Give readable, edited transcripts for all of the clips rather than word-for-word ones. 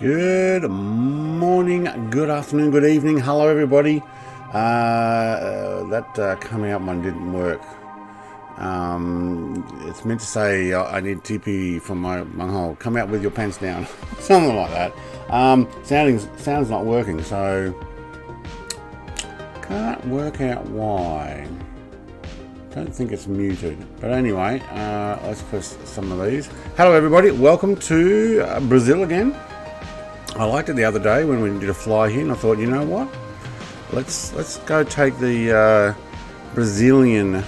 Good morning, good afternoon, good evening. Hello, everybody. That coming up one didn't work. It's meant to say I need TP from my hole. Come out with your pants down, something like that. Sound's not working, so can't work out why. Don't think it's muted, but anyway, let's press some of these. Hello, everybody. Welcome to Brazil again. I liked it the other day when we did a fly here, and I thought, you know what? Let's go take the Brazilian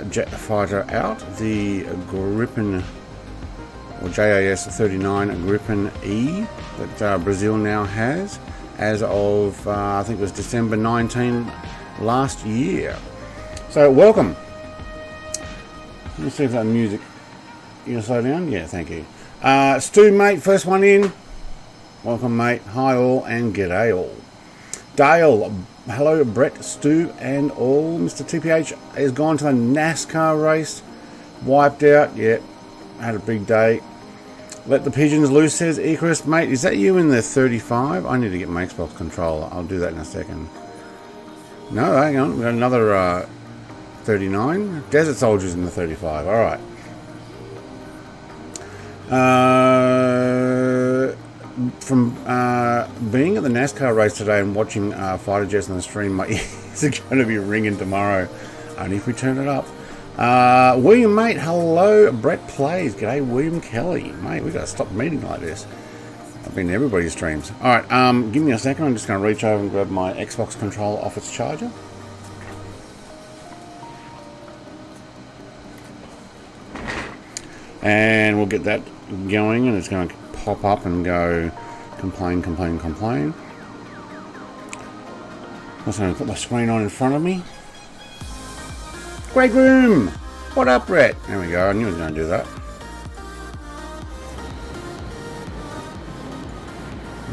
jet fighter out, the Gripen or JAS 39 Gripen E that Brazil now has as of I think it was December 19 last year. So welcome. Let me see if that music. You gonna slow down? Yeah, thank you. Stu, mate, first one in. Welcome, mate. Hi all and g'day all. Dale, hello, Brett, Stu, and all. Mr. TPH has gone to the NASCAR race. Wiped out. Yep, had a big day. Let the pigeons loose, says Icarus. Mate, is that you in the 35? I need to get my Xbox controller. I'll do that in a second. No, hang on. We've got another 39. Desert Soldiers in the 35. All right. From being at the NASCAR race today and watching fighter jets on the stream, my ears are going to be ringing tomorrow, only if we turn it up. William, mate, hello. Brett Plays, g'day. William Kelly, mate, we got to stop meeting like this. I've been to everybody's streams. All right, give me a second. I'm just going to reach over and grab my Xbox controller off its charger. And we'll get that going, and it's going to pop up and go complain. I'm just going to put my screen on in front of me. Great room! What up, Brett? There we go. I knew I was going to do that.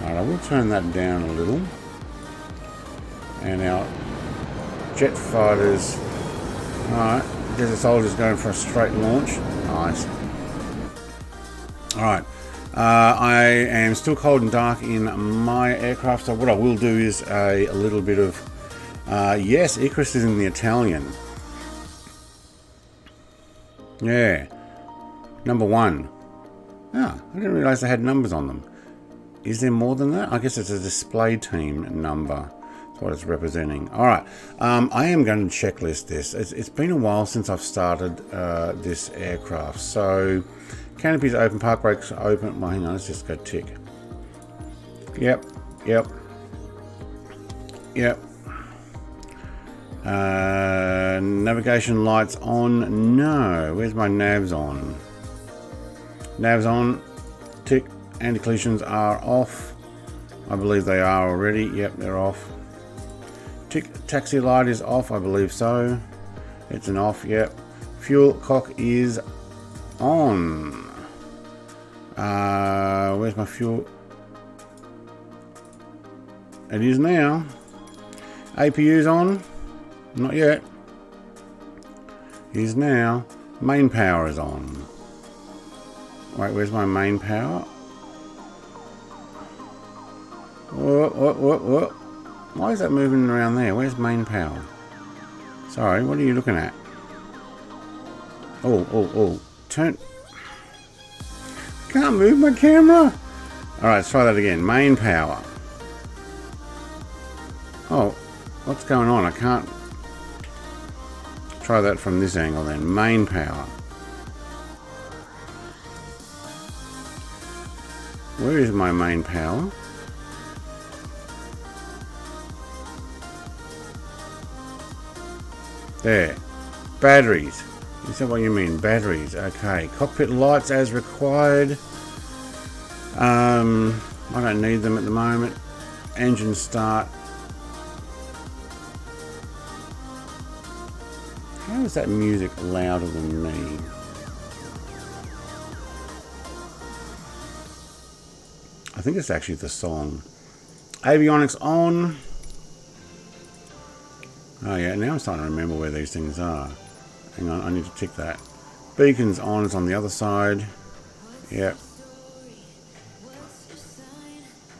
Right, I will turn that down a little. And our jet fighters. Alright, Desert Soldiers going for a straight launch. Nice. Alright. I am still cold and dark in my aircraft, so what I will do is a little bit of yes, Icarus is in the Italian. Yeah, number 1. I didn't realize they had numbers on them. Is there more than that? I guess it's a display team number. That's what it's representing. All right, I am going to checklist this. It's been a while since I've started this aircraft, so. Canopies open, park brakes open. Well, hang on, let's just go tick. Yep. Navigation lights on. No, where's my navs on? Navs on. Tick. Anti-collisions are off. I believe they are already. Yep, they're off. Tick. Taxi light is off. I believe so. It's an off. Yep. Fuel cock is on. Where's my fuel? It is now. APU's on. Not yet. Is now. Main power is on. Wait, where's my main power? What? Why is that moving around there? Where's main power? Sorry, what are you looking at? Oh. Turn. Can't move my camera. Alright, let's try that again. Main power. Oh, what's going on? I can't try that from this angle then. Main power. Where is my main power? There. Batteries. Is that what you mean? Batteries. Okay. Cockpit lights as required. I don't need them at the moment. Engine start. How is that music louder than me? I think it's actually the song. Avionics on. Oh yeah, now I'm starting to remember where these things are. Hang on, I need to tick that. Beacons on is on the other side. Yep.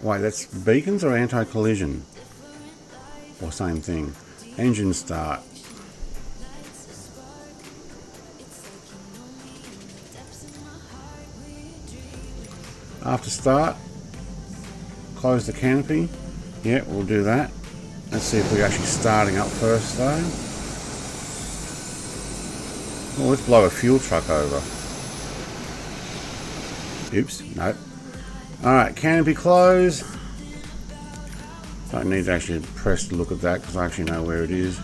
Wait, that's beacons or anti-collision? Or same thing. Engine start. After start, close the canopy. Yeah, we'll do that. Let's see if we're actually starting up first though. Oh, let's blow a fuel truck over. Oops, nope. Alright, canopy close. Don't need to actually press to look at that because I actually know where it is.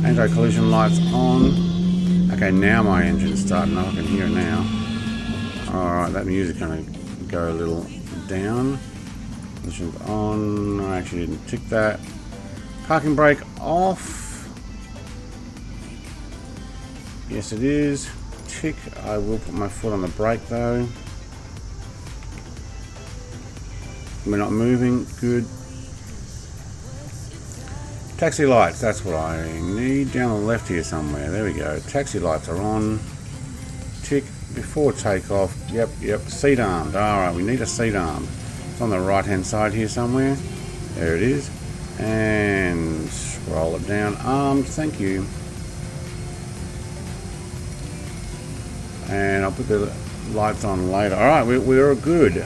Anti-collision lights on. Okay, now my engine's starting up. I can hear it now. Alright, that music's going to go a little down. Collision's on. I actually didn't tick that. Parking brake off. Yes, it is. Tick. I will put my foot on the brake though. We're not moving. Good. Taxi lights. That's what I need. Down on the left here somewhere. There we go. Taxi lights are on. Tick. Before takeoff. Yep. Seat armed. Alright, we need a seat arm. It's on the right hand side here somewhere. There it is. And scroll it down. Armed. Thank you. And I'll put the lights on later. Alright, we're good.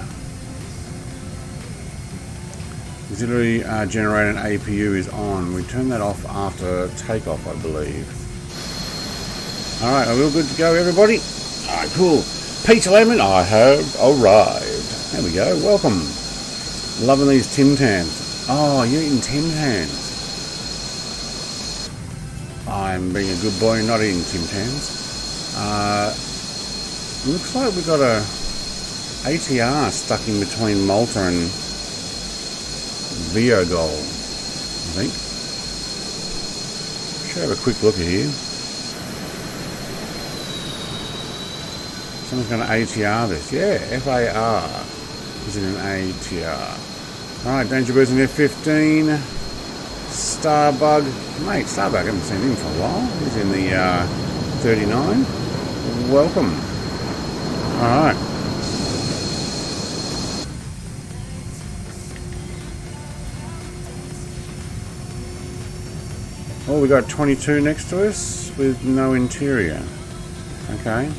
Auxiliary generator and APU is on. We turn that off after takeoff, I believe. Alright, are we all good to go, everybody? Alright, cool. Peter Lemon, I have arrived. There we go, welcome. Loving these Tim Tams. Oh, you're eating Tim Tams. I'm being a good boy and not eating Tim Tams. Looks like we've got a ATR stuck in between Malta and Viogol, I think. Should have a quick look at here. Someone's going to ATR this. Yeah, FAR is in an ATR. Alright, Danger Bird's in F-15. Starbug. Mate, Starbug, I haven't seen him for a while. He's in the 39. Welcome. Alright. Oh, we got 22 next to us with no interior. Okay.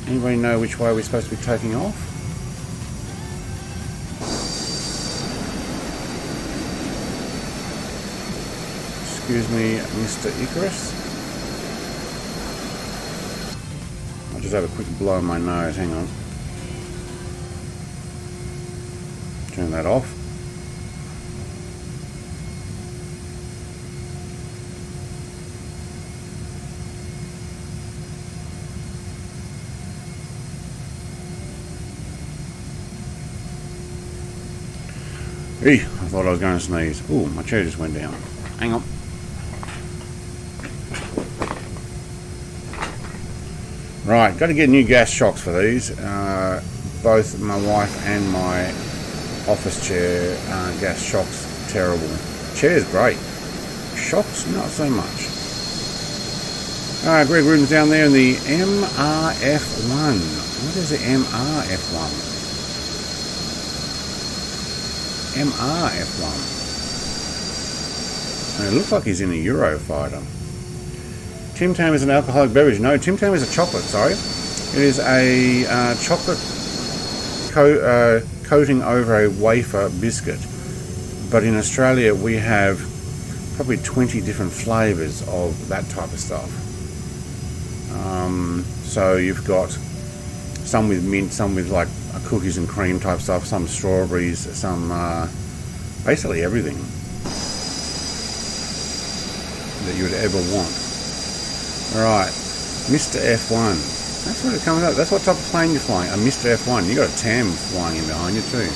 Anybody know which way we're supposed to be taking off? Excuse me, Mr. Icarus. I'll just have a quick blow on my nose. Hang on. Turn that off. I thought I was going to sneeze. Ooh, my chair just went down. Hang on. Right, got to get new gas shocks for these. Both my wife and my office chair gas shocks terrible. Chair's great. Shocks, not so much. Greg Rubin's down there in the MRF1. What is the MRF1? MRF1. And it looks like he's in a Eurofighter. Tim Tam is an alcoholic beverage. No, Tim Tam is a chocolate, sorry. It is a chocolate coating over a wafer biscuit. But in Australia we have probably 20 different flavours of that type of stuff. So you've got some with mint, some with like cookies and cream type stuff, some strawberries, some basically everything that you would ever want. Alright, Mr. F1. That's what it comes up. That's what type of plane you're flying. A Mr. F1. You got a TAM flying in behind you too.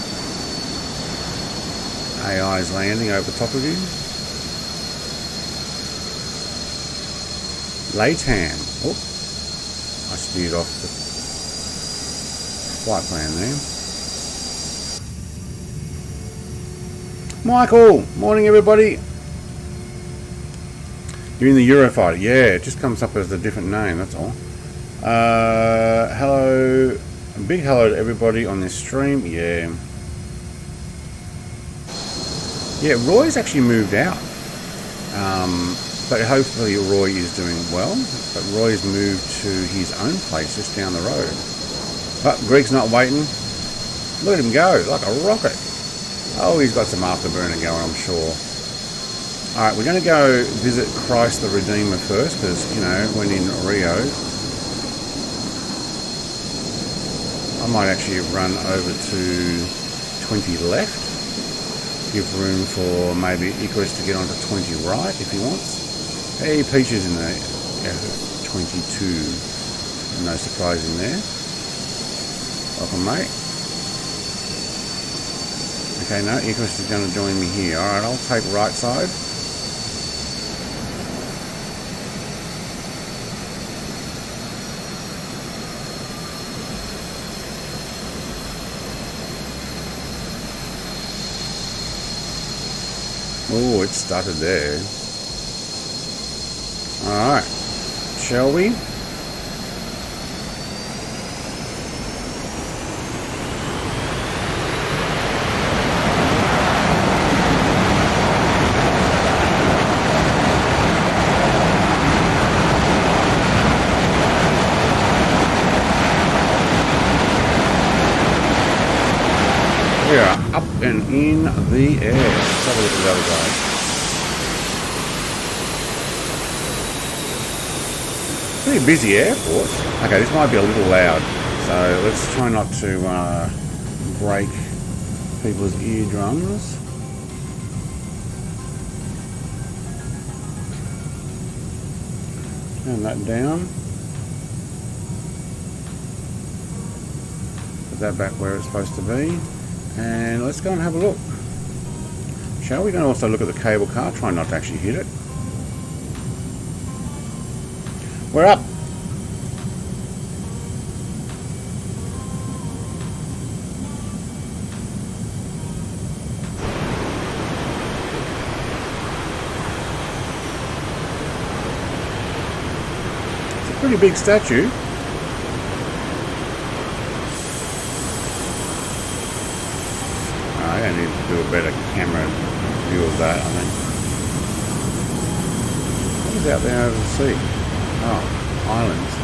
AI's landing over the top of you. Laytan. Oh, I steered off the flight plan there. Michael, morning everybody. You're in the Eurofighter. Yeah, it just comes up as a different name, that's all. Hello, A big hello to everybody on this stream. Yeah, Roy's actually moved out. But hopefully Roy is doing well. But Roy's moved to his own place just down the road. But Greg's not waiting. Look at him go, like a rocket. Oh, he's got some afterburner going, I'm sure. Alright, we're going to go visit Christ the Redeemer first, because, you know, when in Rio, I might actually run over to 20 left. Give room for maybe Icarus to get onto 20 right if he wants. Hey, Peach is in the 22. No surprise in there. Welcome, mate. Okay, no, Icarus is going to join me here. Alright, I'll take right side. Oh, it started there. Alright, shall we? We are up and in the air. Let's have a look at the other guys. Pretty busy airport. Okay, this might be a little loud, so let's try not to break people's eardrums. Turn that down. Put that back where it's supposed to be. And let's go and have a look. Shall we? Going to also look at the cable car. Try not to actually hit it. We're up. It's a pretty big statue. I need to do a better camera view of that, I think. What is out there over the sea? Oh, islands.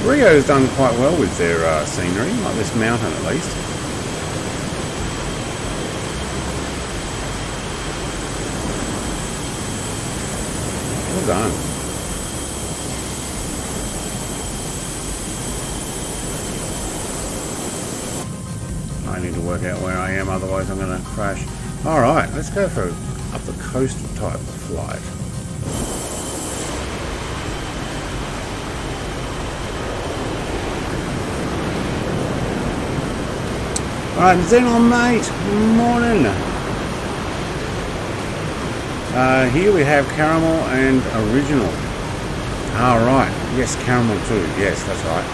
Rio's done quite well with their scenery, like this mountain at least. Well done. I need to work out where I am, otherwise I'm going to crash. Alright, let's go for up the coast type of flight. Alright, Xenon mate, morning. Here we have caramel and original. Alright, yes, caramel too, yes, that's right.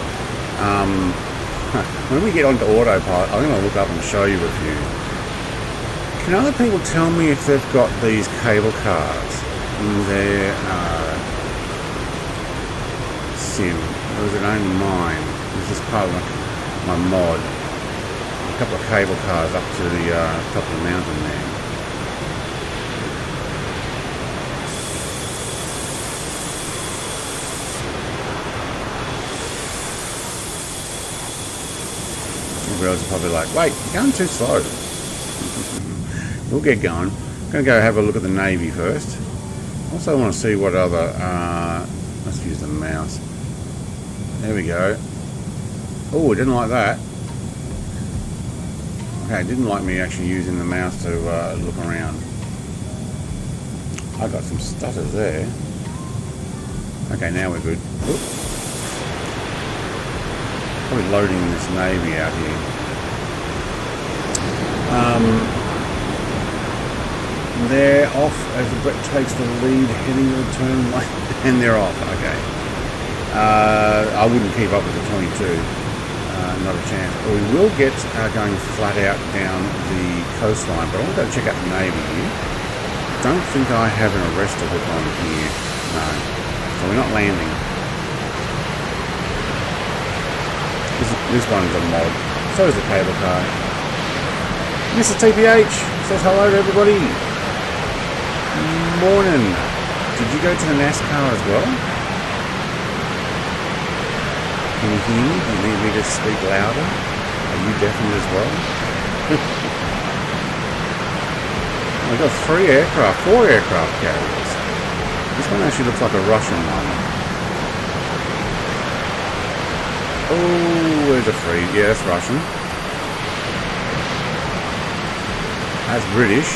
When we get onto autopilot, I'm going to look up and show you a few. Can other people tell me if they've got these cable cars in their sim, or is it only mine? This is part of my mod. A couple of cable cars up to the top of the mountain there. Girls are probably like, wait, you're going too slow. We'll get going. I'm going to go have a look at the Navy first. Also want to see what other, let's use the mouse. There we go. Oh, I didn't like that. Okay, didn't like me actually using the mouse to look around. I got some stutters there. Okay, now we're good. Oops. Probably loading this Navy out here. They're off as the Brett takes the lead, heading the turn lane, and they're off. Okay. I wouldn't keep up with the 22. not a chance. But we will get going flat out down the coastline, but I want to go check out the Navy here. Don't think I have an arrestor hook on here. No. So we're not landing. This one's a mod. So is the cable car. Mr. TPH says hello to everybody. Morning. Did you go to the NASCAR as well? Can you hear me? Do you need me to speak louder? Are you deafened as well? We've got 4 aircraft carriers. This one actually looks like a Russian one. Oh, there's a free. Yeah, that's Russian. That's British.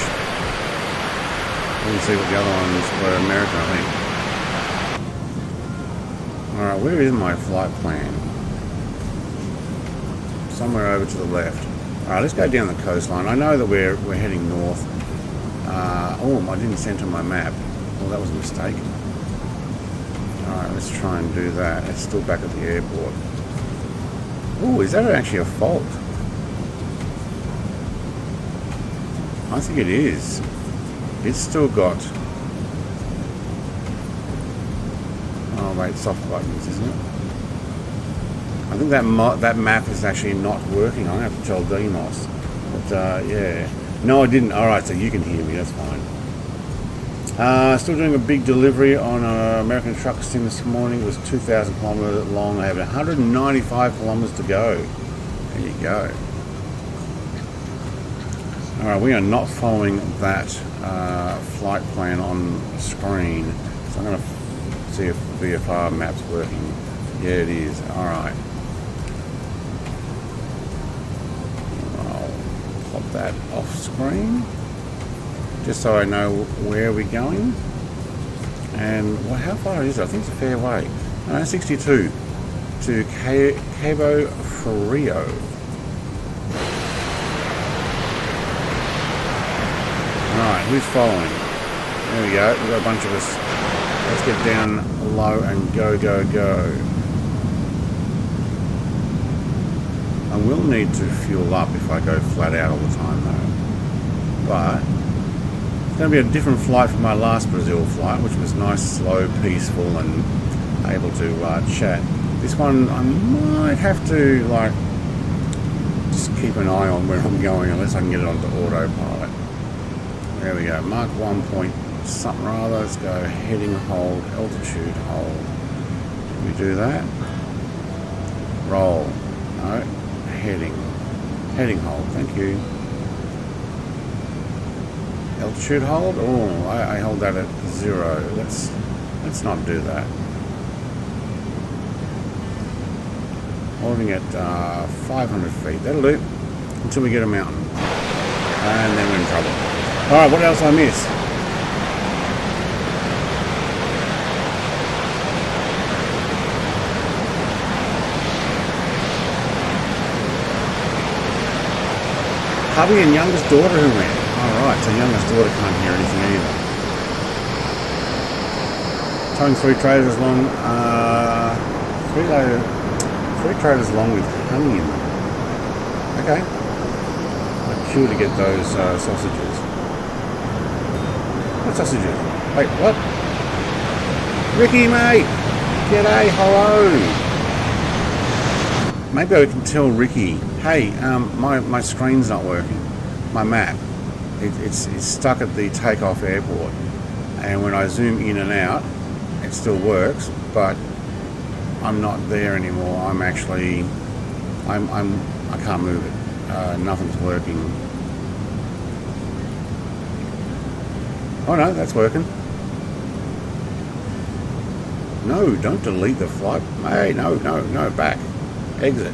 Let's see what the other ones were. American, I think. Alright, where is my flight plan? Somewhere over to the left. Alright, let's go down the coastline. I know that we're heading north. Oh, I didn't center my map. Well, that was a mistake. Alright, let's try and do that. It's still back at the airport. Oh, is that actually a fault? I think it is. It's still got... Oh wait, soft buttons, isn't it? I think that map is actually not working. I'm going to have to tell Demos. But yeah. No, I didn't. Alright, so you can hear me. That's fine. Still doing a big delivery on an American truck sim this morning. It was 2,000 kilometers long. I have 195 kilometers to go. There you go. Alright, we are not following that flight plan on screen. So I'm going to see if the VFR map's working. Yeah, it is. Alright. I'll pop that off screen. Just so I know where we're going. And well, how far is it? I think it's a fair way. 62 to Cabo Frio. Alright, who's following? There we go. We've got a bunch of us. Let's get down low and go, go, go. I will need to fuel up if I go flat out all the time though. But it's going to be a different flight from my last Brazil flight, which was nice, slow, peaceful, and able to chat. This one, I might have to like just keep an eye on where I'm going, unless I can get it onto autopilot. There we go. Mark 1 point something or other. Let's go heading hold, altitude hold. Can we do that? Roll. No. Heading. Heading hold. Thank you. Altitude hold? Oh, I hold that at 0. Let's not do that. Holding at 500 feet. That'll do until we get a mountain. And then we're in trouble. Alright, what else I miss? Hubby and youngest daughter who went. Alright, so youngest daughter can't hear anything either. Towing 3 trailers long, 3 trailers long with honey in them. Okay. I'd kill to get those sausages. What sausages? Wait, what? Ricky, mate! G'day, hello! Maybe I can tell Ricky, hey, my screen's not working. My map. It's stuck at the takeoff airport. And when I zoom in and out, it still works, but I'm not there anymore. I'm actually, I can't move it. Nothing's working. Oh no, that's working. No, don't delete the flight. Hey, no, back. Exit.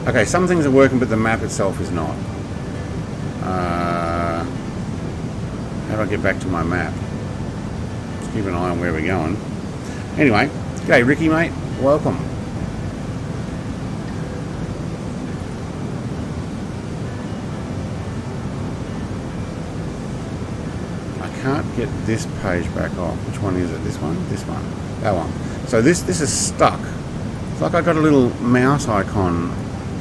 Okay, some things are working, but the map itself is not. How do I get back to my map? Let's keep an eye on where we're going. Anyway, okay, Ricky, mate, welcome. I can't get this page back off. Which one is it? This one? This one. That one. So this is stuck. It's like I got a little mouse icon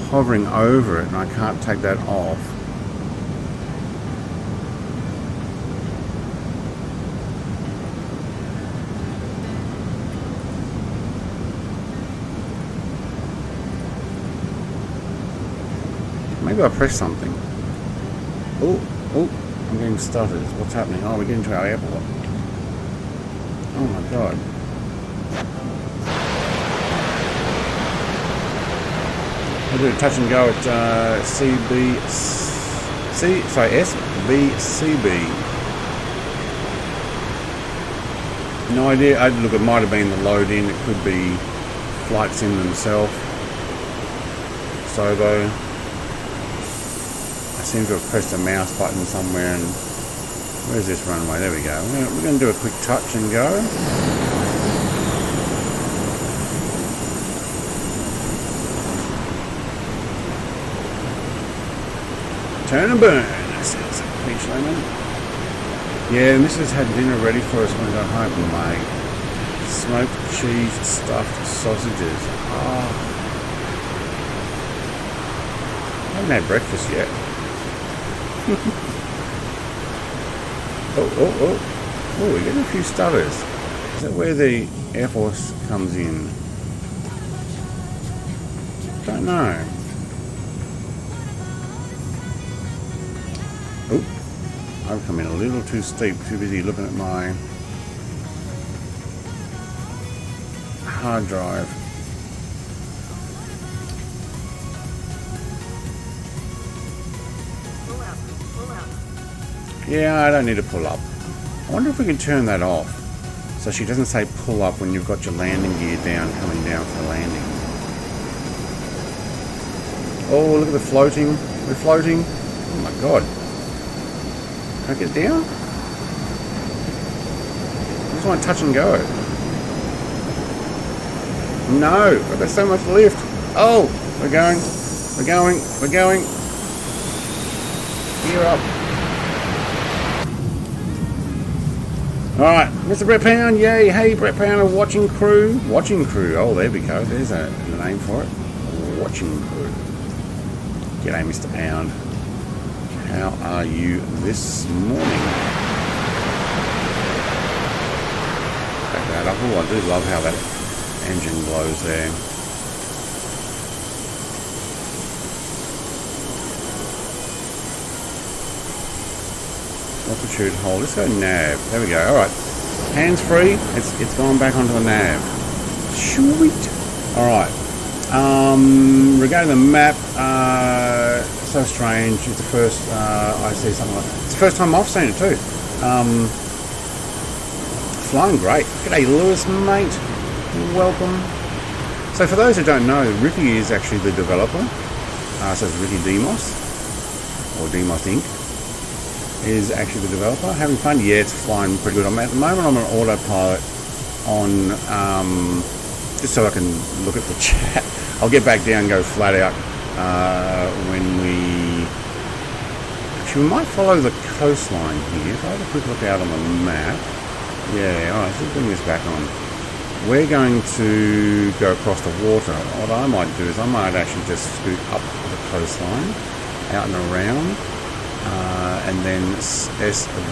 hovering over it and I can't take that off. Maybe I pressed something. Oh, I'm getting started. What's happening? Oh, we're getting to our airport. Oh my god. I do a touch and go at SBCB. No idea. Look, it might have been the load in. It could be flight sim themselves. Sobo. I seem to have pressed a mouse button somewhere, and where's this runway? There we go. We're going to do a quick touch and go. Turn and burn, says Peach Lemon. Yeah, Mrs. had dinner ready for us when I got home, mate. Smoked cheese, stuffed sausages. Oh. I haven't had breakfast yet. Oh, we're getting a few stutters. Is that where the Air Force comes in? Don't know. Oh, I've come in a little too steep, too busy looking at my hard drive. Yeah, I don't need to pull up. I wonder if we can turn that off so she doesn't say pull up when you've got your landing gear down, coming down for the landing. Oh, look at the floating. We're floating. Oh my god. Can I get down? I just want to touch and go. No, I've got so much lift. Oh, we're going. Gear up. Alright, Mr. Brett Pound, yay, hey Brett Pound, a watching crew. Oh, there we go, there's a name for it. Watching crew. G'day, Mr. Pound. How are you this morning? Back that up. Oh, I do love how that engine blows there. Altitude hold. Let's go nav. There we go. All right. Hands free. It's gone back onto the nav. Sweet. All right. Regarding the map, so strange. It's the first I see something like that. It's the first time I've seen it too. Flying great. G'day, Lewis, mate. Welcome. So for those who don't know, Ricky is actually the developer. So it's Ricky Demos or Demos Inc. is actually the developer. Having fun? Yeah, it's flying pretty good. At the moment I'm on autopilot on just so I can look at the chat. I'll get back down and go flat out when we actually we might follow the coastline here. If I have a quick look out on the map. Yeah, alright, so let's bring this back on. We're going to go across the water. What I might do is I might actually just scoot up the coastline, out and around. And then SBVT,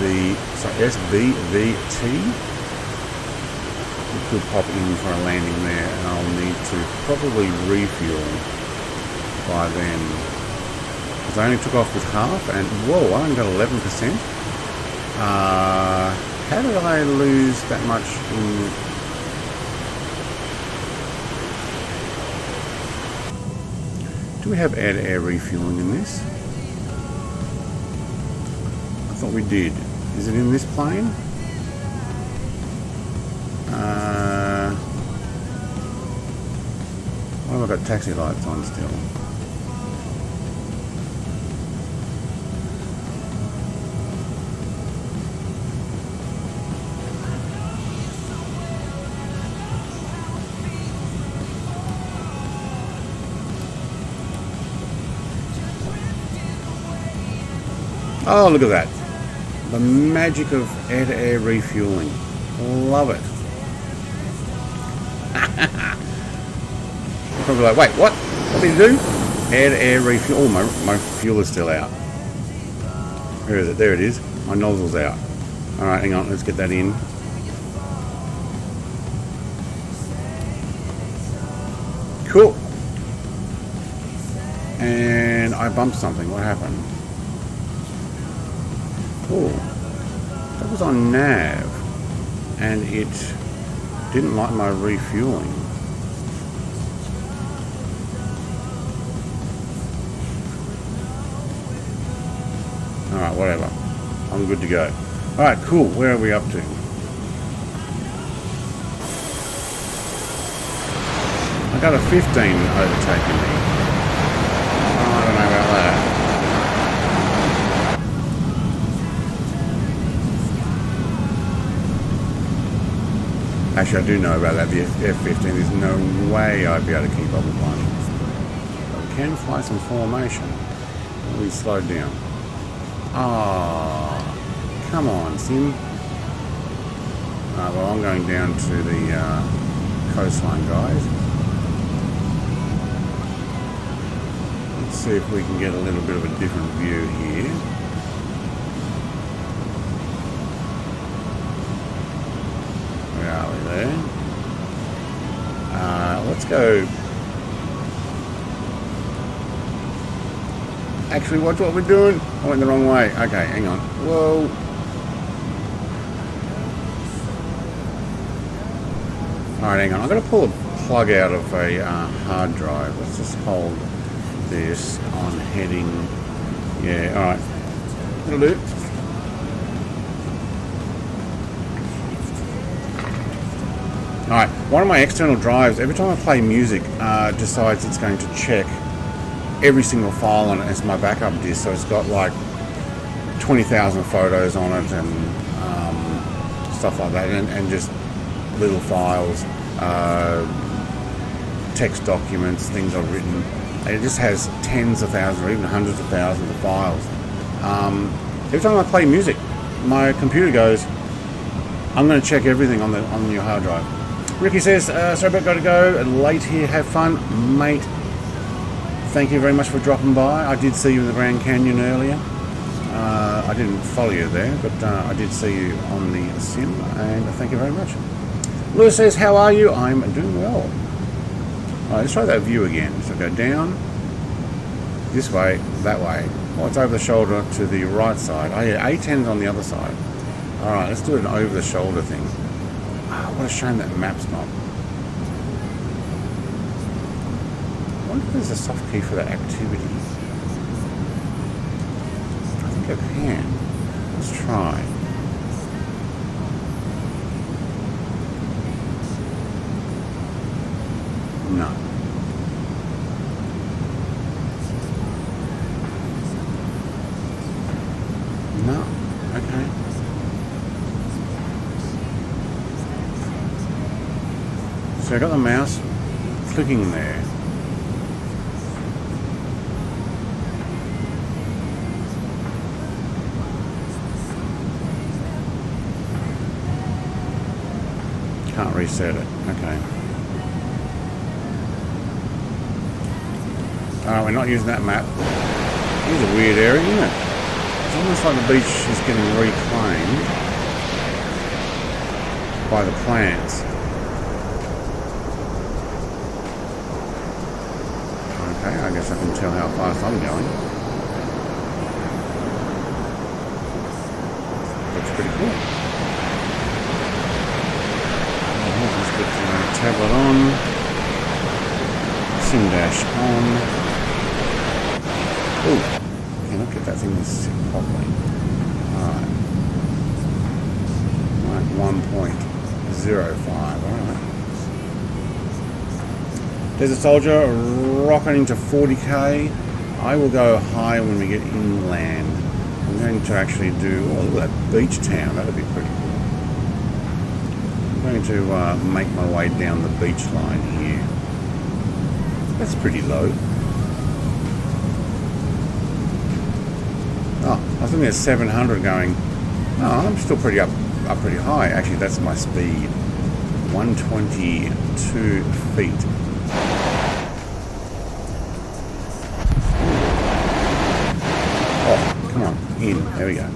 we could pop in for a landing there, and I'll need to probably refuel by then, because I only took off with half, and whoa, I only got 11%. How did I lose that much in... Do we have air-to-air refueling in this? I thought we did. Is it in this plane? Why have I got taxi lights on still? Oh, look at that. The magic of air-to-air refueling. Love it. You're probably like, wait, what? What did you do? Air-to-air refuel. Oh, my fuel is still out. Where is it? There it is. My nozzle's out. Alright, hang on. Let's get that in. Cool. And I bumped something. What happened? Oh, that was on nav, and it didn't like my refueling. Alright, whatever. I'm good to go. Alright, cool. Where are we up to? I got a 15 overtaking me. Oh, I don't know about that. Actually, I do know about that. The F-15, there's no way I'd be able to keep up with one. But we can fly some formation. We slowed down. Ah, oh, come on, Sim. Well, I'm going down to the coastline, guys. Let's see if we can get a little bit of a different view here. There. Let's go. Actually, watch what we're doing. I went the wrong way. Okay, hang on. Whoa. Alright, hang on. I'm going to pull a plug out of a hard drive. Let's just hold this on heading. Yeah, alright. That'll do. Alright, one of my external drives, every time I play music, decides it's going to check every single file on it as my backup disk. So it's got like 20,000 photos on it and stuff like that, and just little files, text documents, things I've written. And it just has tens of thousands or even hundreds of thousands of files. Every time I play music, my computer goes, I'm going to check everything on your hard drive. Ricky says, sorry about got to go. Late here, have fun. Mate, thank you very much for dropping by. I did see you in the Grand Canyon earlier. I didn't follow you there, but I did see you on the sim, and thank you very much. Lewis says, how are you? I'm doing well. All right, let's try that view again. So go down, this way, that way. Oh, it's over the shoulder to the right side. Oh yeah, A10's on the other side. All right, let's do an over the shoulder thing. What a shame that map's not. I wonder if there's a soft key for that activity. I think I can. Let's try. No. No. Okay. So I got the mouse clicking there. Can't reset it. Okay. Alright, we're not using that map. Here's a weird area, isn't it? It's almost like the beach is getting reclaimed by the plants. Okay, I guess I can tell how fast I'm going. Looks pretty cool. Let's put the tablet on. Sim dash on. Ooh, okay, look at that thing is set properly. Alright. 1.05, alright. Desert Soldier rocking into 40k. I will go high when we get inland. I'm going to actually do, oh, look at that beach town, that'll be pretty cool. I'm going to make my way down the beach line here. That's pretty low. Oh, I was looking at 700 going, Oh, I'm still pretty up pretty high. Actually, that's my speed. 122 feet. Oh, come on, in. There we go.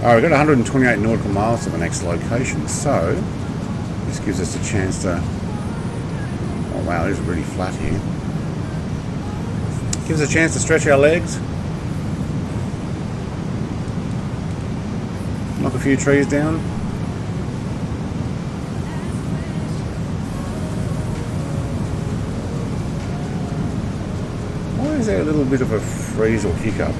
Alright, we've got 128 nautical miles to the next location, so this gives us a chance to... Oh wow, it is really flat here. Gives us a chance to stretch our legs. Knock a few trees down. Why is there a little bit of a freeze or hiccup?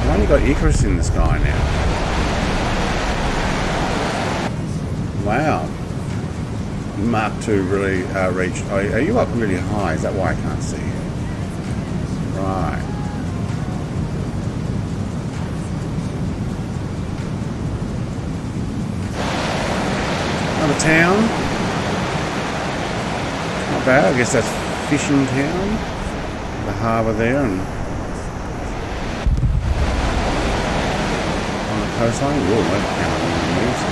I've only got Icarus in the sky now. Wow. Mark 2 really reached. Oh, are you up really high? Is that why I can't see you? Right. Another town. Not bad. I guess that's fishing town. The harbour there and on the coastline. Whoa, that town moves.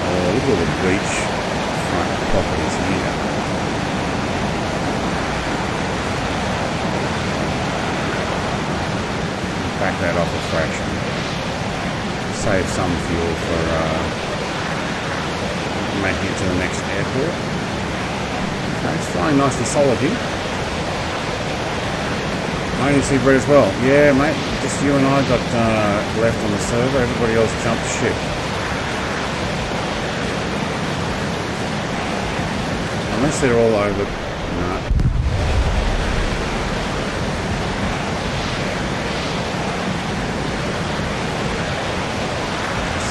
Oh, look at all the beach front properties here. Back that off a fraction. Save some fuel for making it to the next airport. Okay, it's flying nice and solid here. I only see Brett as well. Yeah, mate, just you and I got left on the server. Everybody else jumped ship. Unless they're all over. No.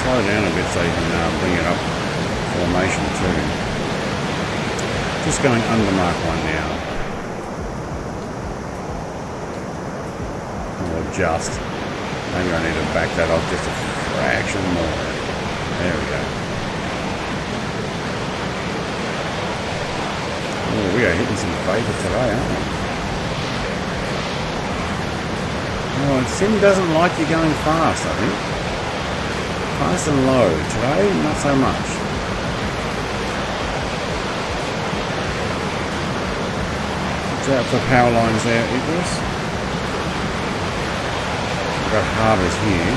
Slow down a bit so you can bring it up formation too. Just going under Mark 1 now. Or just. Maybe I need to back that off just a fraction more. There we go. Oh, we are hitting some vapor today, aren't we? Oh, and Sim doesn't like you going fast, I think. Fast and low. Today, not so much. Watch out for power lines there, Icarus. We've got harbours here.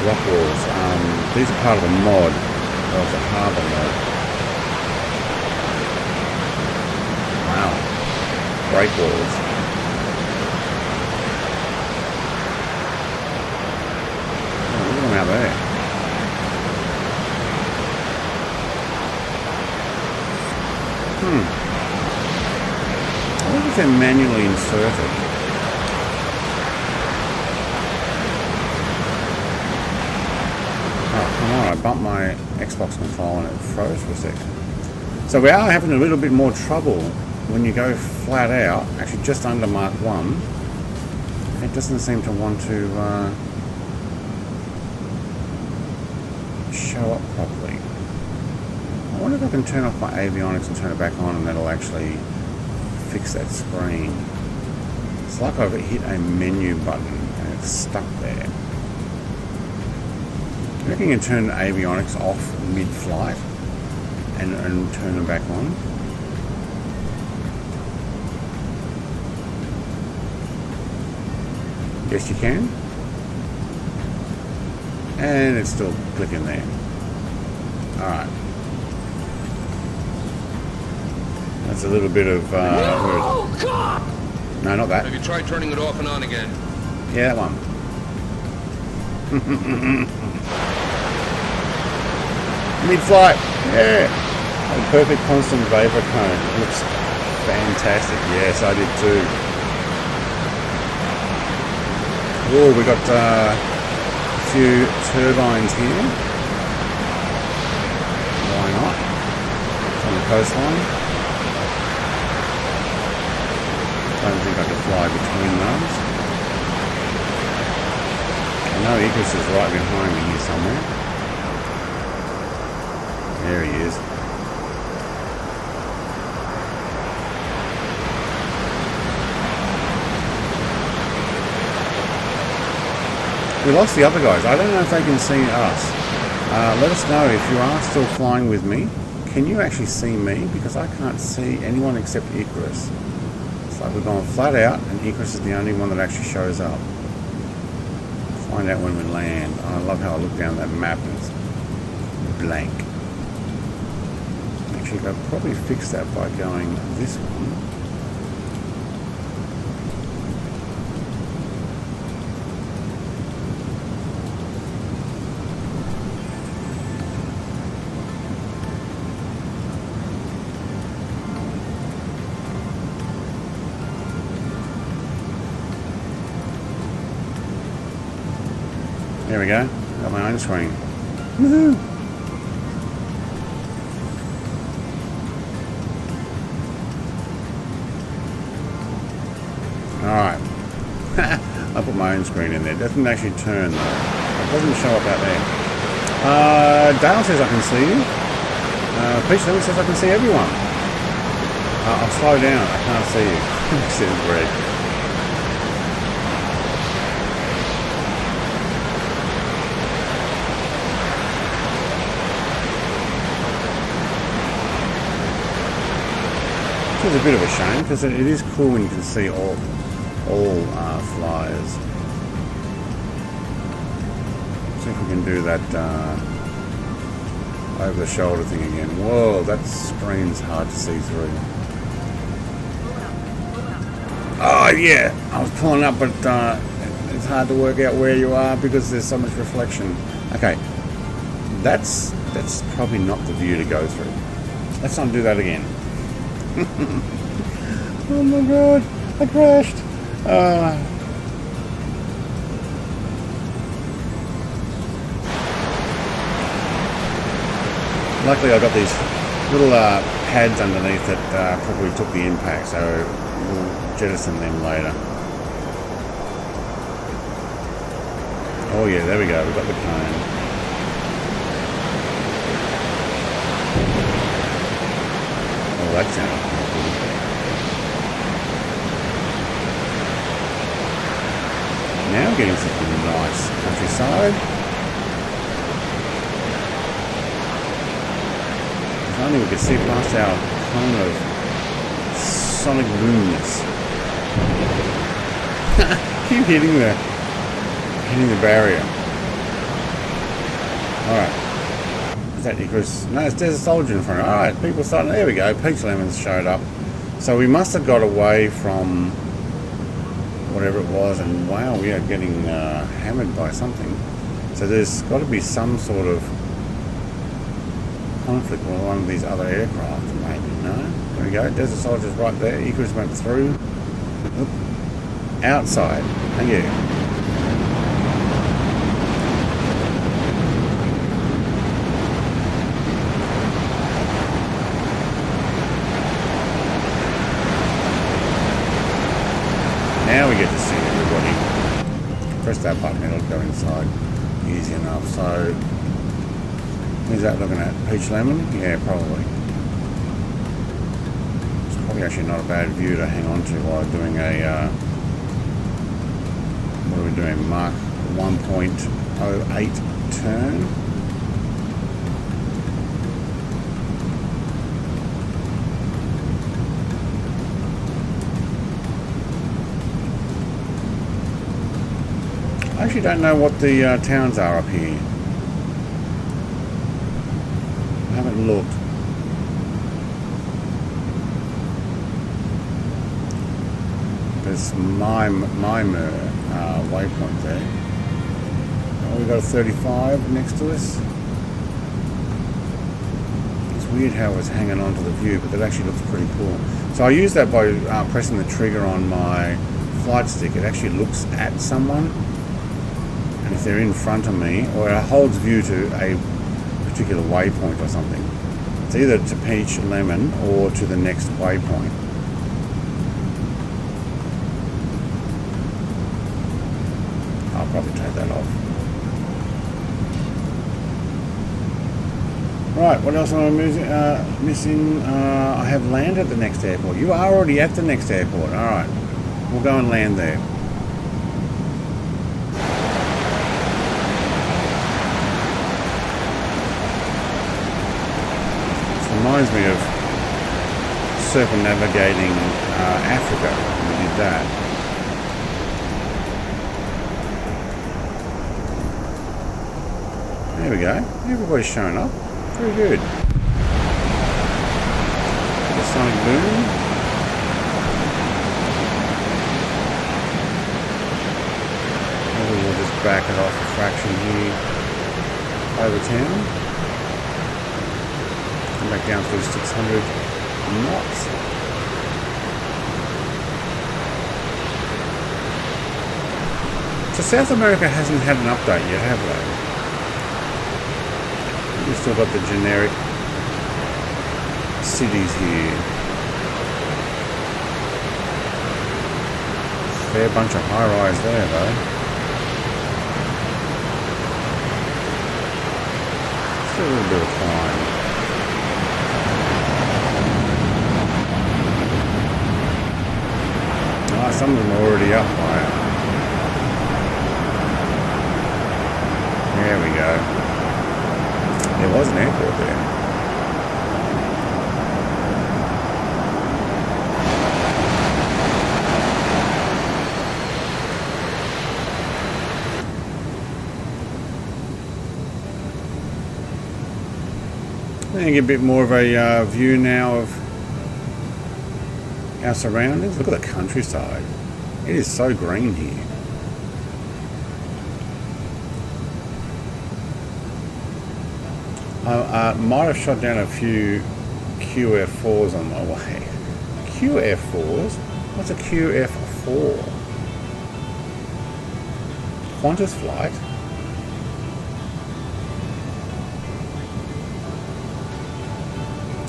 Rock walls. These are part of a mod. Of the harbour mod. Wow. Break walls. Oh, look at them out there. I wonder if they're manually inserted. Oh, come on, I bumped my Xbox control and it froze for a second. So we are having a little bit more trouble when you go flat out, actually just under Mark 1. It doesn't seem to want to show up properly. I wonder if I can turn off my avionics and turn it back on and that'll actually fix that screen. It's like I've hit a menu button and it's stuck there. I reckon you can turn the avionics off mid-flight and turn them back on. Yes, you can. And it's still clicking there. Alright. That's a little bit of... no, God! No, not that. Have you tried turning it off and on again? Yeah, that one. Mid-flight. Yeah. A perfect constant vapor cone. It looks fantastic. Yes, I did too. Oh, we got a few turbines here. Why not? It's on the coastline. I don't think I could fly between those. I know Icarus is right behind me here somewhere. There he is. We lost the other guys. I don't know if they can see us. Let us know if you are still flying with me. Can you actually see me? Because I can't see anyone except Icarus. It's like we're going flat out, and Icarus is the only one that actually shows up. Find out when we land. I love how I look down that map and it's blank. Actually, I'll probably fix that by going this one. There we go. Got my own screen. Woohoo! Alright. I put my own screen in there. It doesn't actually turn though. It doesn't show up out there. Dale says I can see you. Peach Lemon says I can see everyone. I'll slow down. I can't see you. Says Greg. It's a bit of a shame because it is cool when you can see all flyers. See if we can do that over the shoulder thing again. Whoa, that screen's hard to see through. Oh yeah, I was pulling up, but it's hard to work out where you are because there's so much reflection. Okay, that's probably not the view to go through. Let's not do that again. Oh my god, I crashed. Luckily I got these little pads underneath that probably took the impact, so we'll jettison them later. Oh yeah, there we go, we've got the cone. Oh, that sounds cool. Now we're getting some nice countryside. If only we could see past our cone of sonic boomness. Keep hitting the barrier. Alright. Is that Icarus? No, there's a soldier in front of it. Alright, people starting. There we go. Peach Lemons showed up. So we must have got away from whatever it was, and wow, we are getting hammered by something. So there's got to be some sort of conflict with one of these other aircraft, maybe. No? There we go. Desert Soldier's right there. Icarus went through. Oop. Outside. Thank you. Now we get to see everybody. Press that button, it'll go inside easy enough. So, who's that looking at? Peach Lemon? Yeah, probably. It's probably actually not a bad view to hang on to while doing a, what are we doing? Mark 1.08 turn. I actually don't know what the towns are up here. I haven't looked. There's my waypoint there. Oh, we've got a 35 next to us. It's weird how it was hanging on to the view, but that actually looks pretty cool. So I use that by pressing the trigger on my flight stick. It actually looks at someone. If they're in front of me, or it holds view to a particular waypoint or something. It's either to Peach Lemon or to the next waypoint. I'll probably take that off. Right, what else am I missing? I have landed at the next airport. You are already at the next airport. Alright, we'll go and land there. Reminds me of circumnavigating Africa when we did that. There we go. Everybody's showing up. Very good. The sonic boom. Maybe we'll just back it off a fraction here over town. Come back down through 600 knots. So South America hasn't had an update yet, have they? We've still got the generic cities here. Fair bunch of high-rise there, though. Still a little bit of climb. Ah, some of them are already up higher. There we go. There was an airport there. I think a bit more of a view now of our surroundings. Look at the countryside. It is so green here. I might have shot down a few QF4s on my way. QF4s? What's a QF4? Qantas flight?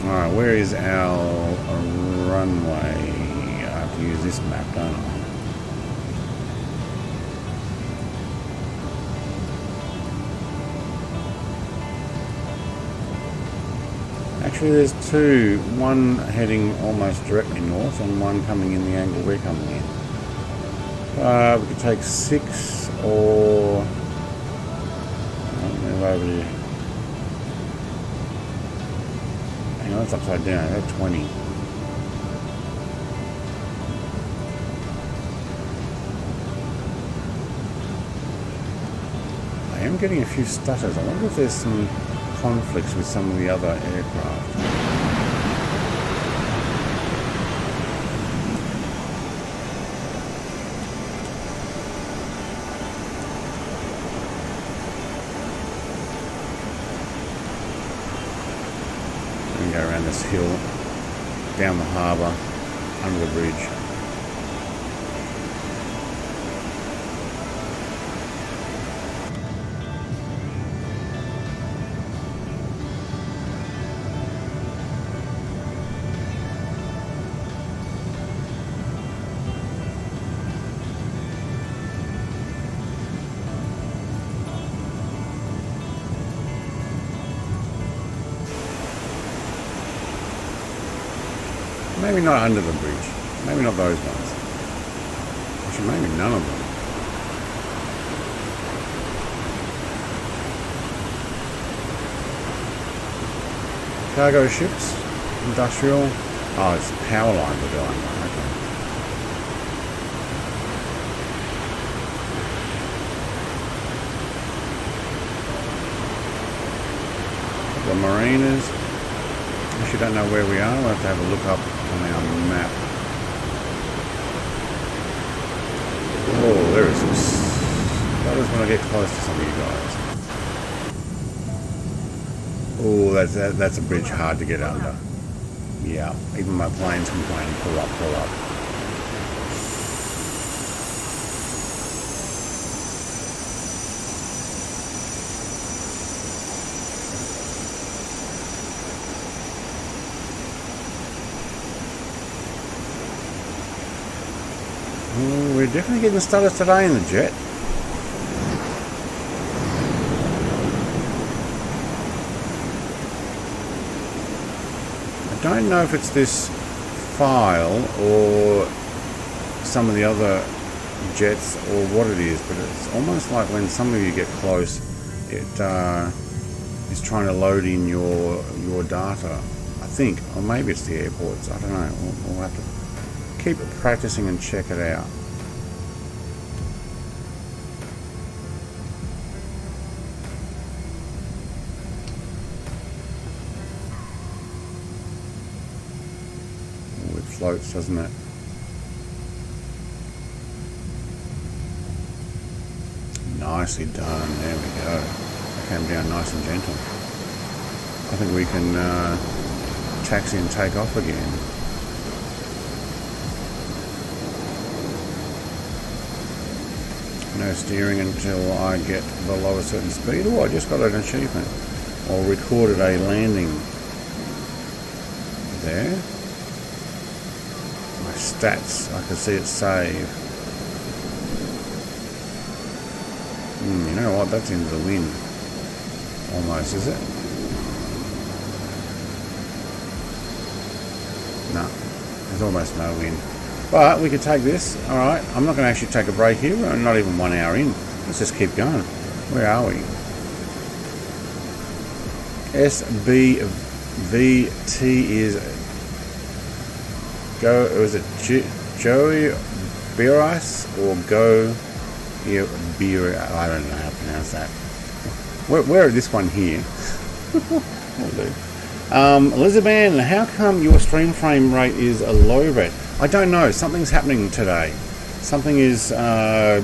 Alright, where is our runway? I have to use this map, don't I? Actually, there's two. One heading almost directly north and one coming in the angle we're coming in. We could take 6 or... I'll move over here. Hang on, that's upside down. That's 20. I am getting a few stutters. I wonder if there's some conflicts with some of the other aircraft. We can go around this hill, down the harbour, under the bridge. Maybe not under the bridge. Maybe not those ones. Actually, maybe none of them. Cargo ships, industrial. Oh, it's power line we're going on. Okay. The mariners. Actually, don't know where we are. We'll have to have a look up on our map. Oh, there is some stutters when I get close to some of you guys. Oh, that's a bridge hard to get under. Yeah, even my plane's complaining, pull up, pull up. We're definitely getting stutters today in the jet. I don't know if it's this file or some of the other jets or what it is, but it's almost like when some of you get close, it is trying to load in your data. I think. Or maybe it's the airports. I don't know. We'll have to keep practicing and check it out. Oh, it floats, doesn't it? Nicely done. There we go. It came down nice and gentle. I think we can taxi and take off again. No steering until I get below a certain speed. Oh, I just got an achievement. Or recorded a landing. There. My stats, I can see it save. You know what? That's into the wind. Almost, is it? No. There's almost no wind. But we could take this. Alright. I'm not going to actually take a break here. We're not even 1 hour in. Let's just keep going. Where are we? SBVT is... Go... Was it Joey Beris or Go... Yeah, beer. I don't know how to pronounce that. Where is this one here? Elizabeth, how come your stream frame rate is a low rate? I don't know. Something's happening today. Something is either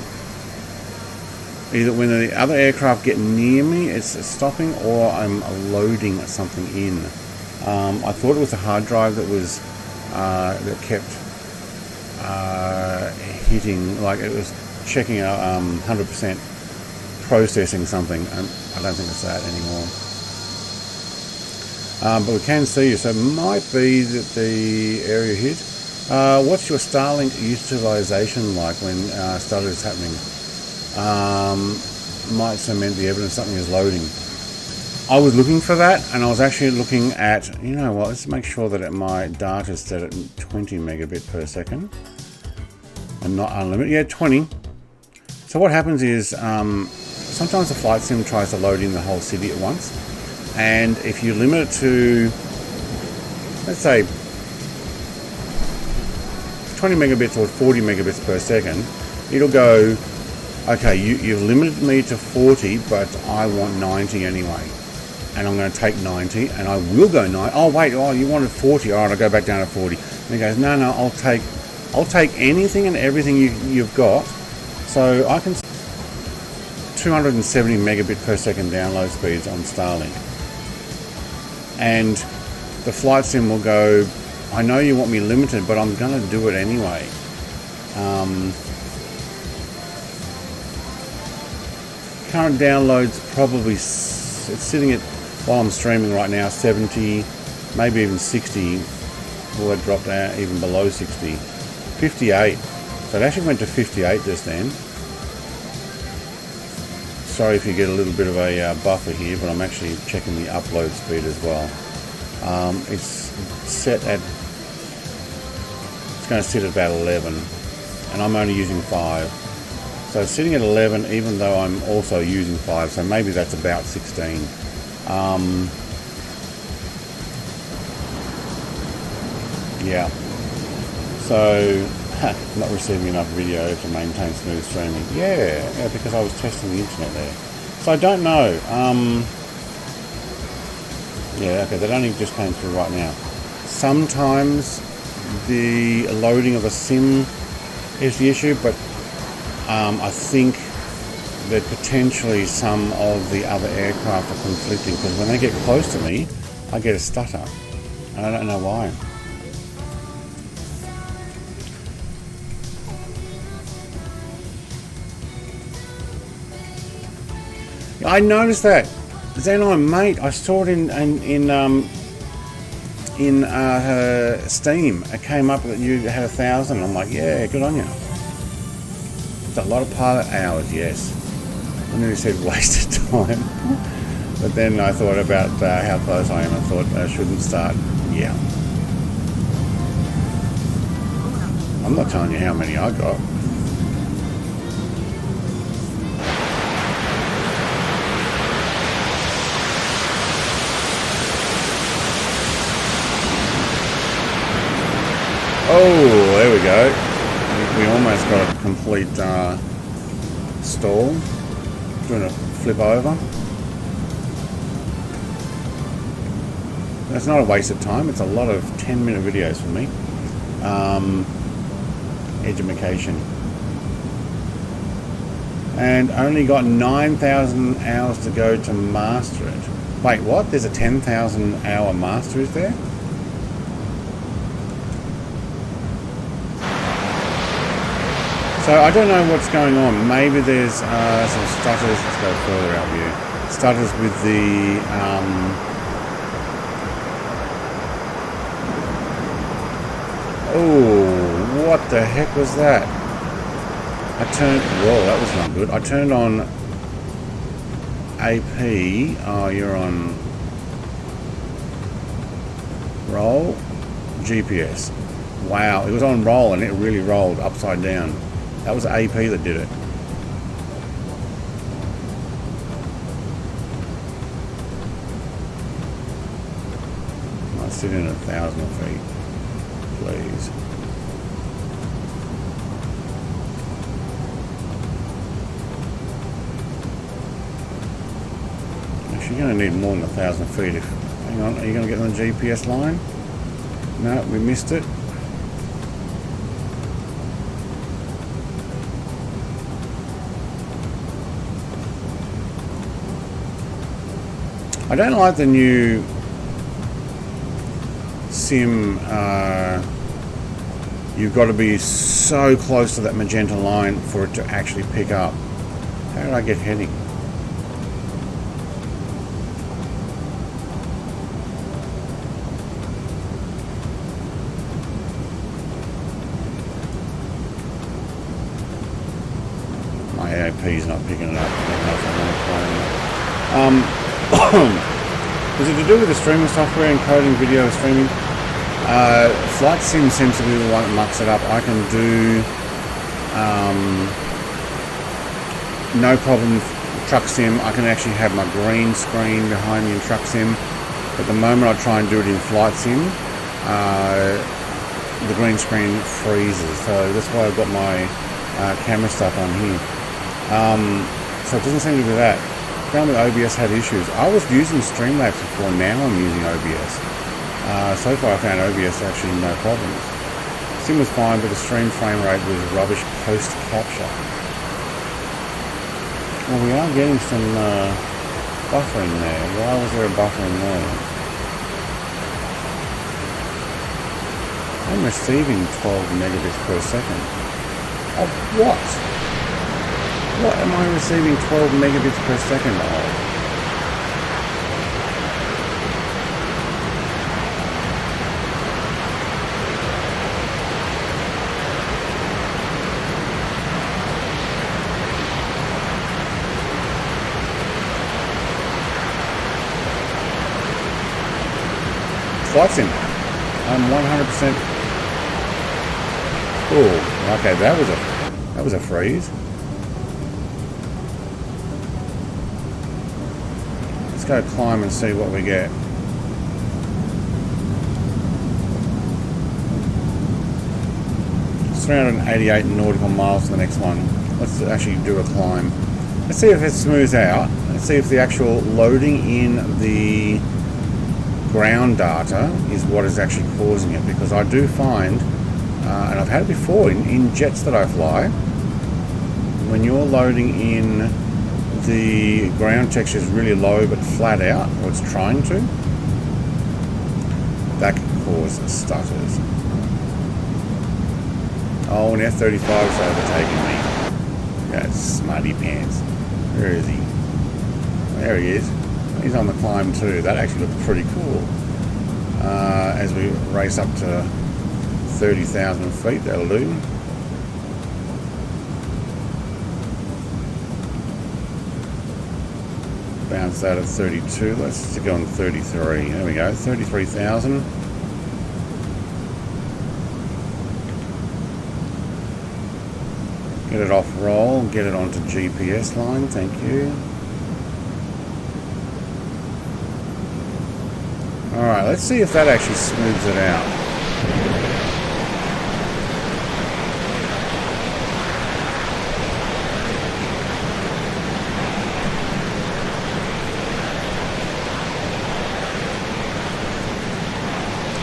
when the other aircraft get near me, it's stopping, or I'm loading something in. I thought it was the hard drive that was that kept hitting, like it was checking out 100% processing something, and I don't think it's that anymore. But we can see you, so it might be that the area hit. What's your Starlink utilization like when started is happening? Might cement the evidence something is loading. I was looking for that, and I was actually looking at, you know what, let's make sure that my data is set at 20 megabit per second and not unlimited. Yeah, 20. So what happens is sometimes the flight sim tries to load in the whole city at once, and if you limit it to, let's say, 20 megabits or 40 megabits per second, it'll go, okay, you've limited me to 40, but I want 90 anyway, and I'm going to take 90, and I will go 90. Oh wait, oh you wanted 40, all right, I'll go back down to 40. And he goes, no, I'll take anything and everything you've got. So I can 270 megabit per second download speeds on Starlink, and the flight sim will go, I know you want me limited, but I'm going to do it anyway. Current downloads probably it's sitting at, while I'm streaming right now, 70, maybe even 60. Will it drop down even below 60? 58. So it actually went to 58 just then. Sorry if you get a little bit of a buffer here, but I'm actually checking the upload speed as well. It's set at, it's going to sit at about 11, and I'm only using 5. So it's sitting at 11 even though I'm also using 5, so maybe that's about 16. Yeah. So not receiving enough video to maintain smooth streaming. Yeah, because I was testing the internet there. So I don't know. Yeah, okay, that only just came through right now. Sometimes the loading of a sim is the issue, but I think that potentially some of the other aircraft are conflicting, because when they get close to me, I get a stutter. And I don't know why. I noticed that, Xenon, mate. I saw it in Steam. It came up that you had 1,000. I'm like, yeah, good on you. It's a lot of pilot hours, yes. I nearly said wasted time, but then I thought about how close I am. I thought I shouldn't start. Yeah, I'm not telling you how many I got. Oh, there we go. We almost got a complete stall. Doing a flip over. That's not a waste of time. It's a lot of 10-minute videos for me. Education. And only got 9,000 hours to go to master it. Wait, what? There's a 10,000 hour master, is there? So I don't know what's going on. Maybe there's some stutters. Let's go further out here. Stutters with the oh, what the heck was that? Whoa, that was not good. I turned on AP. Oh, you're on roll. GPS. Wow, it was on roll and it really rolled upside down. That was AP that did it. I sit in 1,000 feet, please. Actually, you're going to need more than 1,000 feet. Hang on, are you going to get on the GPS line? No, we missed it. I don't like the new sim. You've got to be so close to that magenta line for it to actually pick up. How did I get heading? My AAP's not picking it up. Is it to do with the streaming software, encoding video streaming? Flight Sim seems to be the one that mucks it up. I can do no problem Truck Sim. I can actually have my green screen behind me in Truck Sim. But the moment I try and do it in Flight Sim, the green screen freezes. So that's why I've got my camera stuff on here. So it doesn't seem to be that. Found that OBS had issues. I was using Streamlabs before, now I'm using OBS. So far I found OBS actually no problems. Sim was fine, but the stream frame rate was rubbish post-capture. Well, we are getting some buffering there. Why was there a buffering there? I'm receiving 12 megabits per second. Of what? What am I receiving 12 megabits per second of? Flight Sim. I'm 100%. Oh, okay, that was a freeze. Go climb and see what we get. It's 388 nautical miles to the next one. Let's actually do a climb. Let's see if it smooths out. Let's see if the actual loading in the ground data is what is actually causing it, because I do find, and I've had it before in jets that I fly, when you're loading in the ground texture is really low but flat out, or it's trying to, that can cause stutters. Oh, an F-35 is overtaking me. That smarty pants. Where is he? There he is. He's on the climb too. That actually looks pretty cool. As we race up to 30,000 feet, that'll do. Bounce that at 32. Let's go on 33. There we go. 33,000. Get it off roll. Get it onto GPS line. Thank you. Alright, let's see if that actually smooths it out.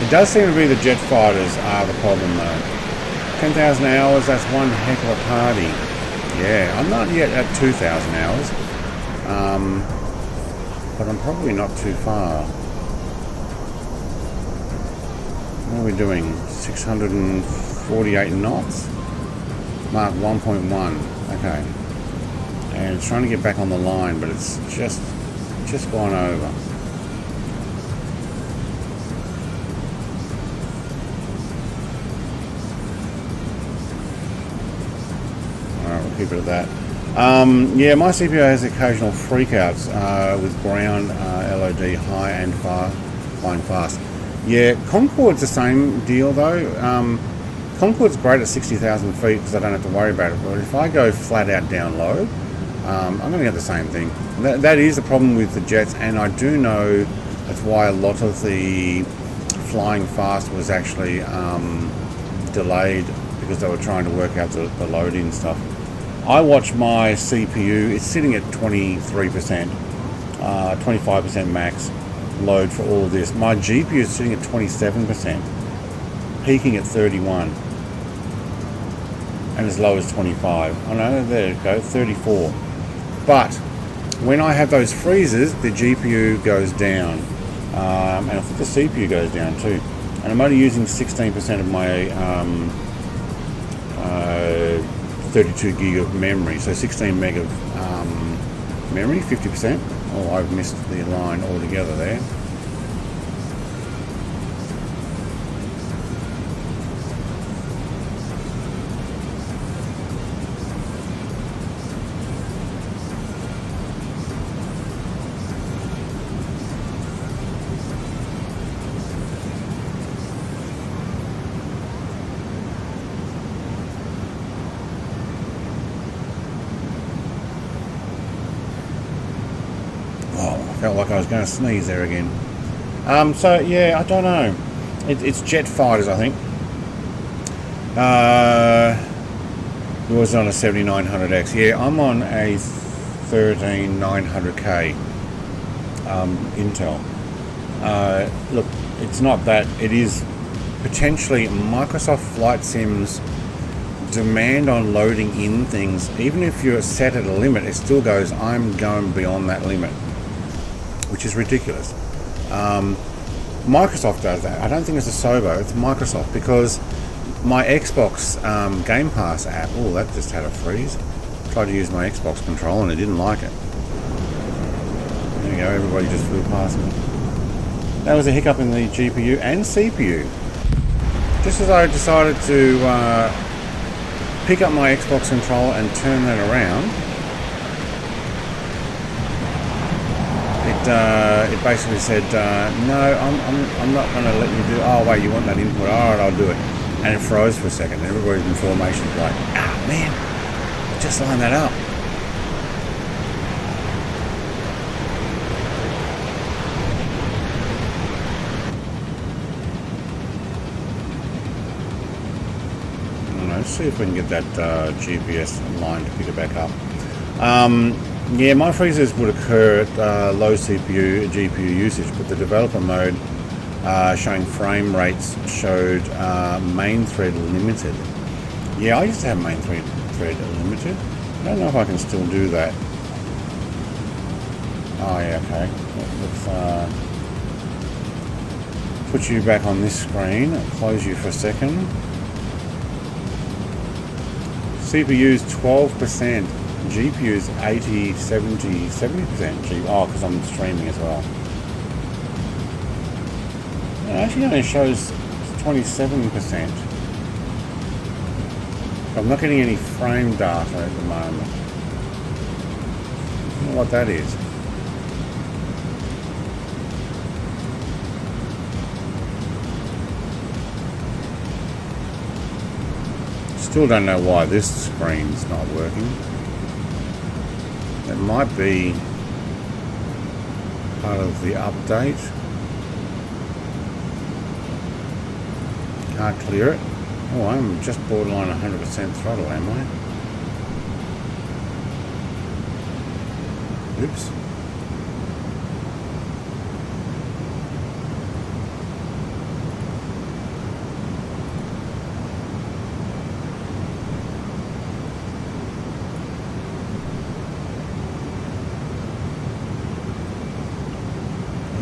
It does seem to be the jet fighters are the problem though. 10,000 hours, that's one heck of a party. Yeah, I'm not yet at 2,000 hours. But I'm probably not too far. What are we doing? 648 knots? Mark 1.1. Okay. And it's trying to get back on the line, but it's just gone over. Alright, we'll keep it at that. Yeah, my CPU has occasional freakouts with ground LOD high and flying fast. Yeah, Concorde's the same deal though. Concorde's great at 60,000 feet because I don't have to worry about it. But if I go flat out down low, I'm going to get the same thing. That is the problem with the jets, and I do know that's why a lot of the flying fast was actually delayed because they were trying to work out the loading stuff. I watch my CPU, it's sitting at 23%, 25% max load for all of this. My GPU is sitting at 27%, peaking at 31, and as low as 25. Oh no, there it goes, 34. But when I have those freezes, the GPU goes down, and I think the CPU goes down too. And I'm only using 16% of my 32 gig of memory, so 16 meg of memory, 50%. Oh, I've missed the line altogether there. Felt like I was going to sneeze there again. So yeah, I don't know. It's jet fighters, I think. Yours on a 7900X. Yeah, I'm on a 13900K Intel. Look, it's not that. It is potentially Microsoft Flight Sim's demand on loading in things. Even if you're set at a limit, it still goes, I'm going beyond that limit, which is ridiculous. Microsoft does that. I don't think it's a Sobo, it's Microsoft, because my Xbox Game Pass app, oh, that just had a freeze. Tried to use my Xbox controller and it didn't like it. There you go, everybody just flew past me. That was a hiccup in the GPU and CPU. Just as I decided to pick up my Xbox controller and turn that around, it basically said, no, I'm not going to let you do. Oh wait, you want that input? All right, I'll do it. And it froze for a second. And everybody's in formation like, ah man, I just lined that up. Let's see if we can get that GPS line to pick it back up. Yeah, my freezes would occur at low CPU, GPU usage, but the developer mode showing frame rates showed main thread limited. Yeah, I used to have main thread limited. I don't know if I can still do that. Oh yeah, okay. Let's put you back on this screen. I'll close you for a second. CPU's 12%. GPU's 80, 70, 70%. Oh, because I'm streaming as well. It actually only shows 27%. I'm not getting any frame data at the moment. I don't know what that is. Still don't know why this screen's not working. It might be part of the update. Can't clear it. Oh, I'm just borderline 100% throttle, am I? Oops.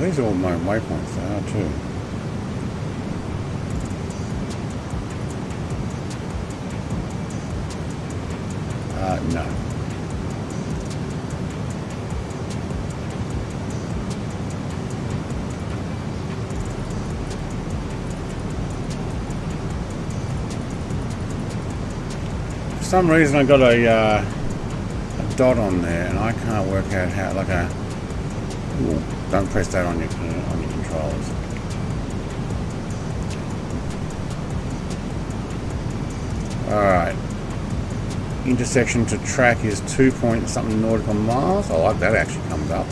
These are all my waypoints, they are too. No. For some reason I got a dot on there, and I can't work out how. Like a. Ooh, don't press that on your controls. All right. Intersection to track is 2 point something nautical miles. I like that, actually comes up.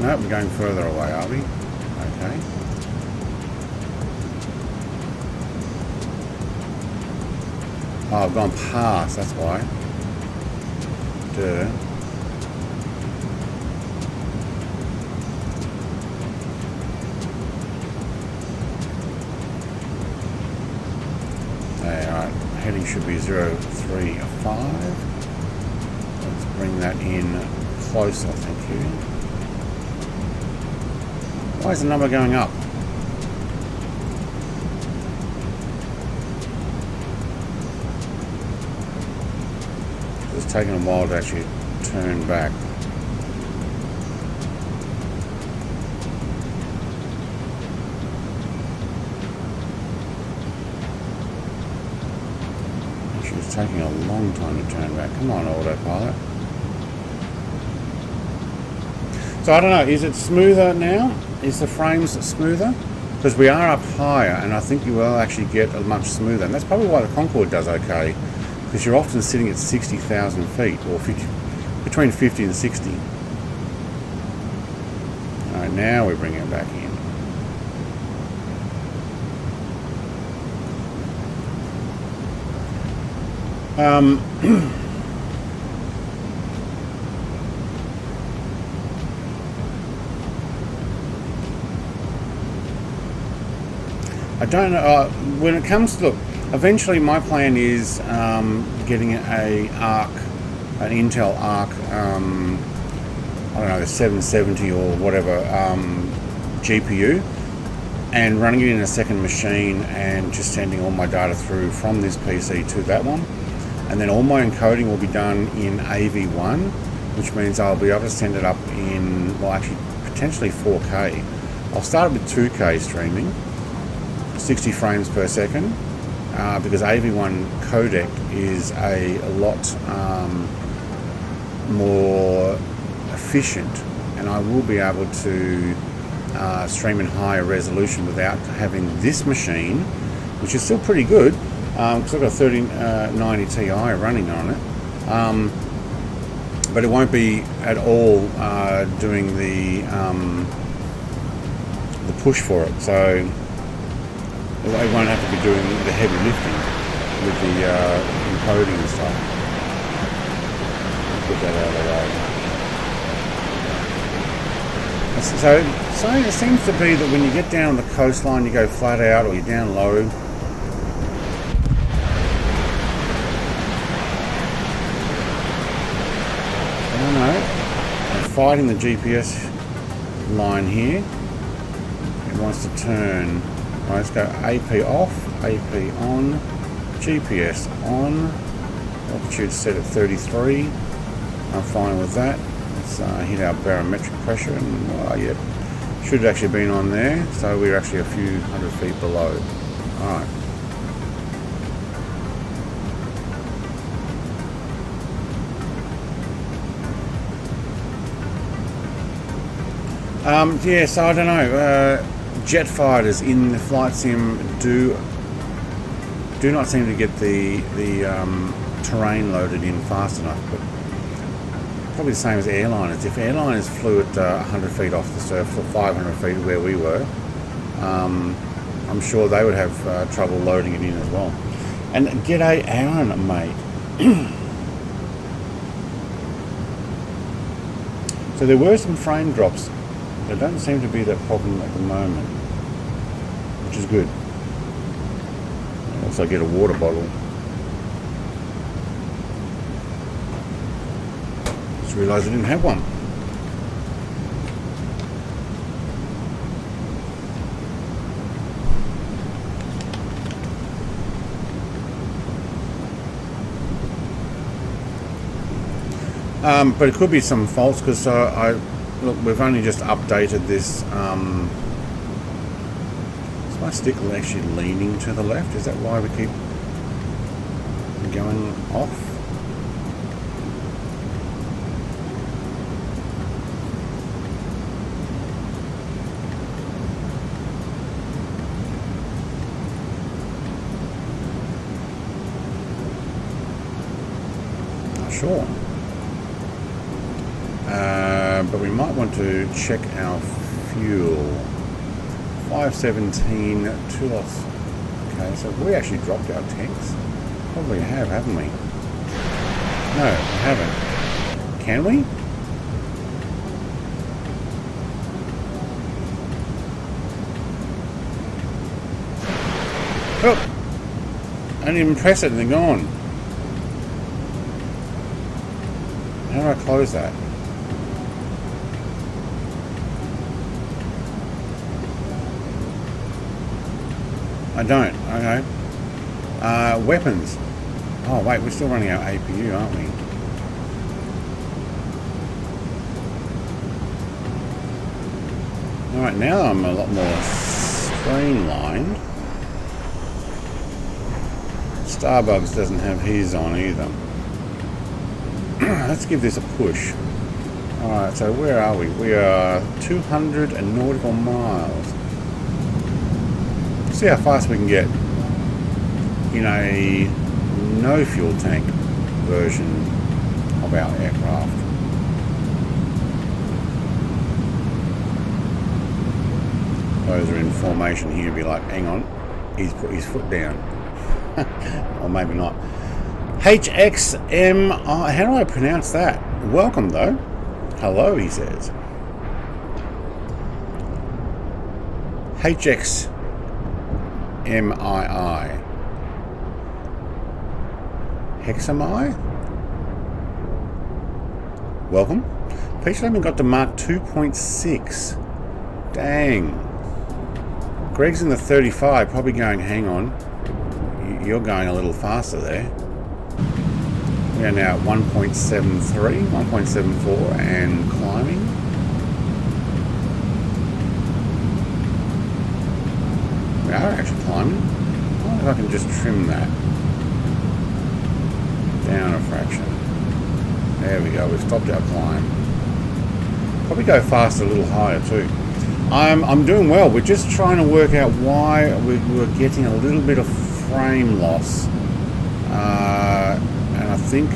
Nope, we're going further away, are we? Okay. Oh, I've gone past, that's why. Duh. Alright, heading should be 035. Let's bring that in closer, thank you. Why is the number going up? It's taken a while to actually turn back. Actually, it's taking a long time to turn back. Come on, autopilot. So I don't know, is it smoother now? Is the frames smoother? Because we are up higher, and I think you will actually get a much smoother. And that's probably why the Concorde does okay. Because you're often sitting at 60,000 feet, or 50, between 50 and 60. Alright, now we bring it back in. I don't know, when it comes to, look, eventually my plan is getting an Intel Arc, I don't know, the 770 or whatever GPU, and running it in a second machine and just sending all my data through from this PC to that one. And then all my encoding will be done in AV1, which means I'll be able to send it up in, well, actually potentially 4K. I'll start with 2K streaming, 60 frames per second, because AV1 codec is a lot more efficient, and I will be able to stream in higher resolution without having this machine, which is still pretty good, because I've got a 3090 Ti running on it, but it won't be at all doing the push for it, so they won't have to be doing the heavy lifting with the encoding and stuff. Put that out of the way. So it seems to be that when you get down the coastline, you go flat out, or you're down low. I don't know. I'm fighting the GPS line here. It wants to turn. Right, let's go AP off, AP on, GPS on, altitude set at 33, I'm fine with that. Let's hit our barometric pressure, and yeah, should have actually been on there, so we're actually a few hundred feet below. Alright. Yeah, so I don't know, jet fighters in the flight sim do not seem to get the terrain loaded in fast enough, but probably the same as airliners. If airliners flew at 100 feet off the surface, or 500 feet where we were, I'm sure they would have trouble loading it in as well. And g'day Aaron, mate. So there were some frame drops. There don't seem to be that problem at the moment, which is good. I also get a water bottle. Just realised I didn't have one. But it could be some faults because look, we've only just updated this. Is my stick actually leaning to the left? Is that why we keep going off? Not sure. But we might want to check our fuel. 517, 2 lots. Okay, so we actually dropped our tanks. Probably have, haven't we? No, we haven't. Can we? Oh! I didn't even press it and they're gone. How do I close that? I don't. Okay. Weapons. Oh wait, we're still running our APU, aren't we? Alright, now I'm a lot more streamlined. Starbucks doesn't have his on either. Let's give this a push. Alright, so where are we? We are 200 nautical miles. See how fast we can get in a no fuel tank version of our aircraft. Those are in formation here, be like, hang on, he's put his foot down. Or maybe not. HXM, how do I pronounce that? Welcome though. Hello, he says. HXMII. Hexami? Welcome. Peach Lemon got to Mark 2.6. Dang. Greg's in the 35, probably going, hang on. You're going a little faster there. We are now at 1.73, 1.74 and climbing. We are actually climbing. I wonder if I can just trim that down a fraction. There we go, we've stopped our climb. Probably go faster, a little higher too. I'm doing well. We're just trying to work out why we're getting a little bit of frame loss. And I think,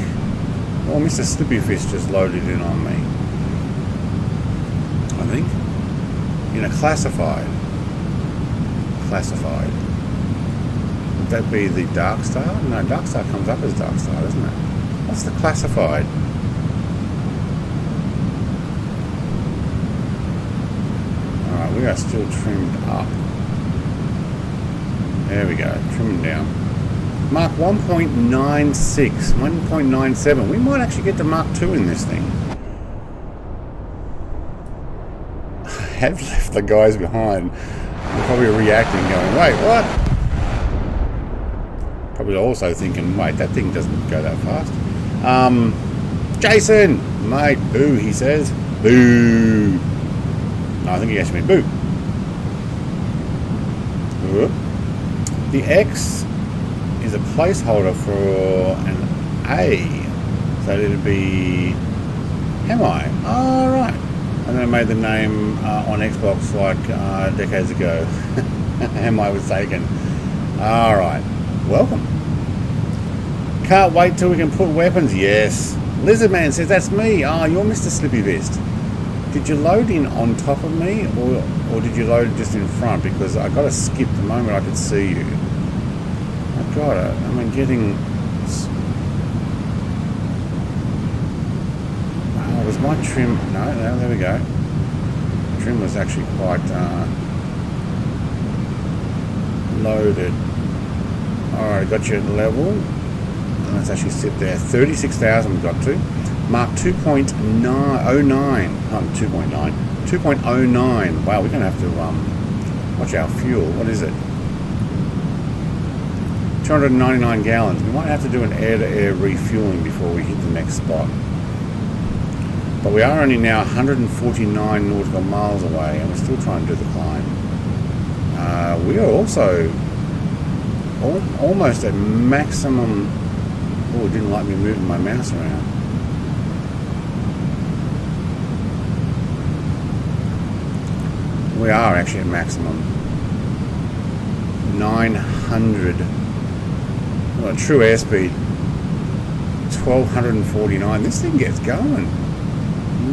well, Mr. Slippyfish just loaded in on me. I think. In a classified. Classified. Would that be the Dark Star? No, Dark Star comes up as Dark Star, doesn't it? What's the classified? Alright, we are still trimmed up. There we go, trimming down. Mark 1.96, 1.97. We might actually get to Mark 2 in this thing. I have left the guys behind. They're probably reacting, going, wait, what? Probably also thinking, wait, that thing doesn't go that fast. Jason! Mate, boo, he says. Boo! No, I think he asked me, boo. Whoop. The X is a placeholder for an A. So it'd be Hemi. Oh, right. And then I made the name on Xbox like decades ago. Hemi was taken. Alright. Welcome. Can't wait till we can put weapons. Yes. Lizardman says, that's me. Ah, you're Mr. Slippy Vest. Did you load in on top of me or did you load it just in front? Because I got to skip the moment I could see you. I got it. I mean, getting... Oh, was my trim... No, there we go. Trim was actually quite loaded. Alright, got you at level. And let's actually sit there. 36,000 we got to. Mark 2.09. Not 2.9. 2.09. Wow, we're going to have to watch our fuel. What is it? 299 gallons. We might have to do an air-to-air refueling before we hit the next spot. But we are only now 149 nautical miles away, and we're still trying to do the climb. We are also almost at maximum. Oh, it didn't like me moving my mouse around. We are actually at maximum. 900. Well, true airspeed. 1249. This thing gets going.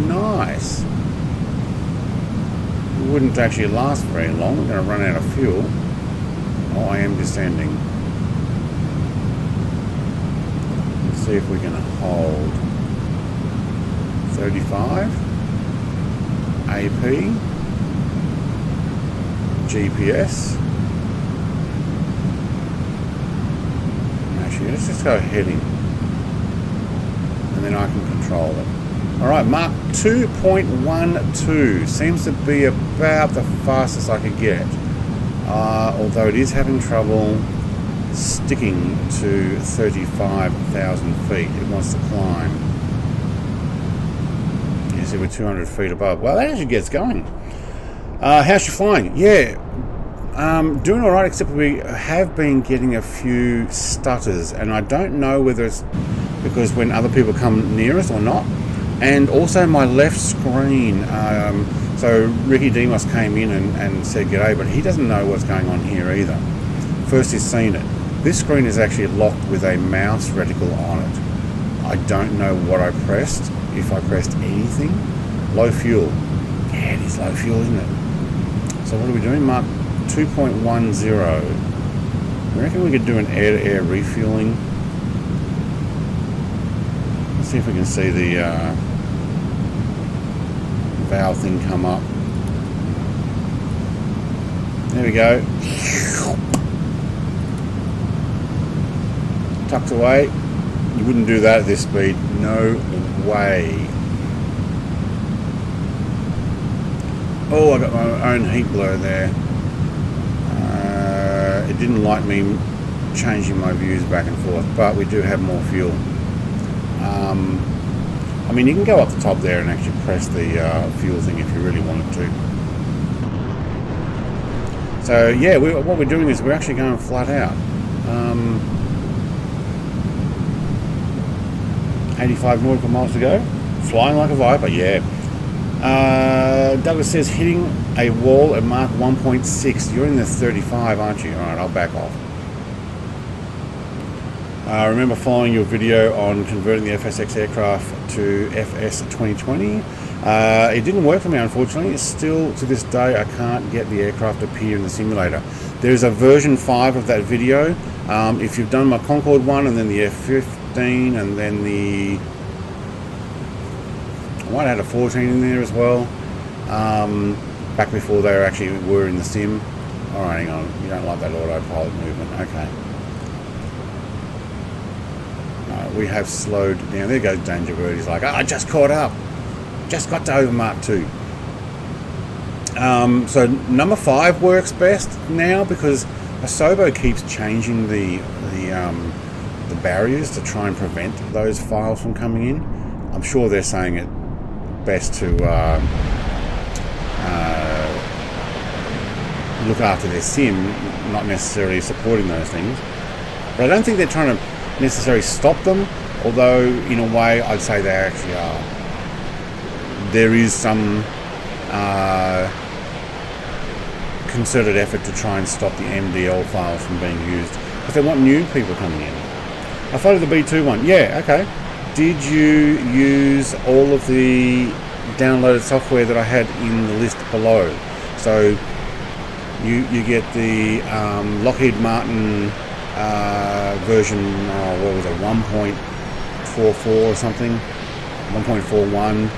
Nice. It wouldn't actually last very long. We're going to run out of fuel. Oh, I am descending. Let's see if we can hold 35 AP GPS. Actually, let's just go heading, and then I can control it. Alright, Mark 2.12 seems to be about the fastest I could get, although it is having trouble sticking to 35,000 feet. It wants to climb. You see, we're 200 feet above. Well, that actually gets going. How's you flying? Yeah, doing alright, except we have been getting a few stutters, and I don't know whether it's because when other people come near us or not. And also my left screen, so Ricky Demos came in and said g'day, but he doesn't know what's going on here either. First he's seen it. This screen is actually locked with a mouse reticle on it. I don't know what I pressed, if I pressed anything. Low fuel. Yeah, it is low fuel, isn't it? So what are we doing? Mark 2.10. I reckon we could do an air-to-air refueling. Let's see if we can see the valve thing come up. There we go. Tucked away. You wouldn't do that at this speed. No way. Oh, I got my own heat blur there. It didn't like me changing my views back and forth, but we do have more fuel. I mean, you can go up the top there and actually press the fuel thing if you really wanted to. So yeah, what we're doing is we're actually going flat out. 85 nautical miles to go. Flying like a viper, yeah. Douglas says hitting a wall at Mark 1.6. You're in the 35, aren't you? Alright, I'll back off. I remember following your video on converting the FSX aircraft to FS 2020. It didn't work for me, unfortunately. It's still, to this day, I can't get the aircraft to appear in the simulator. There's a version 5 of that video. If you've done my Concorde one, and then the F-15, and then the... I might have had a 14 in there as well. Back before they were in the sim. Alright, hang on. You don't like that autopilot movement. Okay. We have slowed down. There goes Danger Bird. He's like, I just caught up. Just got to over Mark 2. So number 5 works best now because Asobo keeps changing the barriers to try and prevent those files from coming in. I'm sure they're saying it best to look after their sim, not necessarily supporting those things. But I don't think they're trying to necessarily stop them, although in a way I'd say they actually are. There is some concerted effort to try and stop the MDL files from being used because they want new people coming in. I followed the B2 one. Yeah, okay. Did you use all of the downloaded software that I had in the list below? So you get the Lockheed Martin version, what was it, 1.44 or something, 1.41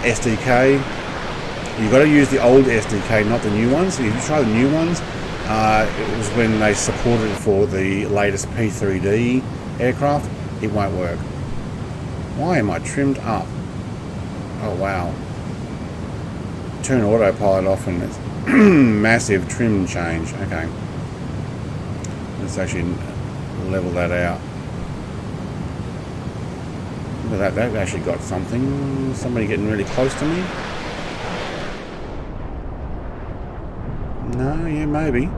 SDK. You've got to use the old SDK, not the new ones. If you try the new ones, it was when they supported it for the latest P3D aircraft. It won't work. Why am I trimmed up? Oh wow. Turn autopilot off and it's massive trim change. Okay. Let's actually level that out. Look at that, they've actually got something. Somebody getting really close to me. No, yeah, maybe.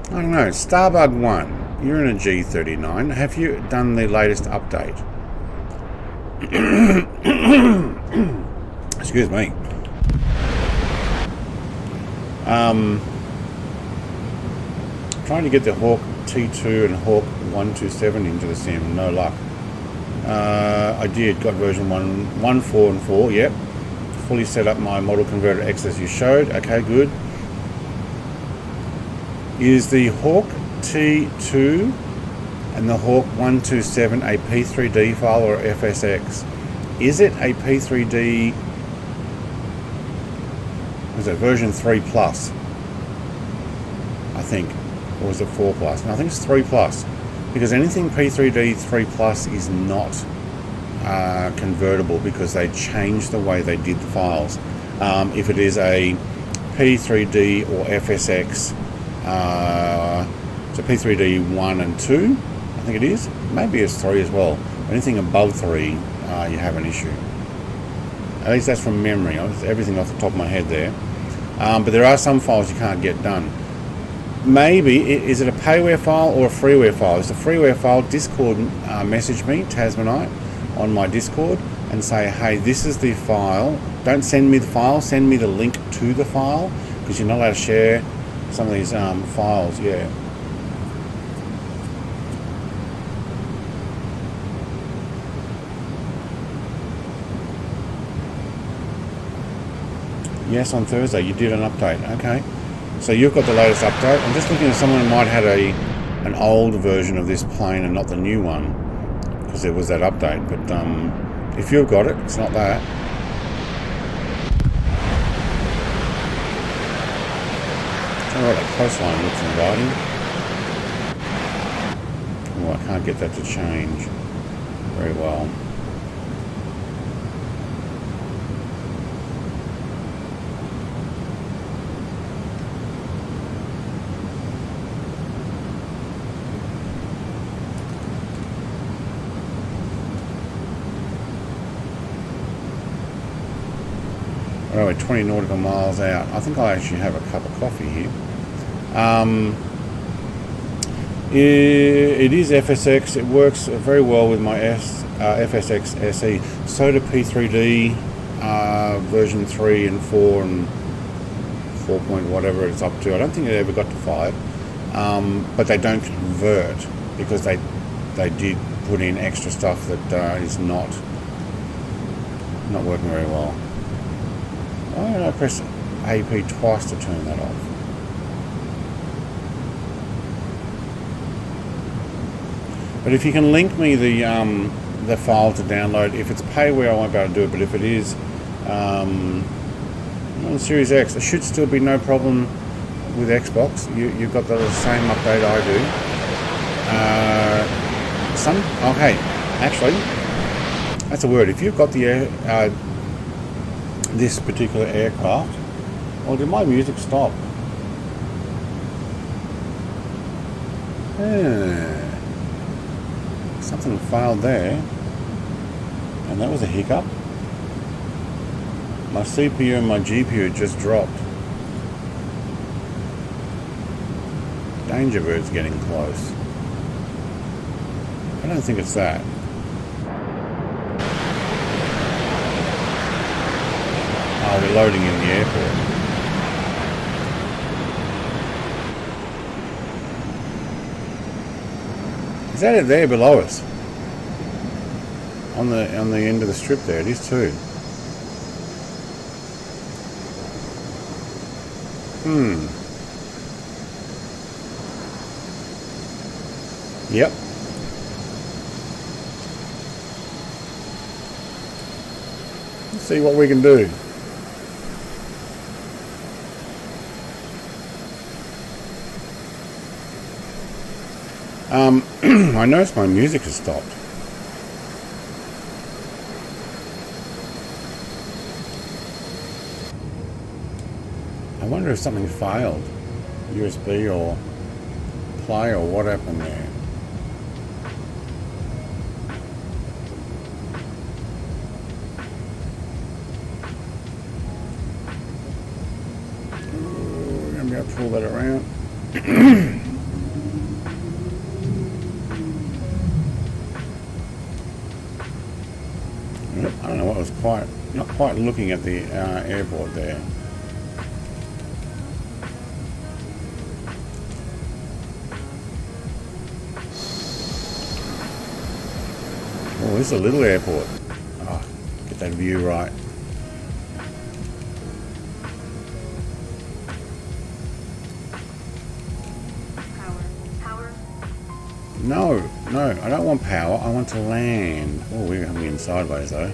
I don't know. Starbug 1, you're in a G39. Have you done the latest update? Excuse me. Trying to get the Hawk T2 and Hawk 127 into the sim. No luck. I did. Got version 1.4 and 4. Yep. Fully set up my model converter X as you showed. Okay, good. Is the Hawk T2 and the Hawk 127 a P3D file or FSX? Is it a P3D? Was it version 3 plus? I think. Or was it 4 plus? No, I think it's 3 plus. Because anything P3D 3 plus is not convertible because they changed the way they did the files. If it is a P3D or FSX, it's a P3D 1 and 2, I think it is. Maybe it's 3 as well. Anything above 3, you have an issue. At least that's from memory. Everything off the top of my head there. But there are some files you can't get done. Maybe, is it a payware file or a freeware file? If it's a freeware file, Discord message me, Tasmanite, on my Discord and say, hey, this is the file. Don't send me the file, send me the link to the file, because you're not allowed to share some of these files, yeah. Yes, on Thursday you did an update. Okay, so you've got the latest update. I'm just looking at someone who might have had an old version of this plane and not the new one, because there was that update. But if you've got it, it's not that. Alright, that coastline looks inviting. Oh, I can't get that to change very well. Oh, we're 20 nautical miles out. I think I'll actually have a cup of coffee here. It is FSX. It works very well with my FSX SE. So do P3D version 3 and 4 and 4 point whatever it's up to. I don't think it ever got to 5. But they don't convert because they did put in extra stuff that is not working very well. Why did I press AP twice to turn that off? But if you can link me the file to download, if it's payware I won't be able to do it, but if it is on Series X, there should still be no problem with Xbox. You've got the same update I do. Okay, actually, that's a word. If you've got the this particular aircraft, well, did my music stop? Something failed there, and that was a hiccup. My CPU and my GPU just dropped. Danger bird's getting close. I don't think it's that. Oh, we're loading in the airport. Is that it there below us? On the end of the strip there, it is too. Yep. Let's see what we can do. I noticed my music has stopped. I wonder if something failed, USB or play or what happened there? Ooh, we're going to be able to pull that around. I don't know what was not quite looking at the airport there. Oh, this is a little airport. Oh, get that view right. Power. No, I don't want power. I want to land. Oh, we're coming in sideways though.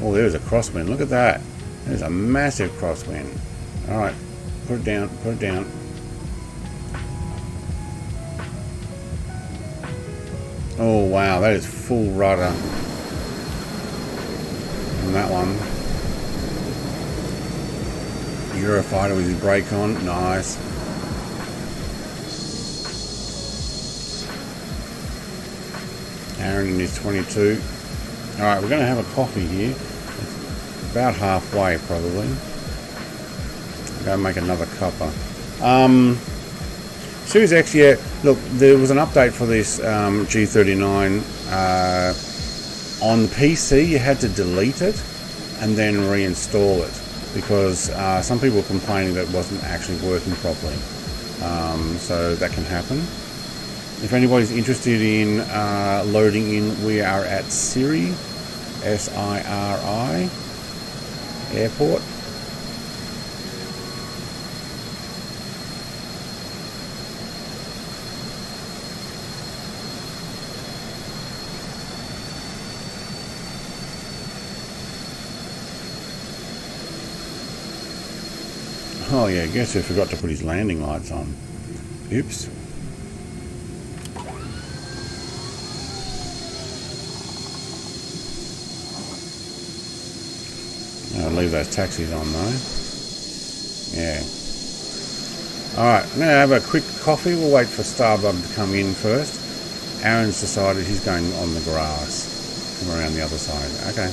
Oh, there's a crosswind. Look at that. There's a massive crosswind. All right, put it down. Put it down. Oh wow, that is full rudder on that one. Eurofighter with his brake on. Nice. Aaron in his 22. Alright, we're going to have a coffee here. It's about halfway probably. I'm going to make another cuppa. Series X, yeah, look, there was an update for this G39. On the PC, you had to delete it and then reinstall it because some people were complaining that it wasn't actually working properly. So that can happen. If anybody's interested in loading in, we are at SIRI, SIRI, airport. Oh yeah, guess who forgot to put his landing lights on? Oops. I'll leave those taxis on though. Yeah. Alright, I'm going to have a quick coffee. We'll wait for Starbug to come in first. Aaron's decided he's going on the grass. Come around the other side. Okay.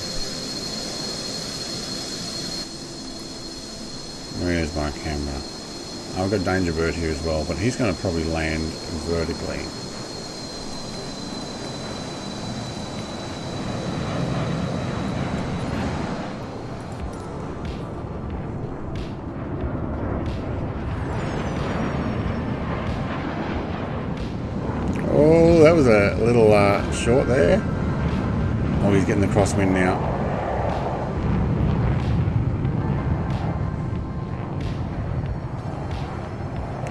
Where's my camera? I've got Danger Bird here as well, but he's going to probably land vertically. Oh, that was a little short there. Oh, he's getting the crosswind now.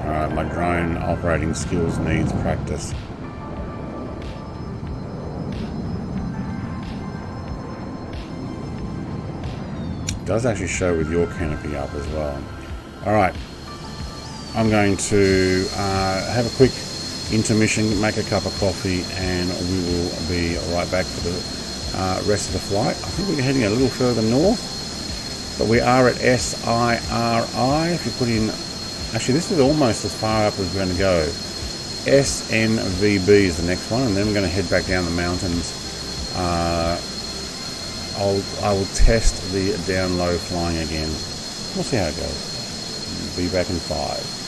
Alright, my drone operating skills needs practice. It does actually show with your canopy up as well. Alright, I'm going to have a quick intermission, make a cup of coffee, and we will be right back for the rest of the flight. I think we're heading a little further north, but we are at SIRI. If you put in, actually this is almost as far up as we're going to go. SNVB is the next one, and then we're going to head back down the mountains. I will test the down low flying again. We'll see how it goes. Be back in 5.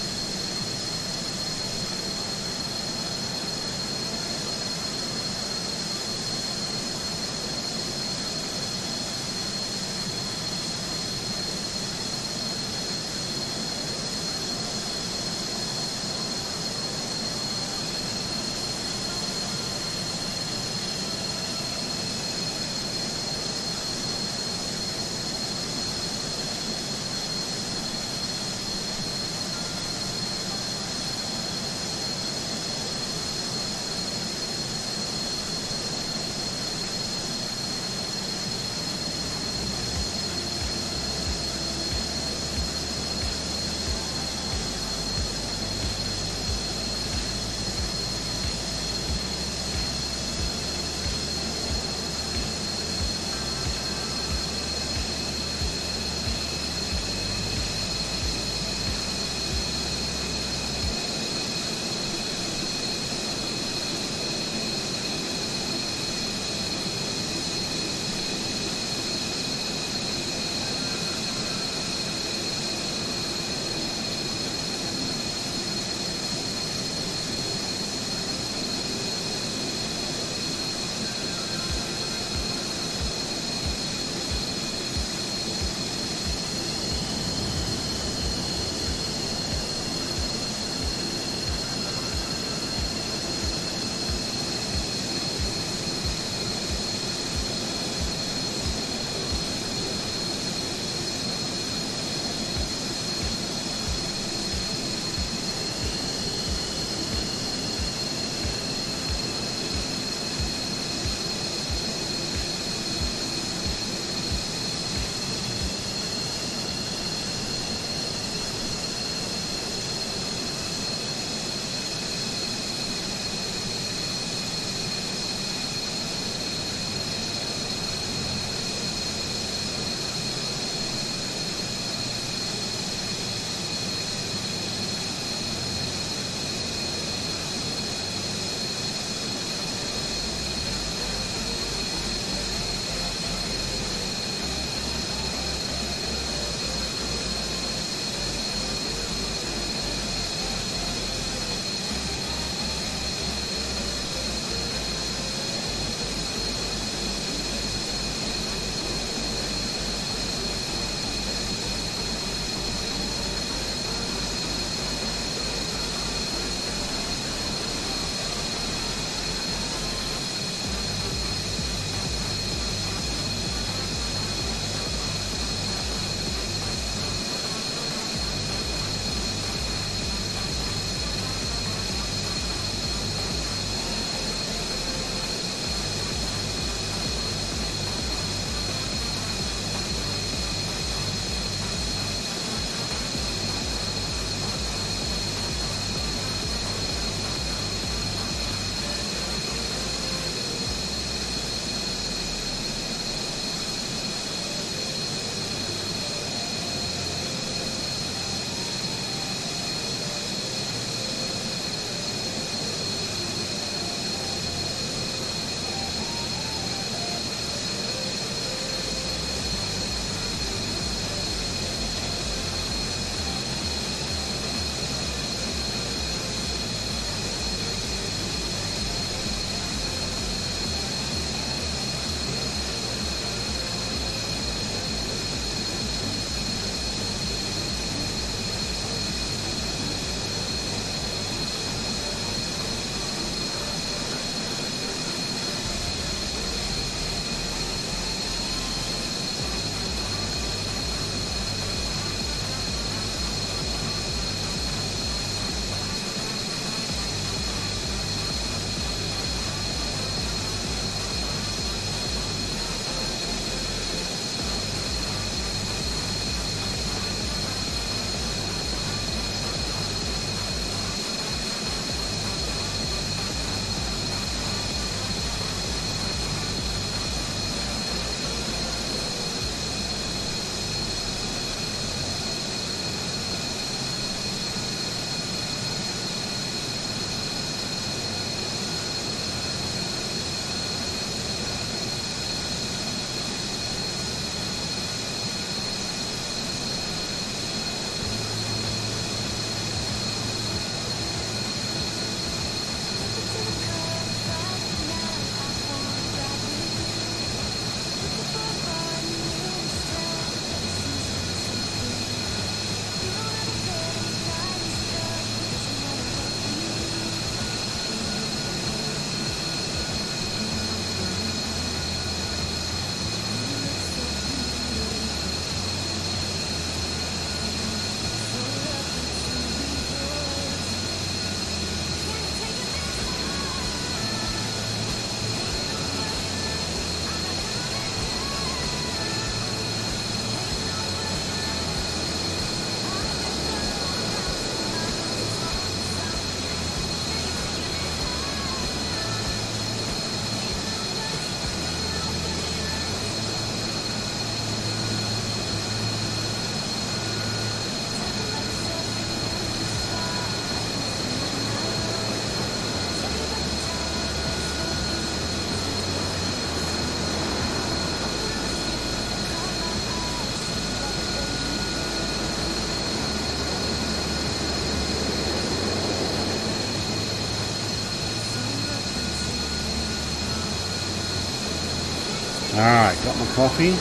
Alright, got my coffee.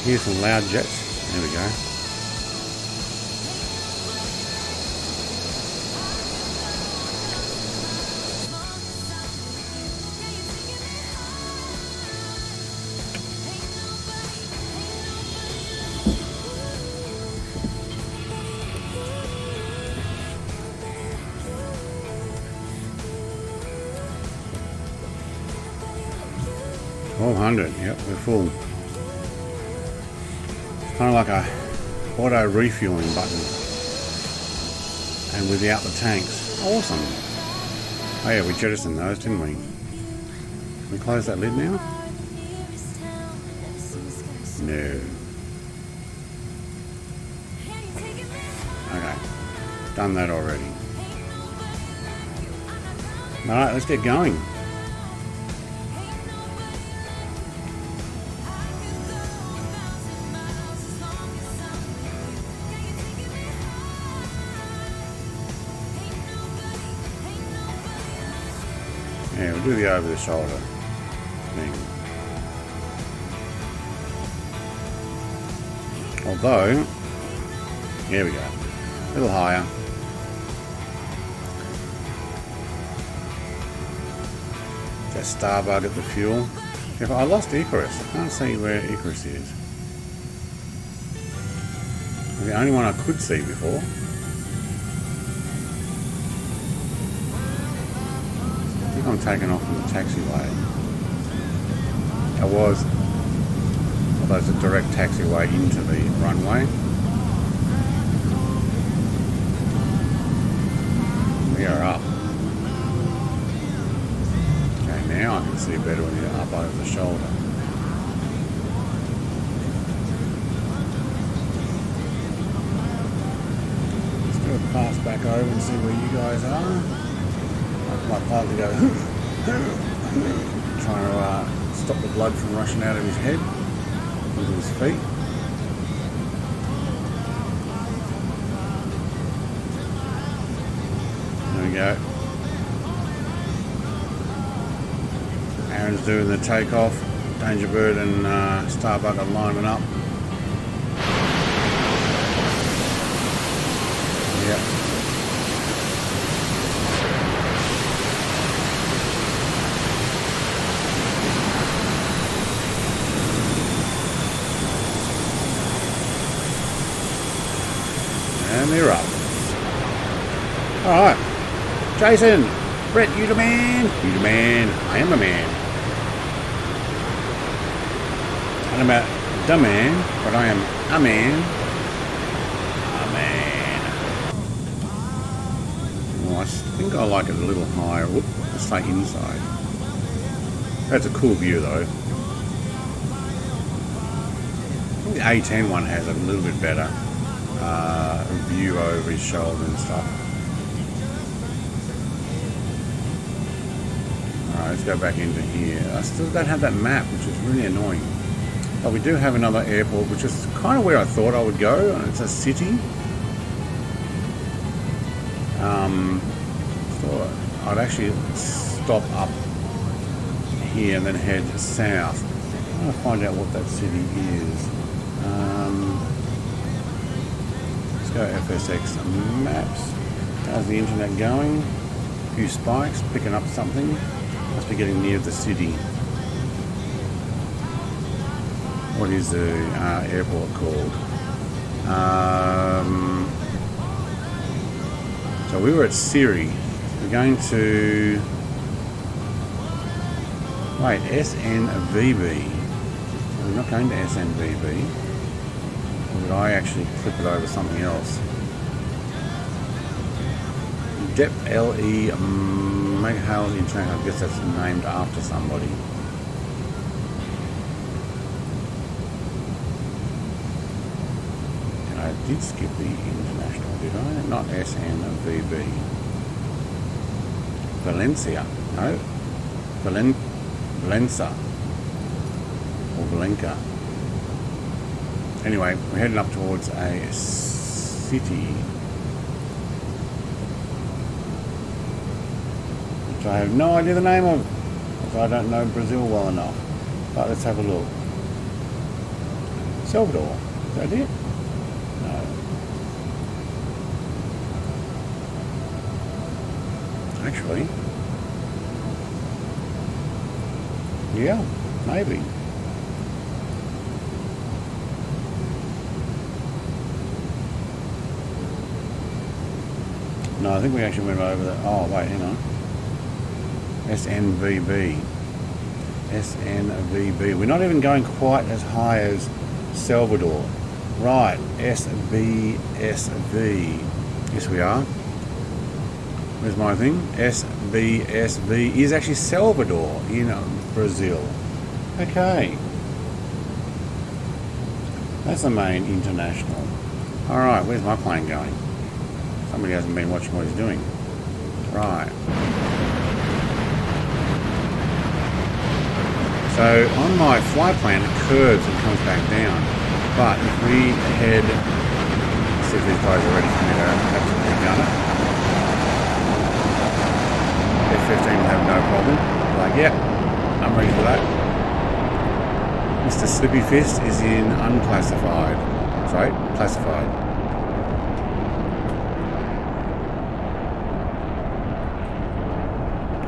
Here's some loud jets. There we go. Yep, we're full. It's kind of like a auto refueling button, and without the tanks. Awesome. Oh yeah, we jettisoned those, didn't we? Can we close that lid now? No. Okay, done that already. Alright, let's get going. Yeah, we'll do the over the shoulder thing. Although, here we go. A little higher. That Starbug at the fuel. If I lost Icarus, I can't see where Icarus is. The only one I could see before. I'm taking off from the taxiway. I was, although it's a direct taxiway into the runway. We are up. Okay, now I can see better when you're up over the shoulder. Let's do a pass back over and see where you guys are. My pilot to go trying to stop the blood from rushing out of his head into his feet. There we go. Aaron's doing the takeoff. Dangerbird and Starbug are lining up. Yep. And they're up. Alright. Jason! Brett, you the man! You the man. I am a man. I'm a the man, but I am a man. A man. Oh, I think I like it a little higher. Whoop, let's stay inside. That's a cool view though. I think the A10 one has a little bit better view over his shoulder and stuff. Alright, let's go back into here. I still don't have that map, which is really annoying. But we do have another airport, which is kind of where I thought I would go, and it's a city. So I'd actually stop up here and then head south. I'm going to find out what that city is. Go FSX maps. How's the internet going? A few spikes, picking up something. Must be getting near the city. What is the airport called? So we were at SIRI. We're going to... Wait, SNVB. We're not going to SNVB. Or did I actually flip it over something else? DEP LE Megahail International. I guess that's named after somebody. And I did skip the international, did I? Not SNVB. Valencia. No. Valenza. Or Valenca. Anyway, we're heading up towards a city, which I have no idea the name of. because I don't know Brazil well enough. But let's have a look. Salvador, is that it? No. Actually, yeah, maybe. No, I think we actually went over that. Oh, wait, hang on. SNVB. SNVB. We're not even going quite as high as Salvador. Right, SBSV. Yes, we are. Where's my thing? SBSV is actually Salvador in Brazil. Okay. That's the main international. Alright, where's my plane going? Somebody hasn't been watching what he's doing. Right. So on my flight plan it curves and comes back down. But if we head, see if these guys are ready for me to absolutely gun it. F-15 will have no problem. Like, yeah, I'm ready for that. Mr. Slippy Fist is in unclassified. Sorry, classified.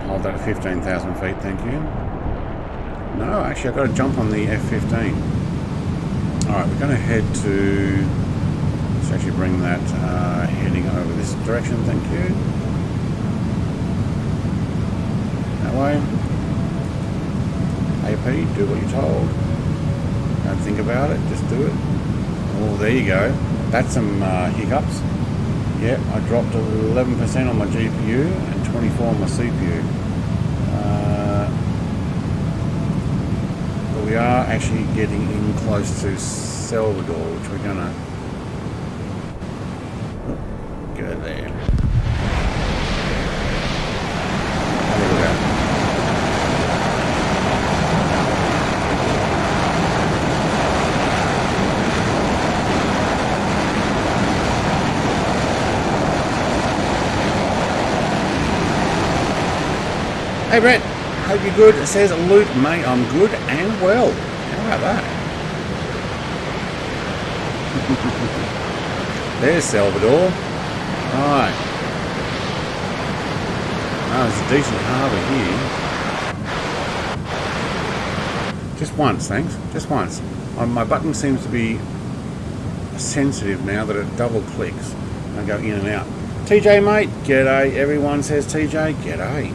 Hold that at 15,000 feet, thank you. No, actually I've got to jump on the F-15. Alright, we're going to head to... Let's actually bring that heading over this direction, thank you. That way. AP, do what you're told. Don't think about it, just do it. Oh, there you go. That's some hiccups. Yep, I dropped 11% on my GPU and 24 on my CPU. But we are actually getting in close to Salvador, which we're gonna go there. There we go. Hey Brett, hope you're good. It says Luke, mate, I'm good and well. How about that? There's Salvador. Right. Oh, there's a decent harbour here. Just once, thanks. Just once. My button seems to be sensitive now that it double clicks. I go in and out. TJ, mate, g'day. Everyone says TJ, g'day.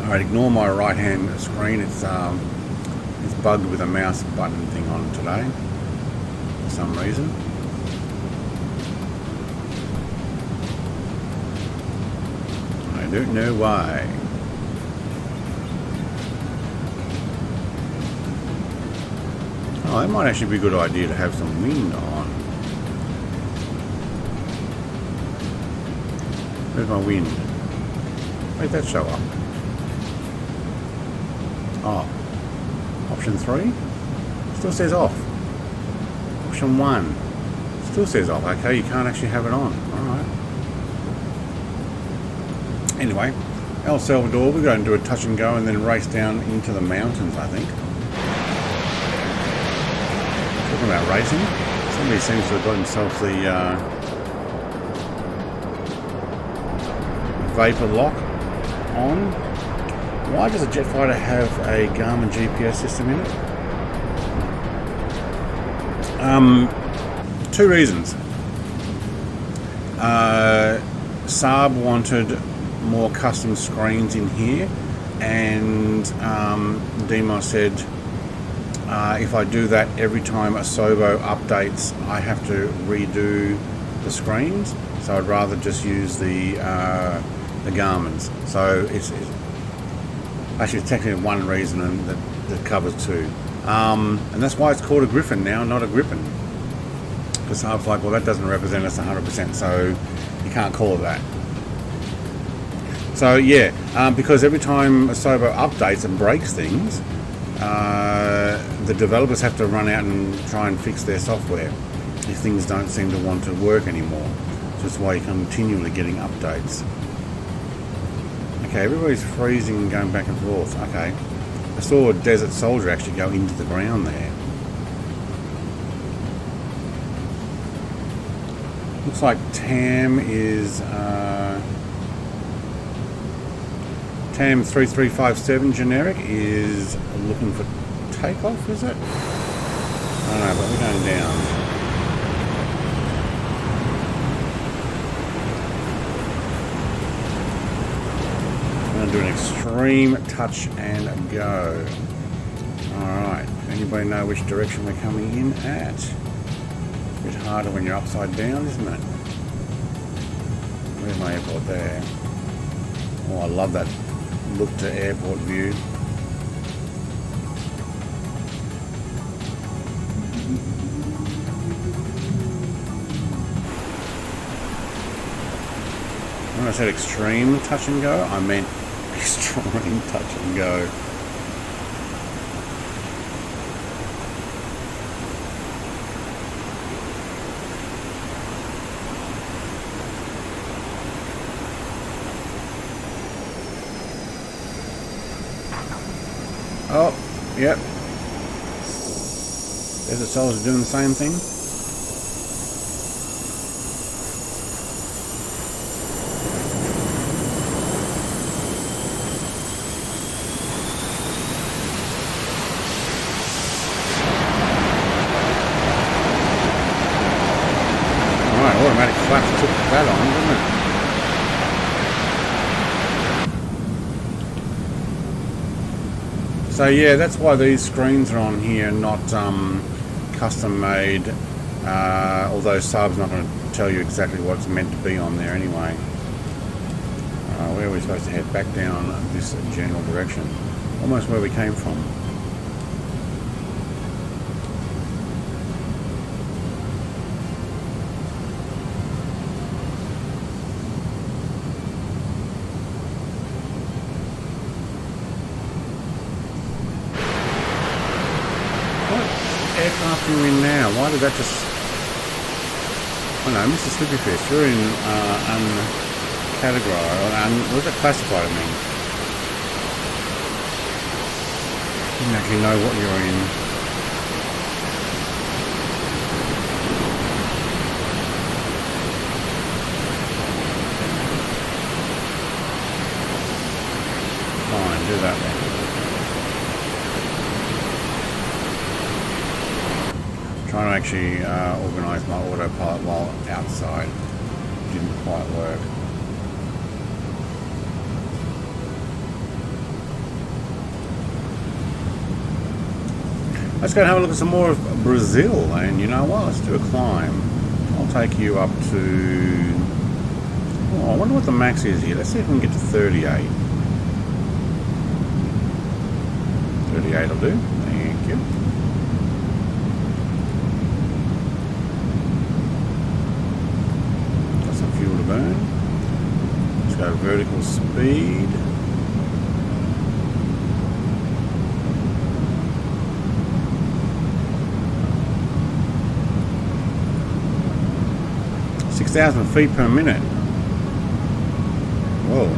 Alright, ignore my right hand screen. It's bugged with a mouse button thing on today for some reason. I don't know why. Oh, that might actually be a good idea to have some wind on. Where's my wind? Where'd that show up? Oh, option 3 still says off. Option 1 still says off. Okay, you can't actually have it on. Alright. Anyway, El Salvador, we're going to do a touch and go and then race down into the mountains, I think. Talking about racing, somebody seems to have got himself the vapor lock on. Why does a jet fighter have a Garmin GPS system in it? 2 reasons. Saab wanted more custom screens in here, and Demo said if I do that every time a Sobo updates, I have to redo the screens. So I'd rather just use the Garmin's. So it's actually technically one reason, and that covers 2. And that's why it's called a Griffen now, not a Gripen. Because Saab's like, well, that doesn't represent us 100%, so you can't call it that. So yeah, because every time a Sobo updates and breaks things, the developers have to run out and try and fix their software if things don't seem to want to work anymore. So that's why you're continually getting updates. Okay, everybody's freezing and going back and forth. Okay. I saw a Desert Soldier actually go into the ground there. Looks like TAM is TAM 3357 generic is looking for takeoff, is it? I don't know, but we're going down. I'm going to do an extreme touch and go. Alright, anybody know which direction we're coming in at? It's a bit harder when you're upside down, isn't it? Where's my airport? There. Oh, I love that look to airport view. When I said extreme touch and go, I meant extreme touch and go. Oh, yep. Desert Soldier doing the same thing. Alright, automatic flaps took that on, didn't it? So yeah, that's why these screens are on here, not custom made, although Saab's not going to tell you exactly what's meant to be on there anyway. Where are we supposed to head? Back down this general direction. Almost where we came from. Aircraft are you in now? Why did that just... Oh no, Mr. Slippyfish, you're in uncategorized, was it classified, I mean? Didn't actually know what you're in. Fine, do that then. Trying to actually organise my autopilot while outside. Didn't quite work. Let's go and have a look at some more of Brazil, and you know what? Let's do a climb. I'll take you up to... Oh, I wonder what the max is here. Let's see if we can get to 38. 38 will do. Thank you. Fuel to burn. Let's go vertical speed. (6,000 feet per minute). Whoa.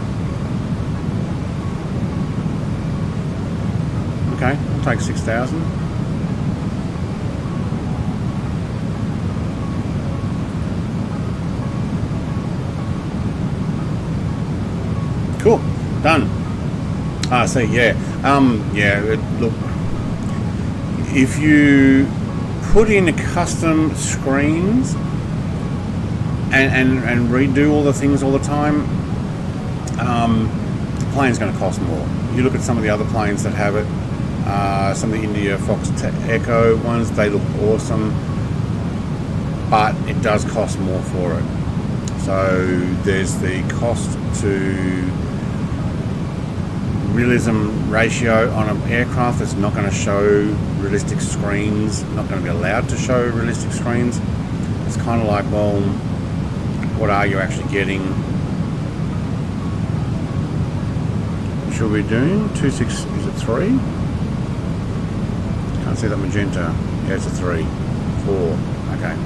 Okay, I'll take 6,000. Cool, done. So yeah, look, if you put in custom screens and redo all the things all the time, the plane's going to cost more. You look at some of the other planes that have it, some of the India Fox Echo ones, they look awesome, but it does cost more for it. So there's the cost to realism ratio on an aircraft that's not going to show realistic screens, not going to be allowed to show realistic screens. It's kind of like, well, what are you actually getting? What should we be doing? 2.6, is it 3? Can't see that magenta. Yeah, it's a 3. 4, okay.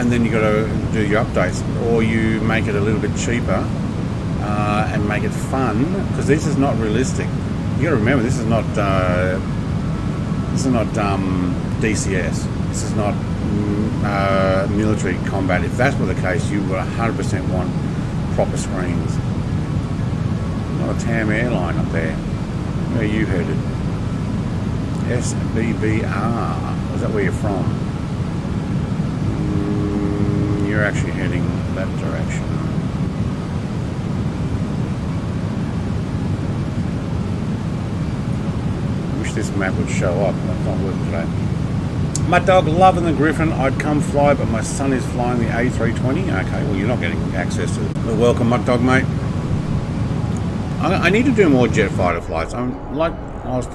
and then you got to do your updates, or you make it a little bit cheaper and make it fun, because this is not realistic. You got to remember, this is not DCS. This is not military combat. If that were the case, you would 100% want proper screens. Not a TAM airline up there. Where are you headed? SBBR. Is that where you're from? You're actually heading that direction. I wish this map would show up. That's not working today. My dog loving the Griffen. I'd come fly, but my son is flying the A320. Okay, well, you're not getting access to it. Well, welcome, Mud Dog, mate. I need to do more jet fighter flights. I was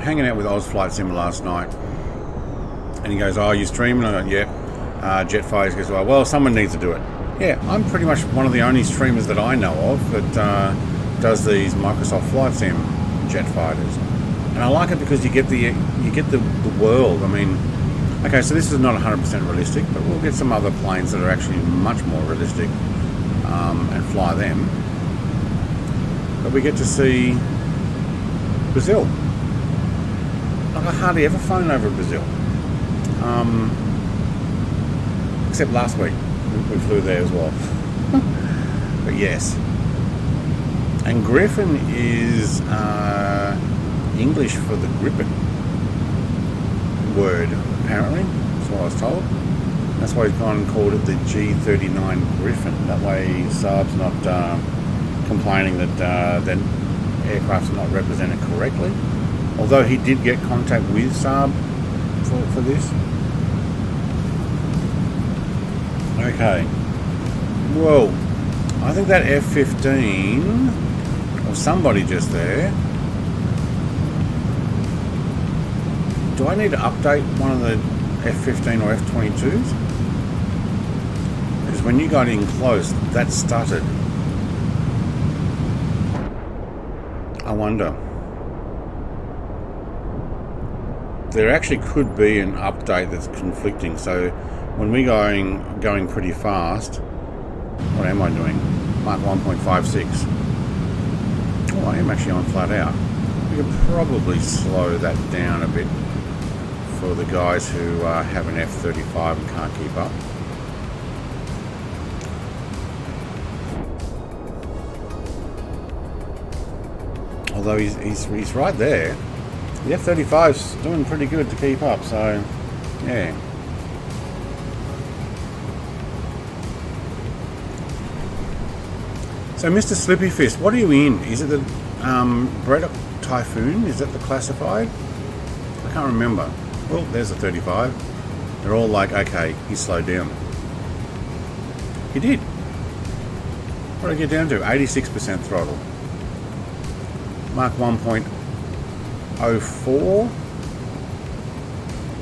hanging out with Ozflight Sim last night, and he goes, "Oh, you streaming?" I go, "Yeah." Jet fighters. Goes, "Well, someone needs to do it." Yeah, I'm pretty much one of the only streamers that I know of that does these Microsoft Flight Sim jet fighters, and I like it because you get the world. I mean, okay, so this is not 100% realistic, but we'll get some other planes that are actually much more realistic and fly them. But we get to see Brazil. Like, I hardly ever flown over Brazil. Except last week. We flew there as well. But yes. And Griffen is English for the Gripen word, apparently. That's what I was told. That's why he's gone and called it the G39 Griffen. That way Saab's not complaining that the aircraft's not represented correctly. Although he did get contact with Saab for this. Okay. Whoa. I think that F-15 or somebody just there. Do I need to update one of the F-15 or F-22s? Because when you got in close, that stuttered. I wonder. There actually could be an update that's conflicting. So when we're going pretty fast, what am I doing? Mark 1.56. Oh, I am actually on flat out. We could probably slow that down a bit for the guys who have an F-35 and can't keep up. Although he's right there. The F-35's doing pretty good to keep up, so yeah. So Mr. Slippy Fist, what are you in? Is it the Braddock Typhoon? Is that the classified? I can't remember. Well, there's a 35. They're all like, okay, he slowed down. He did. What did I get down to? 86% throttle. Mark 1.04.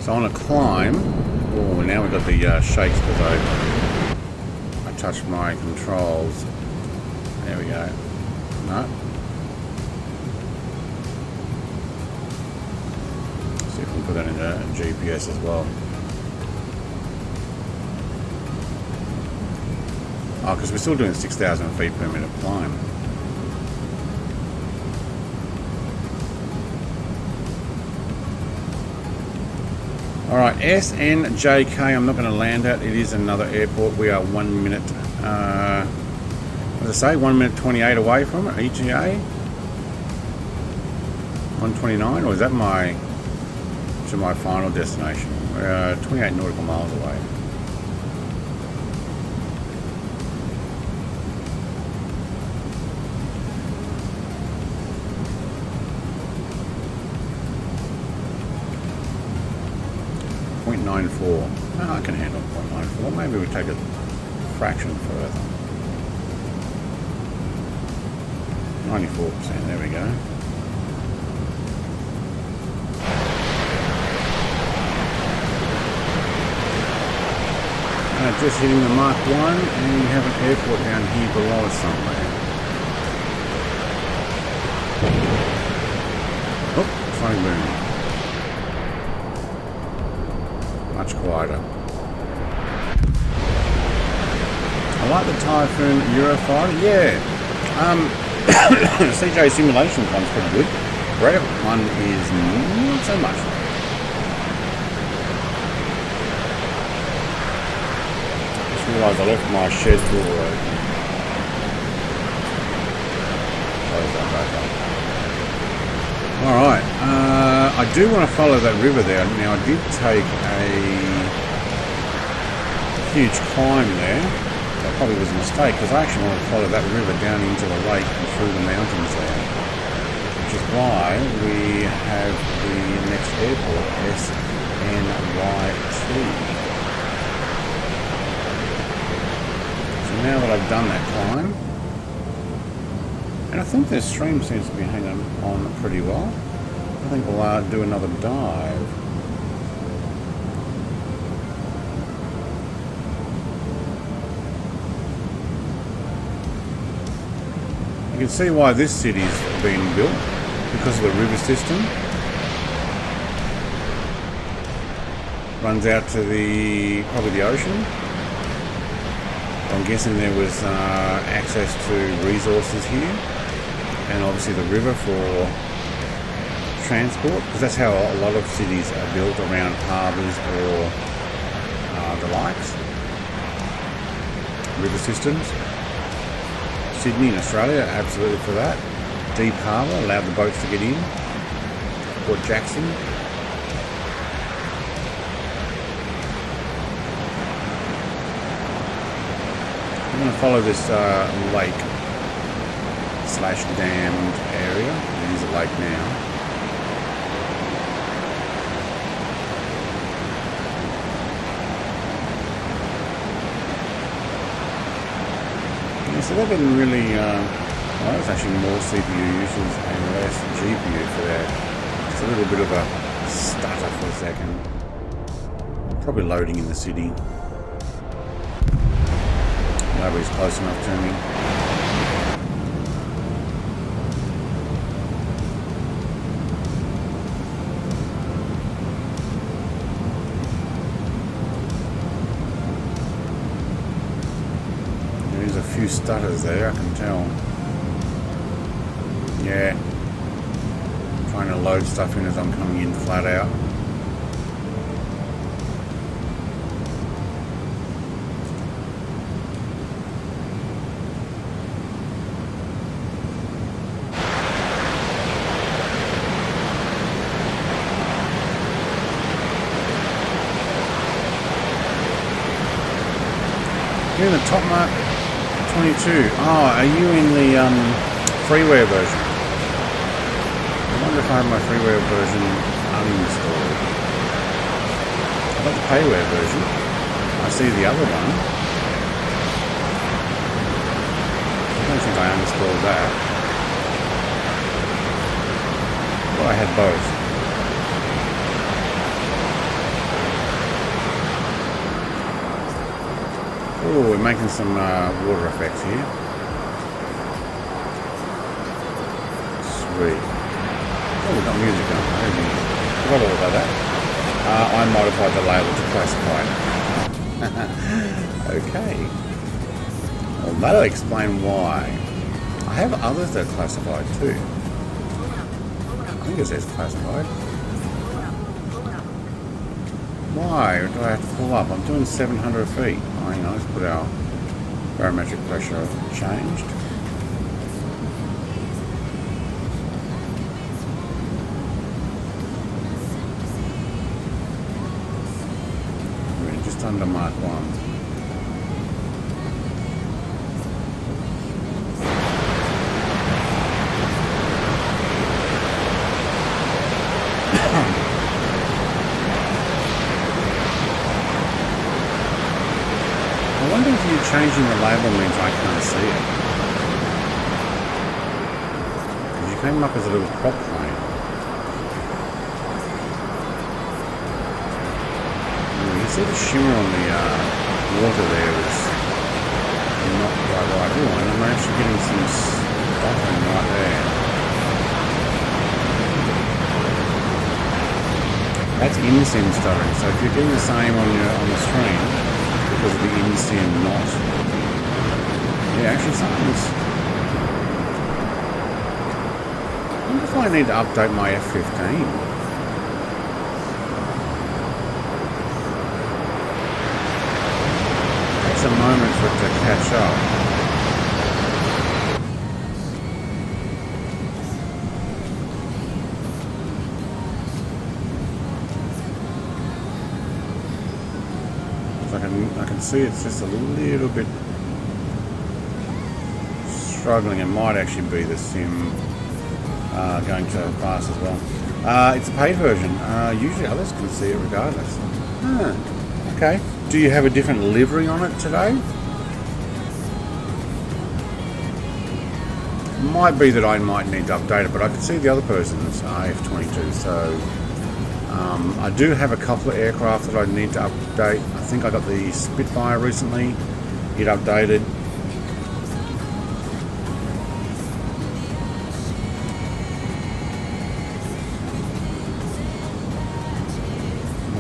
So on a climb, oh, now we've got the shakes because I touched my controls. There we go. No. See if we can put that into GPS as well. Oh, because we're still doing 6,000 feet per minute climb. Alright, SNJK, I'm not going to land at. It is another airport. We are 1 minute, what did I say, 1 minute 28 away from it, ETA. 129, or is that my final destination? We're 28 nautical miles away. .94. Oh, I can handle 0.94. Maybe we take a fraction further. 94%. There we go. Just hitting the Mark 1, and we have an airport down here below us somewhere. Oh, funny boom. Much quieter. I like the Typhoon Eurofighter. Yeah. CJ Simulations one's pretty good. Red one is not so much. Just realised I left my shed door open. Close that back up. Alright, I do want to follow that river there. Now I did take a huge climb there. That probably was a mistake because I actually want to follow that river down into the lake and through the mountains there. Which is why we have the next airport, SNYT. So now that I've done that climb, and I think this stream seems to be hanging on pretty well, I think we'll do another dive. You can see why this city's been built, because of the river system. Runs out to probably the ocean. I'm guessing there was access to resources here, and obviously the river for transport, because that's how a lot of cities are built, around harbours or the likes. River systems. Sydney in Australia, absolutely for that. Deep harbour, allowed the boats to get in. Port Jackson. I'm going to follow this lake / dammed area. It is a lake now. So that didn't really, well, there's actually more CPU uses and less GPU for that. It's a little bit of a stutter for a second. Probably loading in the city. Nobody's close enough to me. Few stutters there, I can tell. Yeah, trying to load stuff in as I'm coming in flat out. Here in the top mark 22. Oh, are you in the freeware version? I wonder if I have my freeware version uninstalled. I've got the payware version. I see the other one. I don't think I uninstalled that. But I had both. Oh, we're making some water effects here. Sweet. Oh, we've got music on. Forgot all about that. I modified the label to classified. Okay. Well, that'll explain why. I have others that are classified too. I think it says classified. Why do I have to pull up? I'm doing 700 feet. Oh, hang on, let's put our barometric pressure changed. We're just under Mark 1. Changing the label means I can't see it. Because you came up as a little prop plane. You see the shimmer on the water there is not quite right. Oh, and I'm actually getting some stuttering right there. That's in-sim stuttering. So if you're getting the same on the screen, because of the in-sim knot, Yeah, actually something's... I wonder if I need to update my F-15. Takes a moment for it to catch up. I can see it's just a little bit struggling. It might actually be the sim going too fast as well. It's a paid version. Usually others can see it regardless. Okay. Do you have a different livery on it today? Might be that I might need to update it, but I can see the other person's F-22, so I do have a couple of aircraft that I need to update. I think I got the Spitfire recently. It updated.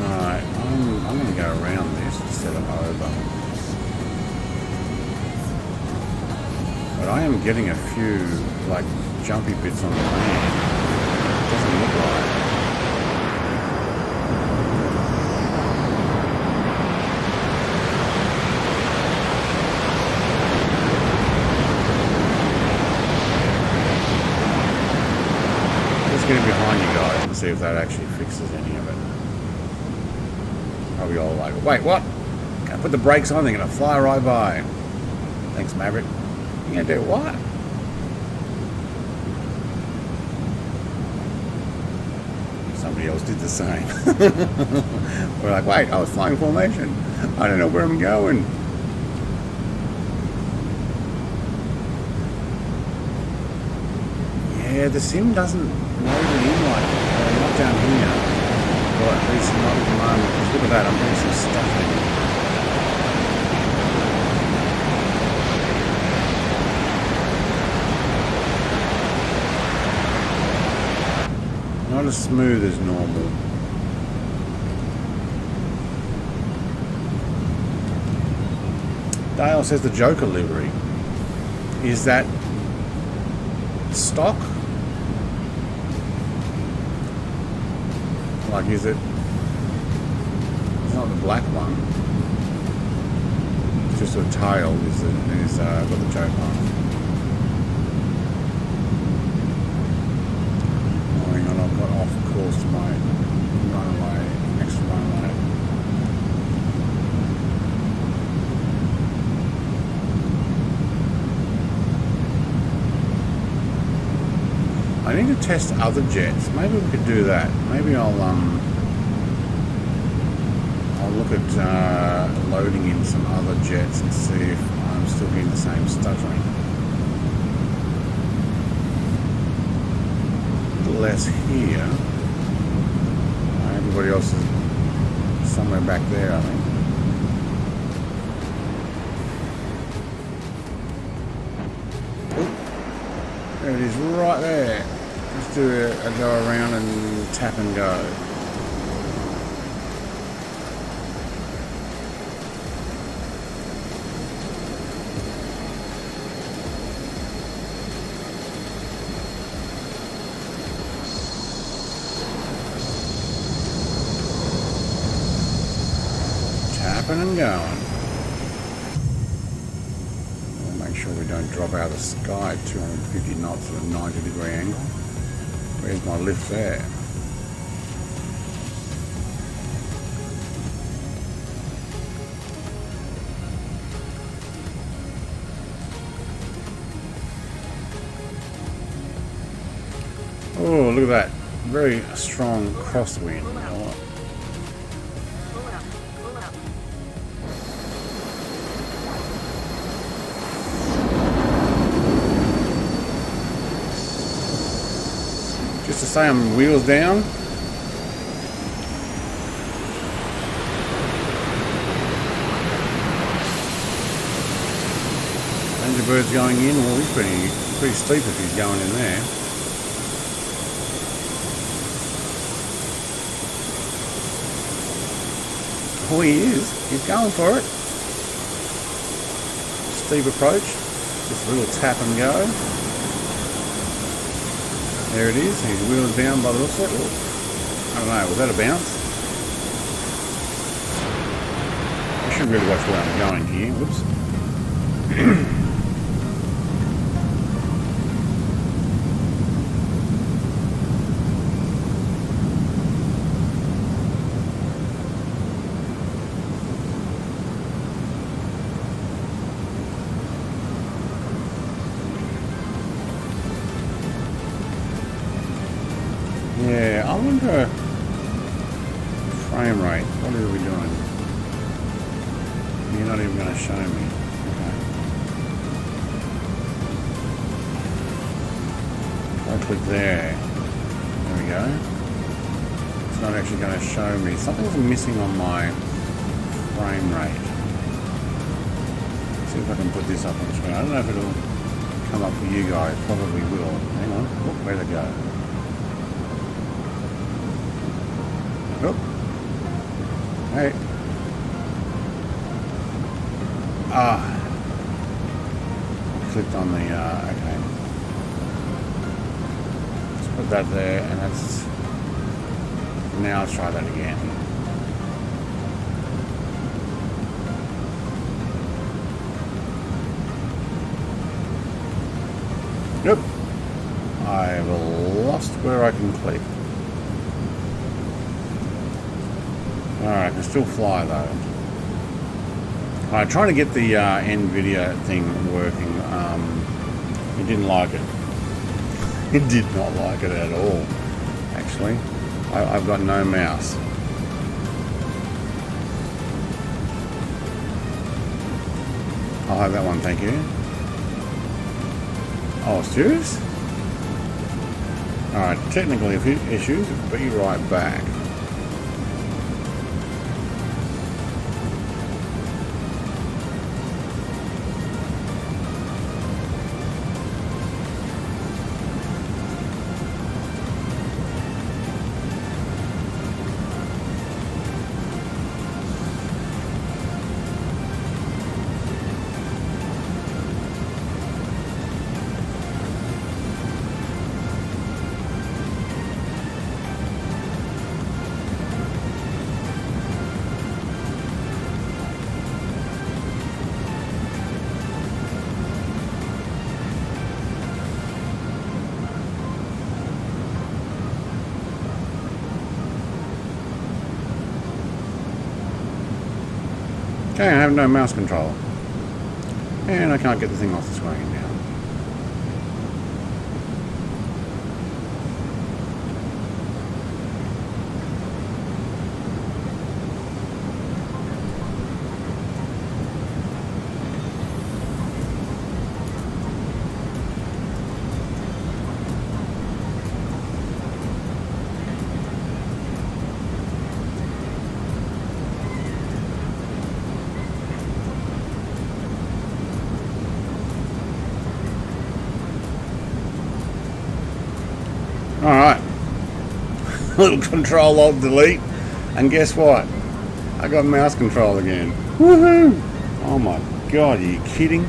Alright, I'm going to go around this instead of over. But I am getting a few, like, jumpy bits on the land. It doesn't look right. Getting behind you guys and see if that actually fixes any of it. Probably all like, wait, what? Can't put the brakes on, they're gonna fly right by. Thanks, Maverick. You're gonna do what? Somebody else did the same. We're like, wait, I was flying formation. I don't know where I'm going. Yeah, the sim doesn't load it in like not down here. Well, at least not at the moment. Because look at that, I'm doing some stuff in. Not as smooth as normal. Dale says the Joker livery. Is that stock? Like, is it? It's not the black one. It's just a tail. Is got the Joke on. Oh, hang on, I've got off course to my runway, next runway. I need to test other jets. Maybe we could do that. Maybe I'll look at loading in some other jets and see if I'm still getting the same stuttering. A little less here. Everybody else is somewhere back there, I think. There it is, right there. Let's do a go around and tap and go. Tapping and going. Make sure we don't drop out of the sky at 250 knots at a 90-degree angle. Where's my lift there? Oh, look at that. Very strong crosswind. Just to say I'm wheels down. Thunderbird's going in. Well, he's pretty steep if he's going in there. Oh, he is. He's going for it. Steep approach. Just a little tap and go. There it is. He's wheeled down by the looks of it. I don't know, was that a bounce? I should really watch where I'm going here. Whoops. Yeah, I wonder frame rate. What are we doing? You're not even going to show me. Okay. I'll click there. There we go. It's not actually going to show me. Something's missing on my frame rate. Let's see if I can put this up on the screen. I don't know if it'll come up for you guys. Probably will. Hang on. Oh, where'd it go? Oh. Hey. Clicked on the, okay. Let's put that there, and that's, now let's try that again. Nope. I've lost where I can click. Alright, I can still fly though. I tried to get the Nvidia thing working. It didn't like it. It did not like it at all. Actually, I've got no mouse. I'll have that one, thank you. Oh, serious? Alright, technical issues. Be right back. Okay, I have no mouse control. And I can't get the thing off the screen now. Alright, little control alt delete, and guess what? I got mouse control again. Woohoo! Oh my god, are you kidding?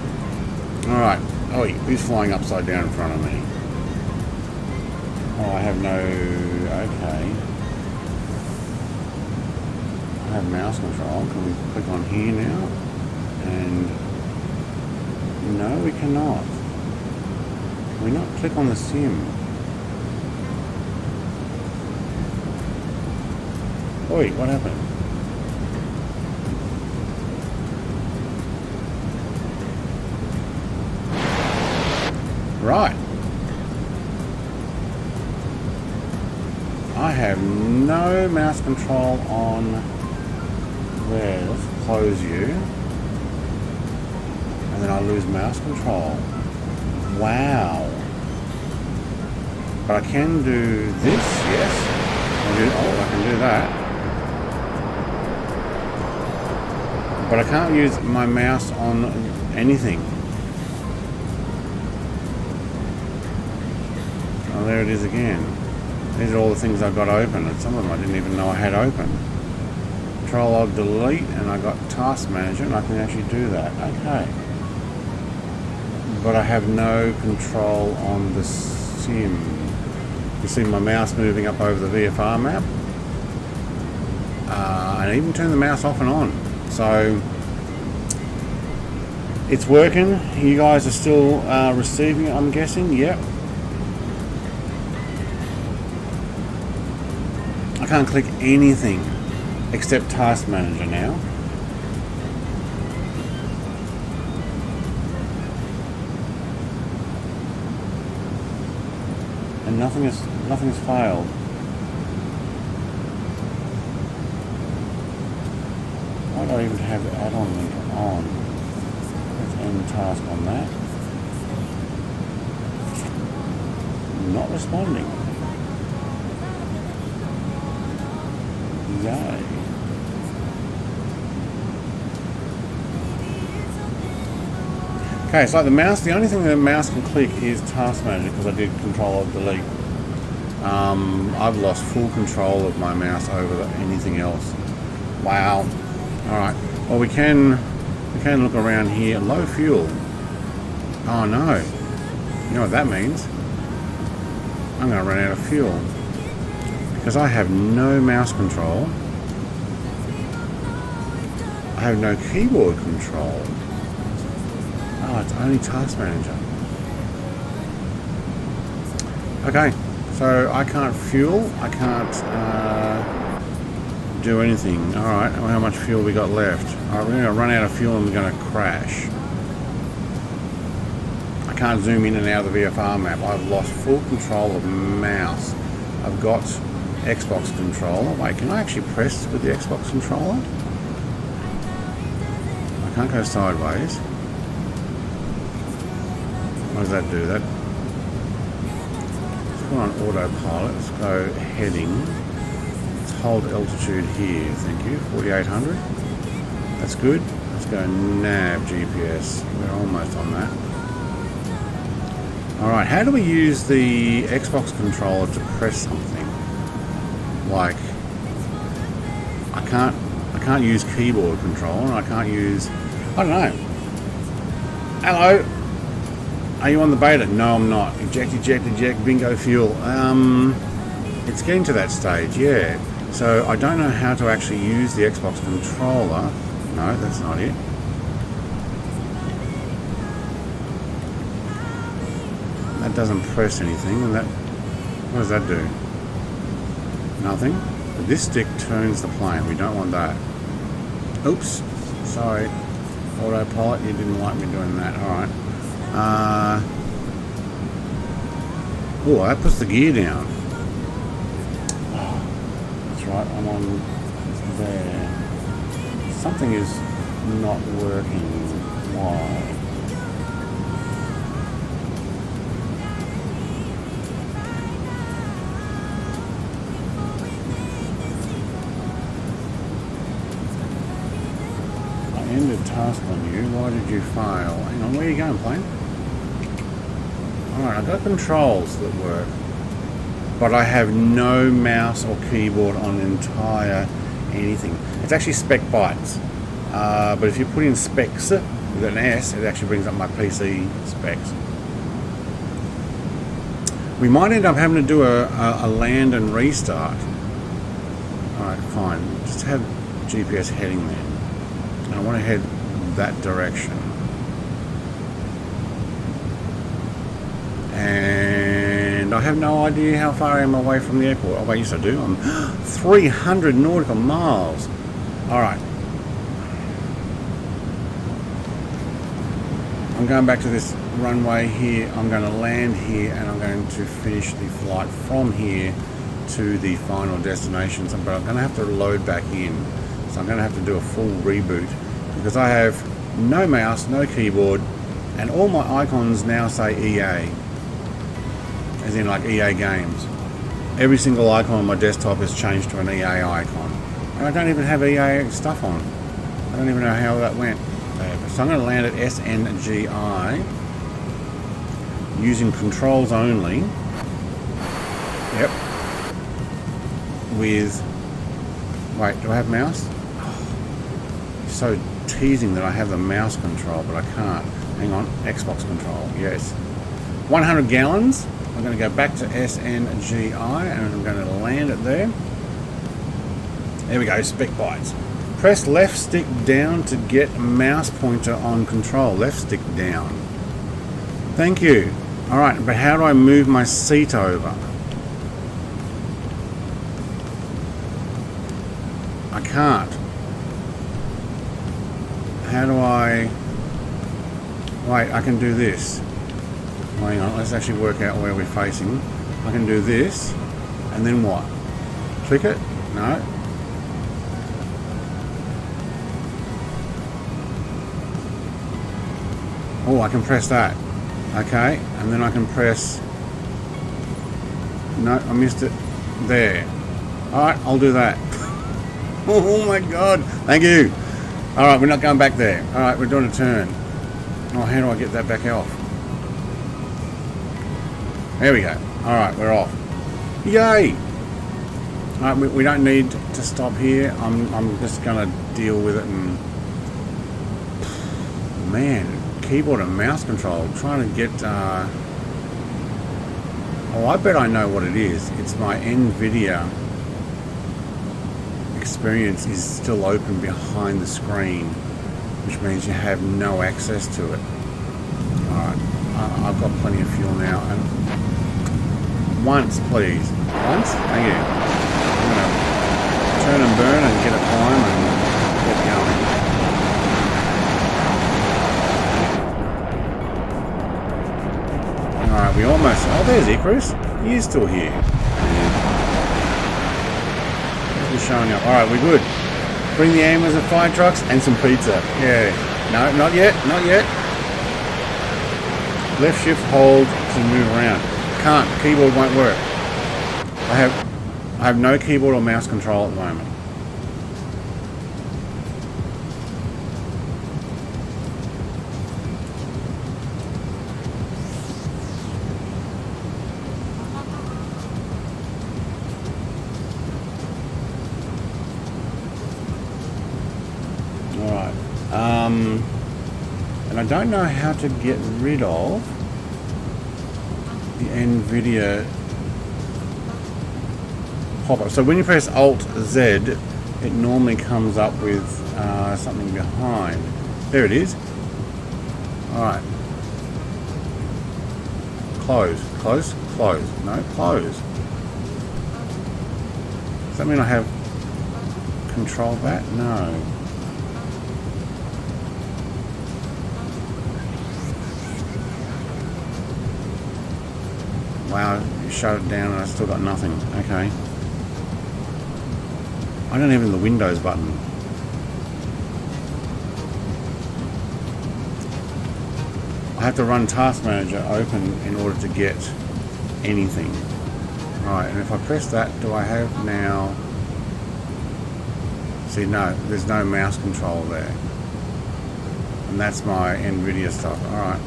Alright, oh, he's flying upside down in front of me. Oh, I have no, okay. I have mouse control. Can we click on here now? And no, we cannot. Can we not click on the sim? Oi, what happened? Right. I have no mouse control on there. Let's close you. And then I lose mouse control. Wow. But I can do this, yes. I can do that. But I can't use my mouse on anything. Oh, there it is again. These are all the things I've got open, and some of them I didn't even know I had open. Control Alt Delete, and I got Task Manager, and I can actually do that. Okay. but I have no control on the sim. You see my mouse moving up over the VFR map. And I even turn the mouse off and on. So it's working. You guys are still receiving it, I'm guessing. Yep. I can't click anything except Task Manager now. And nothing has failed. Why do I even have the add-on link on? Let's end task on that. Not responding. Yay. Okay, so like the mouse, the only thing the mouse can click is Task Manager because I did Control-Alt-Delete. I've lost full control of my mouse over anything else. Wow. Alright, well we can look around here. Low fuel. Oh no. You know what that means? I'm going to run out of fuel. Because I have no mouse control. I have no keyboard control. Oh, it's only Task Manager. Okay, so I can't fuel. I can't do anything. Alright, how much fuel we got left? Alright, we're going to run out of fuel and we're going to crash. I can't zoom in and out of the VFR map. I've lost full control of mouse. I've got Xbox controller. Wait, can I actually press with the Xbox controller? I can't go sideways. What does that do? That. Let's put on autopilot. Let's go heading. Let's hold altitude here. Thank you. 4800. That's good. Let's go nav GPS. We're almost on that. Alright, how do we use the Xbox controller to press something? Like, I can't use keyboard control, and I can't use, I don't know. Hello, are you on the beta? No, I'm not. Eject, bingo, fuel. It's getting to that stage, yeah. So I don't know how to actually use the Xbox controller. No, that's not it. That doesn't press anything, and that, what does that do? Nothing. But this stick turns the plane. We don't want that. Oops. Sorry. Autopilot, you didn't like me doing that. Alright. Oh, that puts the gear down. That's right, I'm on there. Something is not working. Why? Ended task menu. Why did you fail? Hang on, where are you going, plane? Alright, I've got controls that work, but I have no mouse or keyboard on the entire anything. It's actually spec bytes, but if you put in specs with an S, it actually brings up my PC specs. We might end up having to do a land and restart. Alright, fine. Just have GPS heading there. I want to head that direction. And I have no idea how far I am away from the airport. Oh, wait, yes I do. I'm 300 nautical miles. Alright. I'm going back to this runway here. I'm going to land here and I'm going to finish the flight from here to the final destinations. But I'm going to have to load back in. So I'm going to have to do a full reboot because I have no mouse, no keyboard, and all my icons now say EA, as in like EA games. Every single icon on my desktop has changed to an EA icon. And I don't even have EA stuff on. I don't even know how that went. So I'm going to land at SNJK using controls only. Yep. With, wait, do I have mouse? So teasing that I have the mouse control, but I can't. Hang on, Xbox control, yes. 100 gallons. I'm going to go back to SNJK and I'm going to land it there. There we go, spec bytes. Press left stick down to get mouse pointer on control. Left stick down. Thank you. Alright, but how do I move my seat over? I can't. How do I... Wait, I can do this. Hang on, let's actually work out where we're facing. I can do this, and then what? Click it? No. Oh, I can press that. Okay, and then I can press... No, I missed it. There. Alright, I'll do that. Oh my god, thank you. Alright, we're not going back there. Alright, we're doing a turn. Oh, how do I get that back off? There we go. Alright, we're off. Yay! Alright, we don't need to stop here. I'm just going to deal with it and... Man, keyboard and mouse control. Trying to get... Oh, I bet I know what it is. It's my Nvidia experience is still open behind the screen, which means you have no access to it. Alright, I've got plenty of fuel now. And once, please. Once? Thank you. I'm going to turn and burn and get a climb and get going. Alright, we almost... Oh, there's Icarus. He is still here. He's showing up. Alright, we're good. Bring the ambulance and fire trucks and some pizza. Yeah. No, not yet. Not yet. Left shift hold to move around. Can't. Keyboard won't work. I have no keyboard or mouse control at the moment. And I don't know how to get rid of the Nvidia pop-up. So when you press Alt-Z, it normally comes up with something behind. There it is. Alright. Close, close, close. No, close. Does that mean I have control that? No. Wow, you shut it down and I still got nothing. Okay. I don't have the Windows button. I have to run Task Manager open in order to get anything. Alright, and if I press that, do I have now... See, no, there's no mouse control there. And that's my Nvidia stuff. Alright.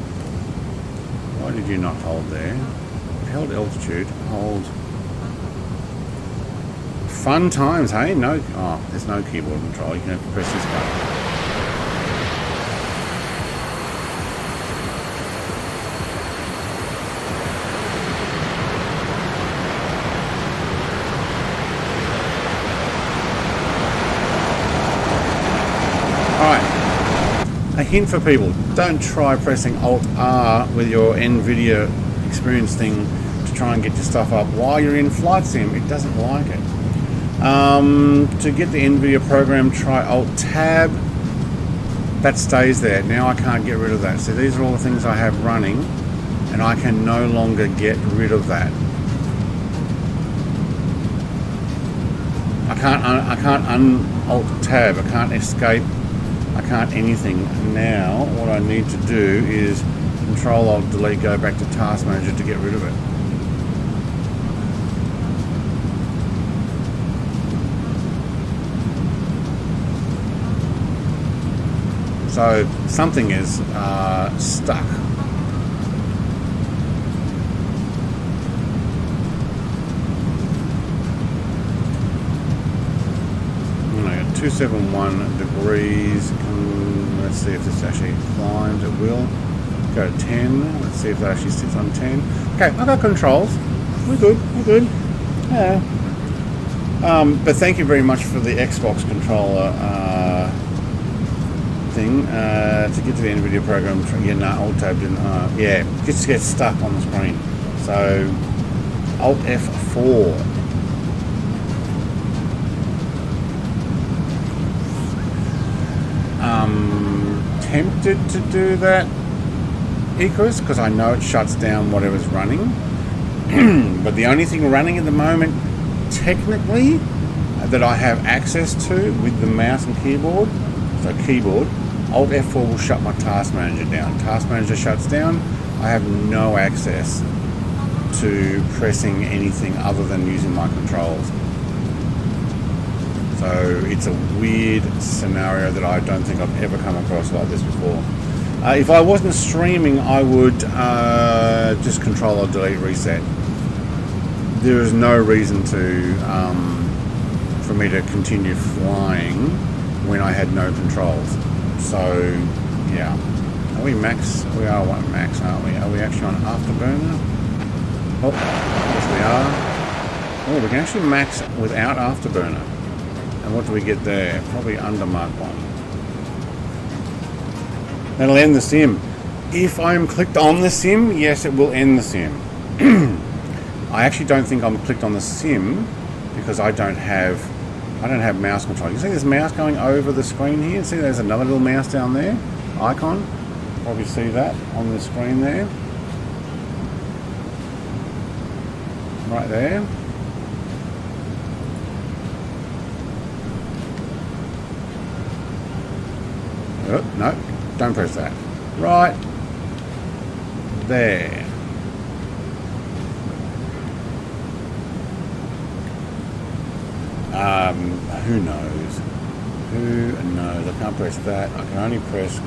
Why did you not hold there? Held altitude, hold. Fun times, hey? No, oh, there's no keyboard control. You can have to press this button. Alright, a hint for people, don't try pressing Alt-R with your Nvidia experience thing to try and get your stuff up while you're in flight sim. It doesn't like it. To get the Nvidia program, try Alt-Tab. That stays there. Now I can't get rid of that. So these are all the things I have running and I can no longer get rid of that. I can't un-Alt-Tab. I can't escape. I can't anything. Now what I need to do is Control Alt Delete, go back to Task Manager to get rid of it. So something is stuck. I got 271 degrees. Let's see if this actually climbs. It will. go to 10. Let's see if that actually sits on 10. Okay, I've got controls. We're good. Yeah. But thank you very much for the Xbox controller thing. To get to the Nvidia program, alt tab didn't. Yeah, just gets stuck on the screen. So Alt F4. Tempted to do that, Icarus, because I know it shuts down whatever's running. But the only thing running at the moment, technically, that I have access to with the mouse and keyboard, so keyboard, Alt F4 will shut my task manager down. Task manager shuts down, I have no access to pressing anything other than using my controls. So it's a weird scenario that I don't think I've ever come across like this before. If I wasn't streaming, I would just Control or Delete Reset. There is no reason to for me to continue flying when I had no controls. So yeah, are we max? We are one max, aren't we? Are we actually on afterburner? Oh, yes we are. Oh, we can actually max without afterburner. And what do we get there? Probably under Mark 1. That'll end the sim. If I'm clicked on the sim, yes, it will end the sim. I actually don't think I'm clicked on the sim because I don't have mouse control. You see this mouse going over the screen here? See there's another little mouse down there, icon. Probably see that on the screen there. Right there. Oh, no, don't press that. Right there. Who knows? Who knows? I can't press that. I can only press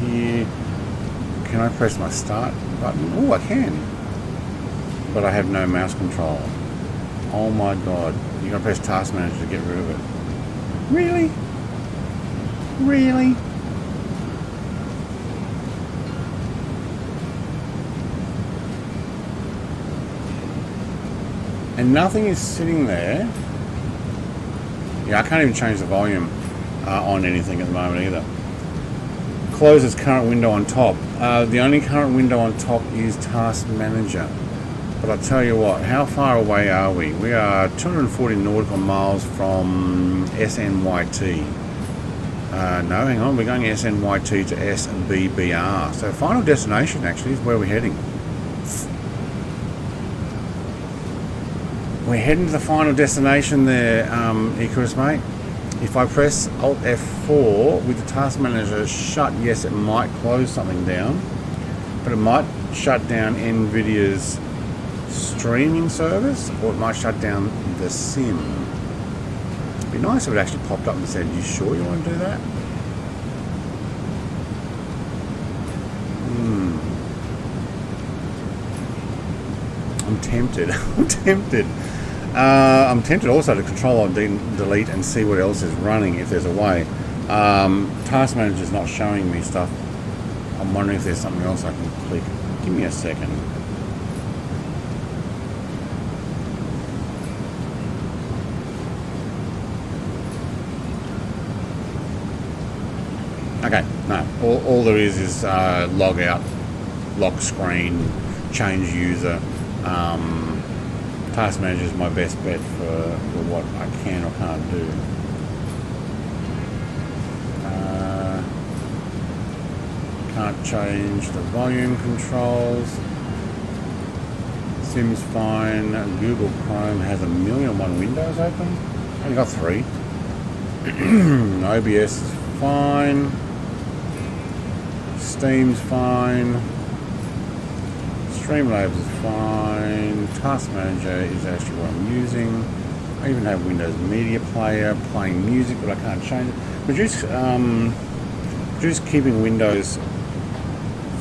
here. Can I press my start button? Oh, I can. But I have no mouse control. Oh my god. You're going to press Task Manager to get rid of it. Really? Really? And nothing is sitting there. Yeah, I can't even change the volume on anything at the moment either. Closes current window on top. The only current window on top is Task Manager. But I'll tell you what, how far away are we? We are 240 nautical miles from SNYT. No, hang on, we're going SNYT to SBBR. So final destination actually is where we're heading. We're heading to the final destination there, Icarus mate. If I press Alt F4 with the Task Manager shut, yes, it might close something down, but it might shut down Nvidia's streaming service, or it might shut down the sim. It'd be nice if it actually popped up and said, "You sure you want to do that?" I'm tempted. I'm tempted. I'm tempted also to Control or Delete and see what else is running if there's a way. Task Manager is not showing me stuff. I'm wondering if there's something else I can click. Give me a second. Okay, no. All there is log out, lock screen, change user. Task Manager is my best bet for what I can or can't do. Can't change the volume controls. Sim's fine. Google Chrome has 1,000,001 windows open. Only got 3. OBS is fine. Steam's fine. Streamlabs is fine. Task Manager is actually what I'm using. I even have Windows Media Player playing music, but I can't change it. Reduce keeping Windows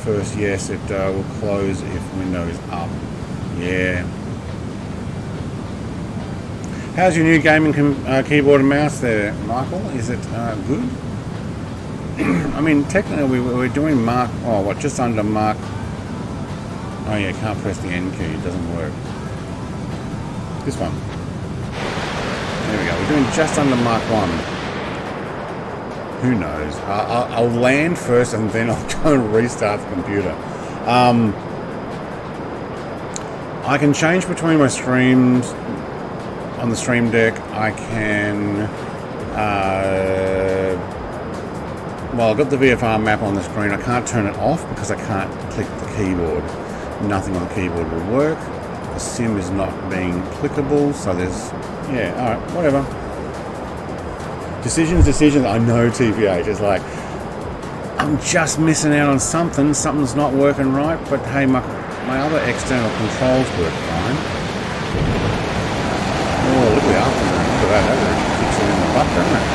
first. Yes, it will close if Windows is up. Yeah. How's your new gaming keyboard and mouse there, Michael? Is it good? I mean, technically we're doing Mark, just under Mark. Oh yeah, can't press the N key, it doesn't work. This one. There we go, we're doing just under Mark 1. Who knows? I'll land first and then I'll go and restart the computer. I can change between my streams on the stream deck. I can... I've got the VFR map on the screen. I can't turn it off because I can't click the keyboard. Nothing on the keyboard will work. The sim is not being clickable, so there's... Yeah, alright, whatever. Decisions. I know TVH. It's like, I'm just missing out on something. Something's not working right, but hey, my other external controls work fine. Oh, look at the afterburner. Look at that. That really kicks it in the butt, doesn't it?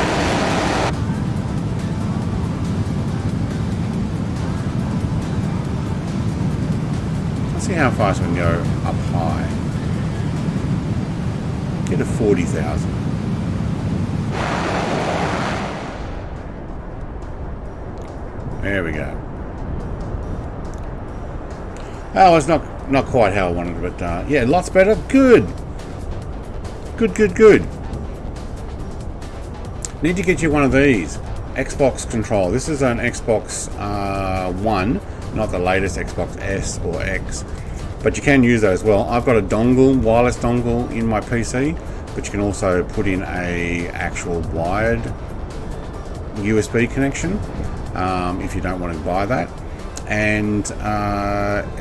See how fast we can go up high. Get to 40,000. There we go. Oh, it's not quite how I wanted it, but yeah, lots better. Good. Good. Need to get you one of these. Xbox control. This is an Xbox One. Not the latest Xbox S or X, but you can use that as well. I've got a dongle, wireless dongle in my PC, but you can also put in a actual wired USB connection if you don't want to buy that. And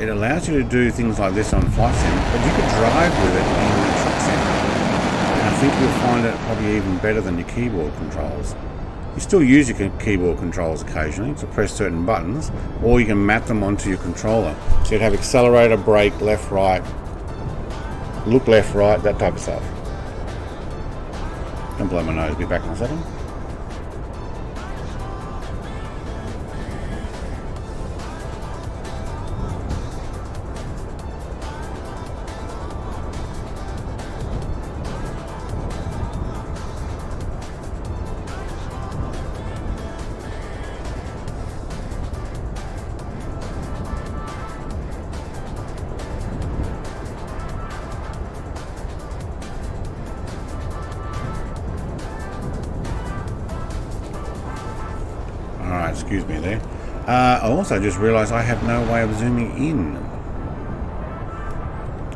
it allows you to do things like this on Flight Sim, but you could drive with it in the Truck Sim. And I think you'll find it probably even better than your keyboard controls. You still use your keyboard controls occasionally to press certain buttons, or you can map them onto your controller. So you'd have accelerator, brake, left, right, look left, right, that type of stuff. Don't blow my nose, be back in a second. Excuse me there. I also just realised I have no way of zooming in.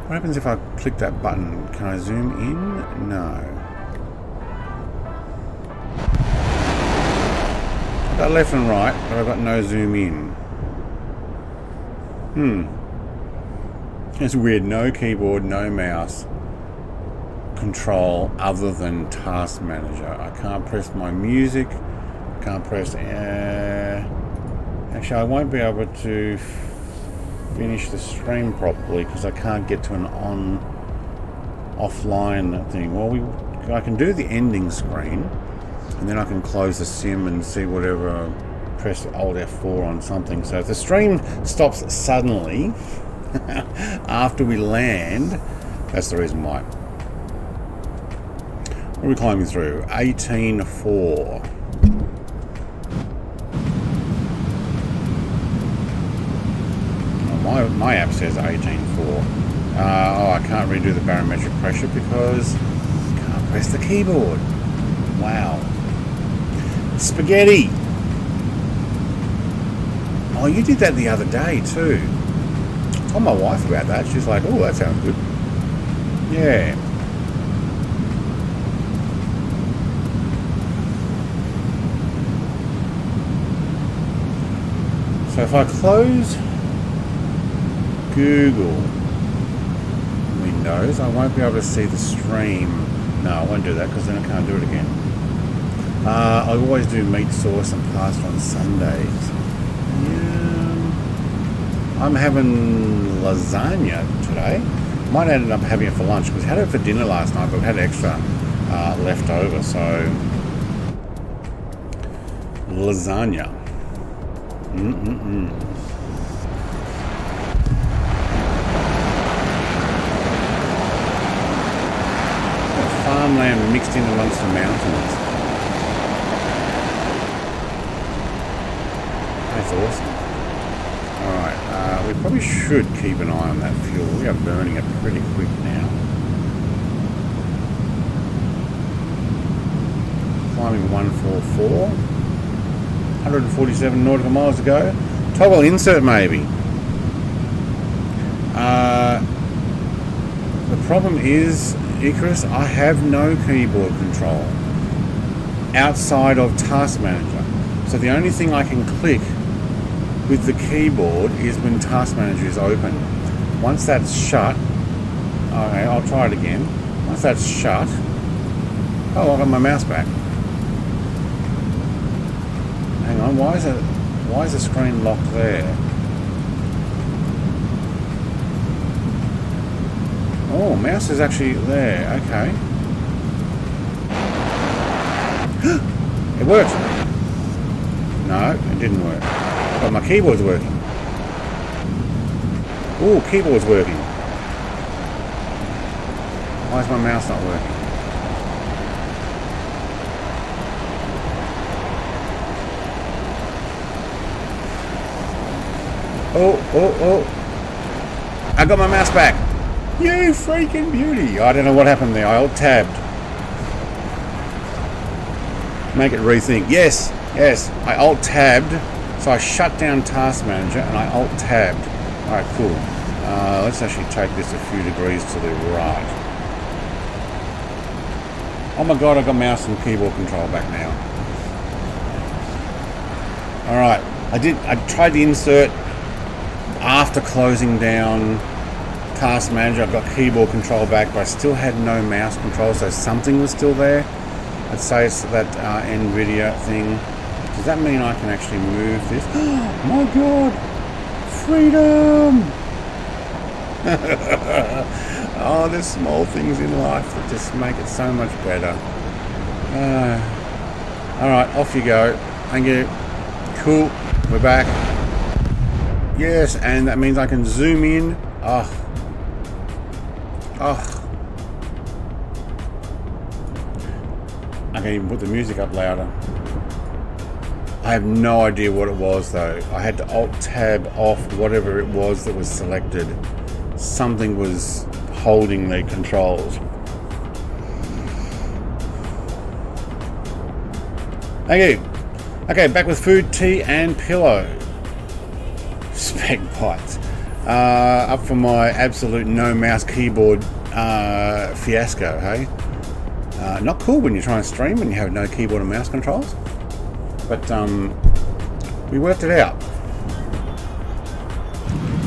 What happens if I click that button? Can I zoom in? No. I've got left and right, but I've got no zoom in. It's weird. No keyboard, no mouse control other than Task Manager. I can't press my music. Can't press. Actually, I won't be able to finish the stream properly because I can't get to an offline thing. Well, I can do the ending screen, and then I can close the sim and see whatever. Press Alt F4 on something. So if the stream stops suddenly after we land, that's the reason why. What are we climbing through? 18.4. My app says 18.4. I can't redo the barometric pressure because I can't press the keyboard. Wow. Spaghetti. Oh, you did that the other day too. I told my wife about that. She's like, oh, that sounds good. Yeah. So if I close Google Windows, I won't be able to see the stream. No, I won't do that because then I can't do it again. I always do meat sauce and pasta on Sundays. Yeah. I'm having lasagna today. Might end up having it for lunch because I had it for dinner last night, but we had extra left over, so lasagna. Farmland mixed in amongst the mountains. That's awesome. Alright, we probably should keep an eye on that fuel. We are burning it pretty quick now. Climbing 144. 147 nautical miles to go. Toggle insert maybe. The problem is, Icarus, I have no keyboard control outside of Task Manager. So the only thing I can click with the keyboard is when Task Manager is open. Once that's shut, okay, I'll try it again. Once that's shut, oh, I got my mouse back. Hang on, why is the screen locked there? Oh, mouse is actually there. Okay. It worked. No, it didn't work. But my keyboard's working. Oh, keyboard's working. Why is my mouse not working? Oh. I got my mouse back. You freaking beauty. I don't know what happened there. I alt-tabbed. Make it rethink. Yes. I alt-tabbed. So I shut down Task Manager and I alt-tabbed. Alright, cool. Let's actually take this a few degrees to the right. Oh my god, I got mouse and keyboard control back now. Alright. I tried the insert after closing down Task Manager. I got keyboard control back, but I still had no mouse control, so something was still there. Let's say it's that Nvidia thing. Does that mean I can actually move this? Oh my god! Freedom! Oh, there's small things in life that just make it so much better. Alright, off you go. Thank you. Cool, we're back. Yes, and that means I can zoom in. I can even put the music up louder. I have no idea what it was though. I had to alt-tab off whatever it was that was selected. Something was holding the controls. Thank you. Okay, back with food, tea and pillow. Spec bites. Up for my absolute no mouse keyboard fiasco, hey? Not cool when you try and stream and you have no keyboard and mouse controls. But we worked it out.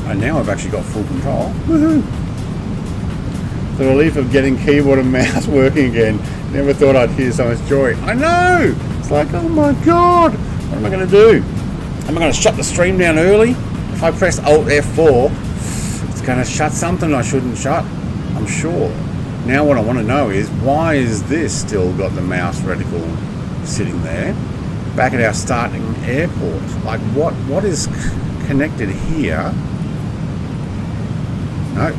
And now I've actually got full control. Woohoo! The relief of getting keyboard and mouse working again. Never thought I'd hear so much joy. I know! It's like, oh my god! What am I going to do? Am I going to shut the stream down early? If I press Alt F4, it's going to shut something I shouldn't shut. I'm sure. Now what I want to know is, why is this still got the mouse reticle sitting there? Back at our starting airport. Like, what is connected here? No.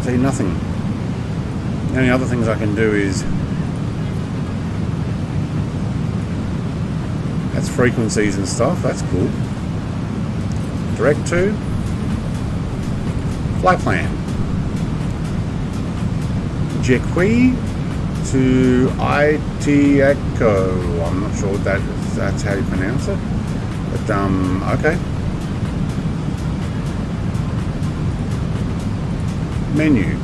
See, nothing. The only other things I can do is, that's frequencies and stuff. That's cool. Direct to flight plan. Jequi to IT Echo. I'm not sure what that's how you pronounce it. But okay. Menu.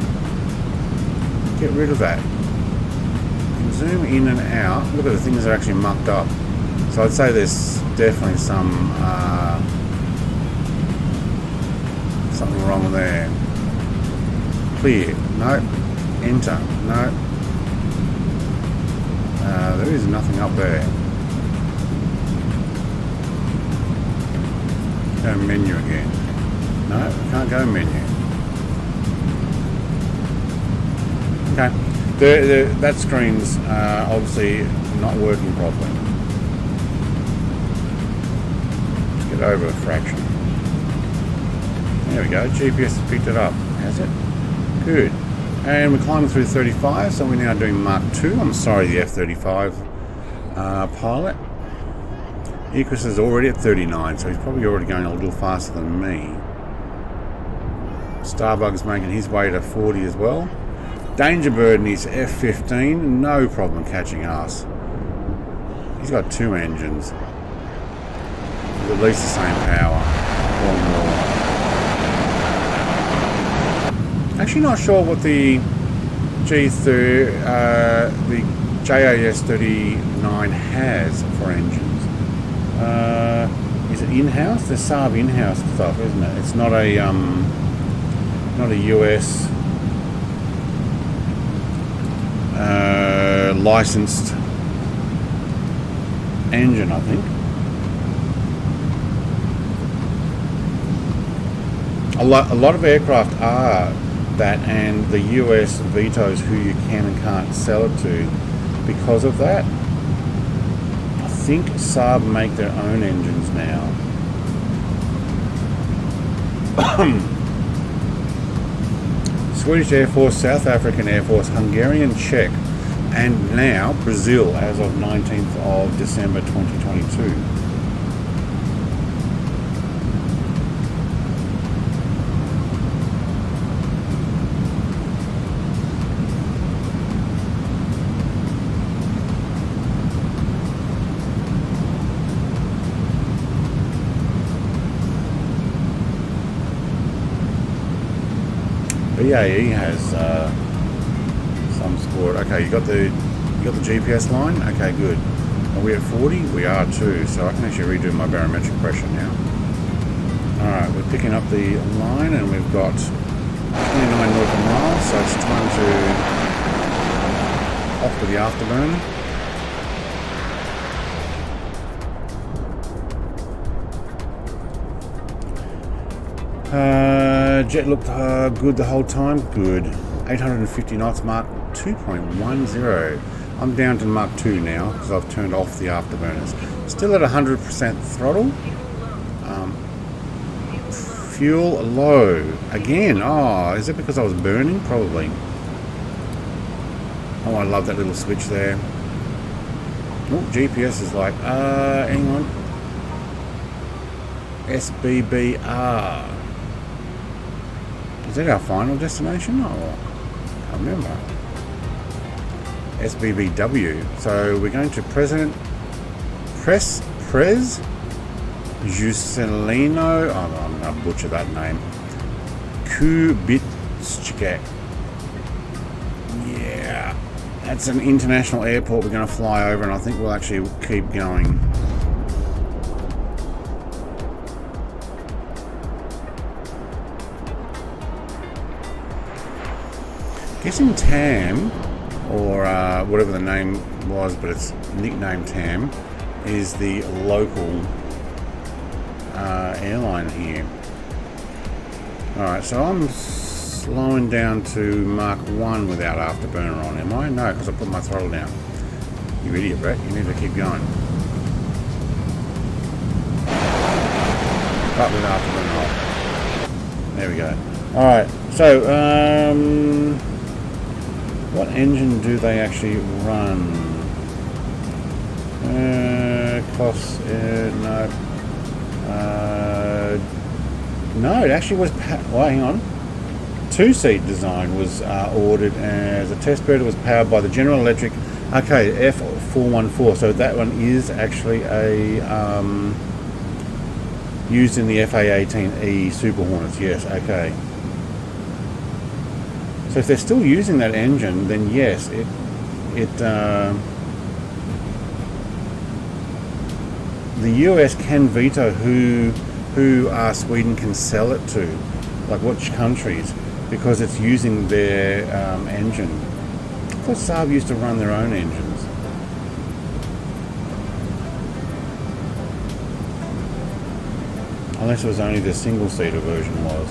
Get rid of that. You can zoom in and out. Look at the things that are actually mucked up. So I'd say there's definitely something wrong there. Clear. No. Enter. No. There is nothing up there. Go menu again. No, we can't go menu. Okay. That screen's obviously not working properly. Let's get over a fraction. There we go. GPS has picked it up. Has it? Good. And we're climbing through 35, so we're now doing Mark 2. I'm sorry, the F-35 pilot. Equus is already at 39, so he's probably already going a little faster than me. Starbug's making his way to 40 as well. Dangerbird in his F-15, no problem catching us. He's got 2 engines. With at least the same power or more. Actually not sure what the the JAS39 has for engines. Is it in-house? There's SAB in-house stuff, isn't it? It's not a US licensed engine, I think. A lot of aircraft are that, and the US vetoes who you can and can't sell it to because of that. I think Saab make their own engines now. Swedish Air Force, South African Air Force, Hungarian, Czech, and now Brazil as of 19th of December 2022. BAE has some score. Okay, you got the GPS line. Okay, good. Are we at 40? We are too. So I can actually redo my barometric pressure now. All right, we're picking up the line, and we've got 29 nautical miles. So it's time to off with the afterburner. Jet looked good the whole time. Good. 850 knots, Mark 2.10. I'm down to Mark 2 now because I've turned off the afterburners. Still at 100% throttle. Fuel low. Again. Oh, is it because I was burning? Probably. Oh, I love that little switch there. Oh, GPS is like, hang on. SBBR. Is that our final destination? Oh, I can't remember. SBBW. So we're going to Prez Juscelino. Oh, I'm going to butcher that name. Kubitschek. Yeah. That's an international airport we're going to fly over, and I think we'll actually keep going. Guessing TAM, or whatever the name was, but it's nicknamed TAM, is the local airline here. Alright, so I'm slowing down to Mark 1 without afterburner on, am I? No, because I put my throttle down. You idiot, Brett. You need to keep going. But with afterburner off. There we go. Alright, so, what engine do they actually run? No, it actually was. Well, hang on. 2-seat design was ordered as a test bed. It was powered by the General Electric. Okay, F414. So that one is actually a used in the FA-18E Super Hornets. Yes. Okay. So if they're still using that engine, then yes, the US can veto who Sweden can sell it to, like which countries, because it's using their engine. I thought Saab used to run their own engines. Unless it was only the single-seater version was.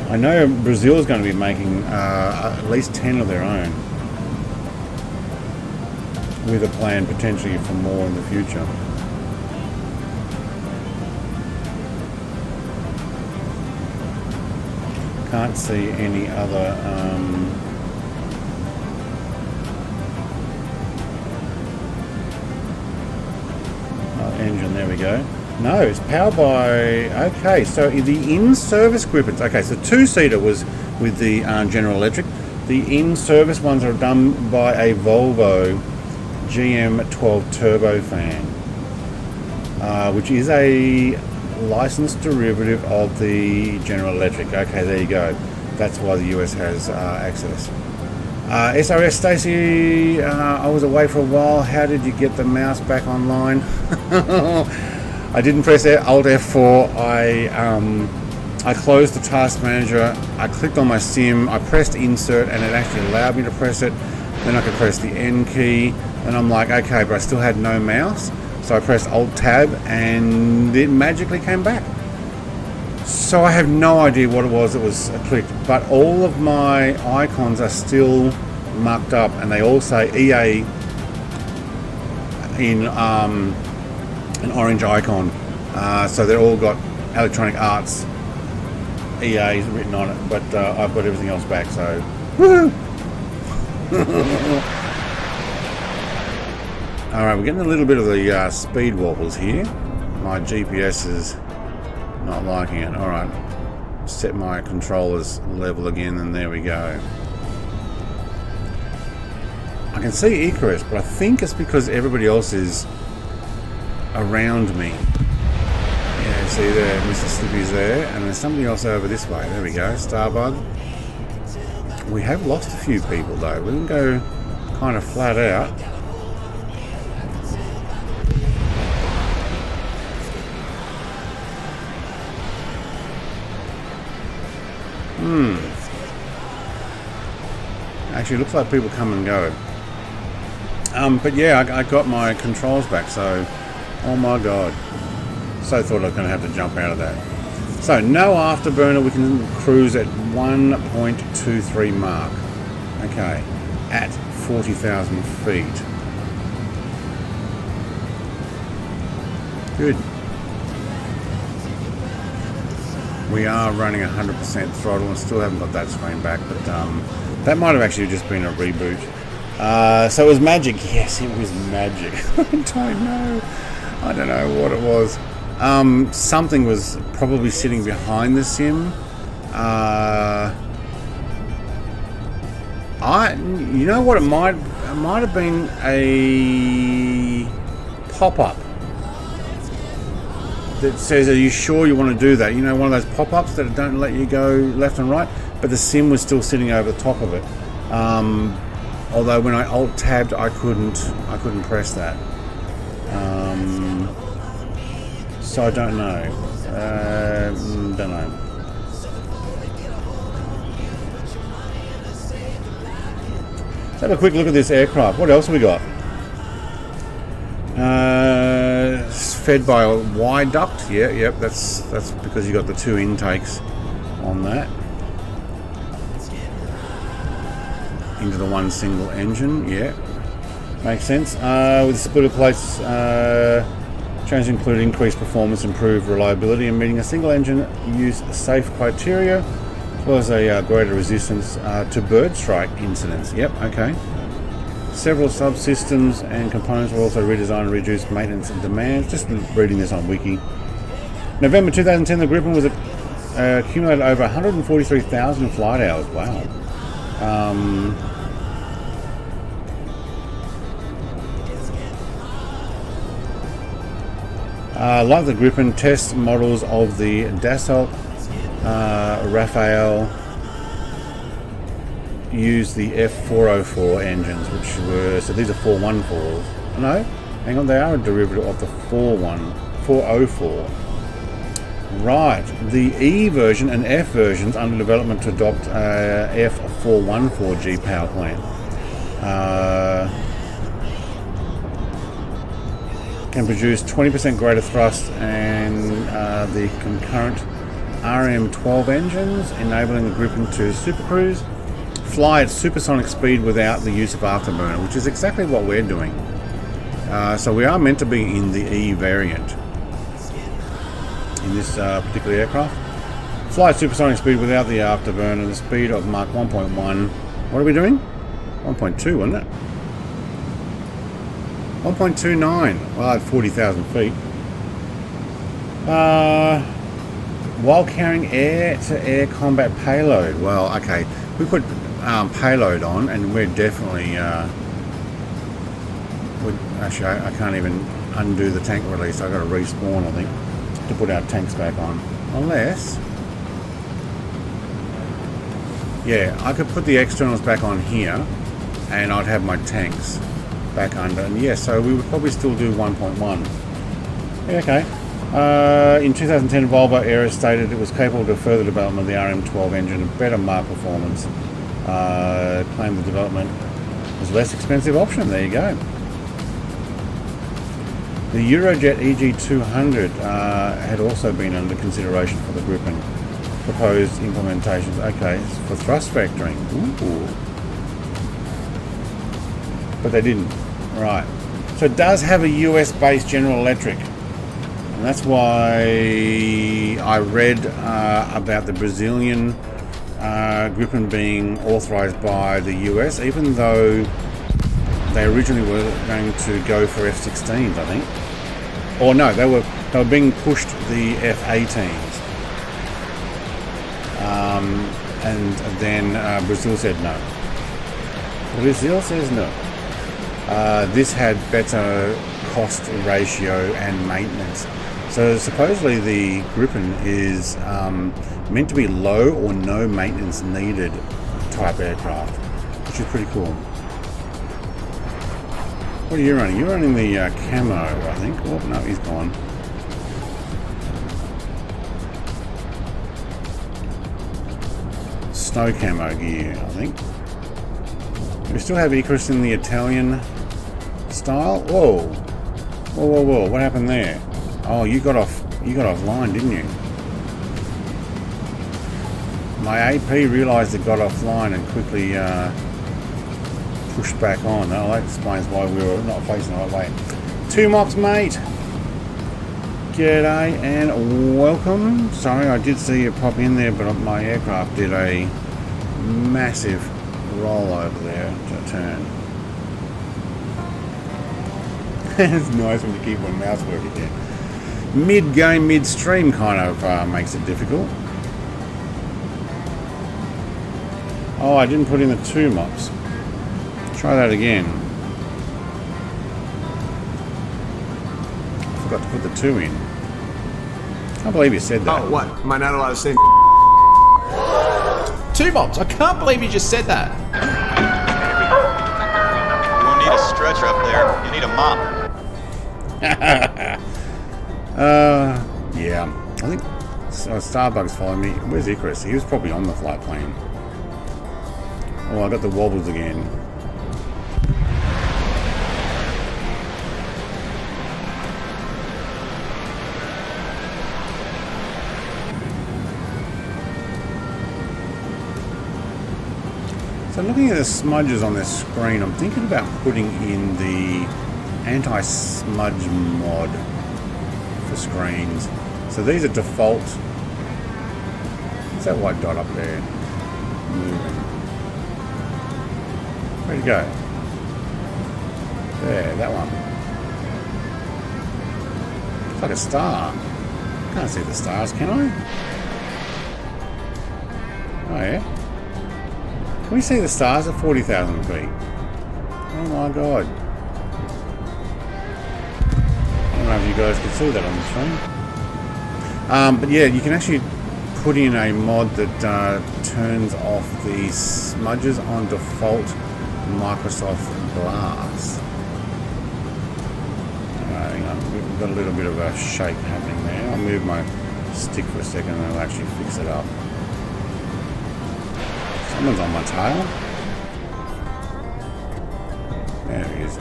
I know Brazil is going to be making at least 10 of their own. with a plan potentially for more in the future. Can't see any other engine. There we go. No, it's powered by, okay, so the in-service Gripens, okay, so two-seater was with the General Electric. The in-service ones are done by a Volvo GM12 turbofan, which is a licensed derivative of the General Electric. Okay, there you go. That's why the US has access. SRS Stacy, I was away for a while. How did you get the mouse back online? I didn't press Alt F4. I closed the task manager. I clicked on my sim. I pressed insert, and it actually allowed me to press it. Then I could press the N key, and I'm like, okay, but I still had no mouse. So I pressed Alt Tab, and it magically came back. So I have no idea what it was that was clicked, but all of my icons are still marked up, and they all say EA in an orange icon. So they're all got Electronic Arts EA written on it, but I've got everything else back, so woohoo! Alright, we're getting a little bit of the speed wobbles here. My GPS is not liking it. Alright, set my controller's level again, and there we go. I can see Icarus, but I think it's because everybody else is around me. Yeah, see there, Mr. Slippy's there, and there's somebody else over this way. There we go, Starbug. We have lost a few people though. We can go kind of flat out. Actually, looks like people come and go. But yeah, I got my controls back, so oh my god. So thought I was going to have to jump out of that. So no afterburner, we can cruise at 1.23 Mach. Okay, at 40,000 feet. Good. We are running 100% throttle and still haven't got that screen back, but that might have actually just been a reboot. So it was magic. Yes, it was magic. I don't know what it was. Something was probably sitting behind the sim. You know what? It might have been a pop-up that says, "Are you sure you want to do that?" You know, one of those pop-ups that don't let you go left and right, but the sim was still sitting over the top of it. Although when I alt-tabbed, I couldn't press that. So I don't know. Don't know. Let's have a quick look at this aircraft. What else have we got? It's fed by a Y duct. Yeah, yep. That's because you got the two intakes on that into the one single engine. Yeah, makes sense. With the splitter plates, changes include increased performance, improved reliability, and meeting a single engine use safe criteria, as well as a greater resistance to bird strike incidents. Yep. Okay. Several subsystems and components were also redesigned and reduced maintenance and demands. Just reading this on Wiki. November 2010, the Gripen was accumulated over 143,000 flight hours. Wow. Like the Gripen, test models of the Dassault Rafale use the F404 engines, which were, so these are 414s. No, hang on, they are a derivative of the 404. Right, the E version and F versions under development to adopt F414G power plant. Can produce 20% greater thrust and the concurrent RM12 engines, enabling the Gripen to supercruise fly at supersonic speed without the use of afterburner, which is exactly what we're doing. So we are meant to be in the E variant in this particular aircraft. Fly at supersonic speed without the afterburner, the speed of Mach 1.1. What are we doing? 1.2, wasn't it? 1.29. Well, at 40,000 feet. While carrying air-to-air combat payload. Well, okay. We put payload on, and we're definitely... actually, I can't even undo the tank release. I've got to respawn, I think, to put our tanks back on. Unless... yeah, I could put the externals back on here, and I'd have my tanks back under. And yeah, so we would probably still do 1.1. Yeah, okay. In 2010, Volvo Aero stated it was capable of further development of the RM12 engine and better Mach performance. Claimed the development was a less expensive option. There you go. The Eurojet EG200 had also been under consideration for the Gripen. Proposed implementations. Okay, for thrust vectoring. Ooh. But they didn't. Right. So it does have a US-based General Electric. And that's why I read about the Brazilian Gripen being authorized by the US, even though they originally were going to go for F-16s, I think. Or no, they were being pushed the F-18s. And then Brazil said no. Brazil says no. This had better cost ratio and maintenance. So supposedly the Gripen is meant to be low or no maintenance needed type aircraft, which is pretty cool. What are you running? You're running the camo, I think. Oh, no, he's gone. Snow camo gear, I think. We still have Icarus in the Italian style. Whoa. Whoa, whoa, whoa. What happened there? Oh, you got offline, didn't you? My AP realised it got offline and quickly pushed back on. Now, that explains why we were not facing the right way. 2 mops, mate. G'day and welcome. Sorry, I did see you pop in there, but my aircraft did a massive roll over there to turn. It's nice when the keyboard and mouse work again. Mid-game, mid-stream kind of makes it difficult. Oh, I didn't put in the 2 mops. Try that again. I forgot to put the 2 in. Can't believe you said that. Oh, what? Am I not allowed to say 2 mops. I can't believe you just said that. You won't need a stretcher up there. You need a mop. Yeah. I think Starbucks following me. Where's Icarus? He was probably on the flight plane. Oh, I got the wobbles again. So looking at the smudges on this screen, I'm thinking about putting in the anti-smudge mod for screens. So these are default. What's that white dot up there? Moving. Where'd it go? There, that one. It's like a star. Can't see the stars, can I? Oh yeah. Can we see the stars at 40,000 feet? Oh my god. I don't know if you guys can see that on the screen. But yeah, you can actually put in a mod that turns off the smudges on default Microsoft Glass. Hang on, we've got a little bit of a shake happening there. I'll move my stick for a second and I'll actually fix it up. Someone's on my tail. There he is.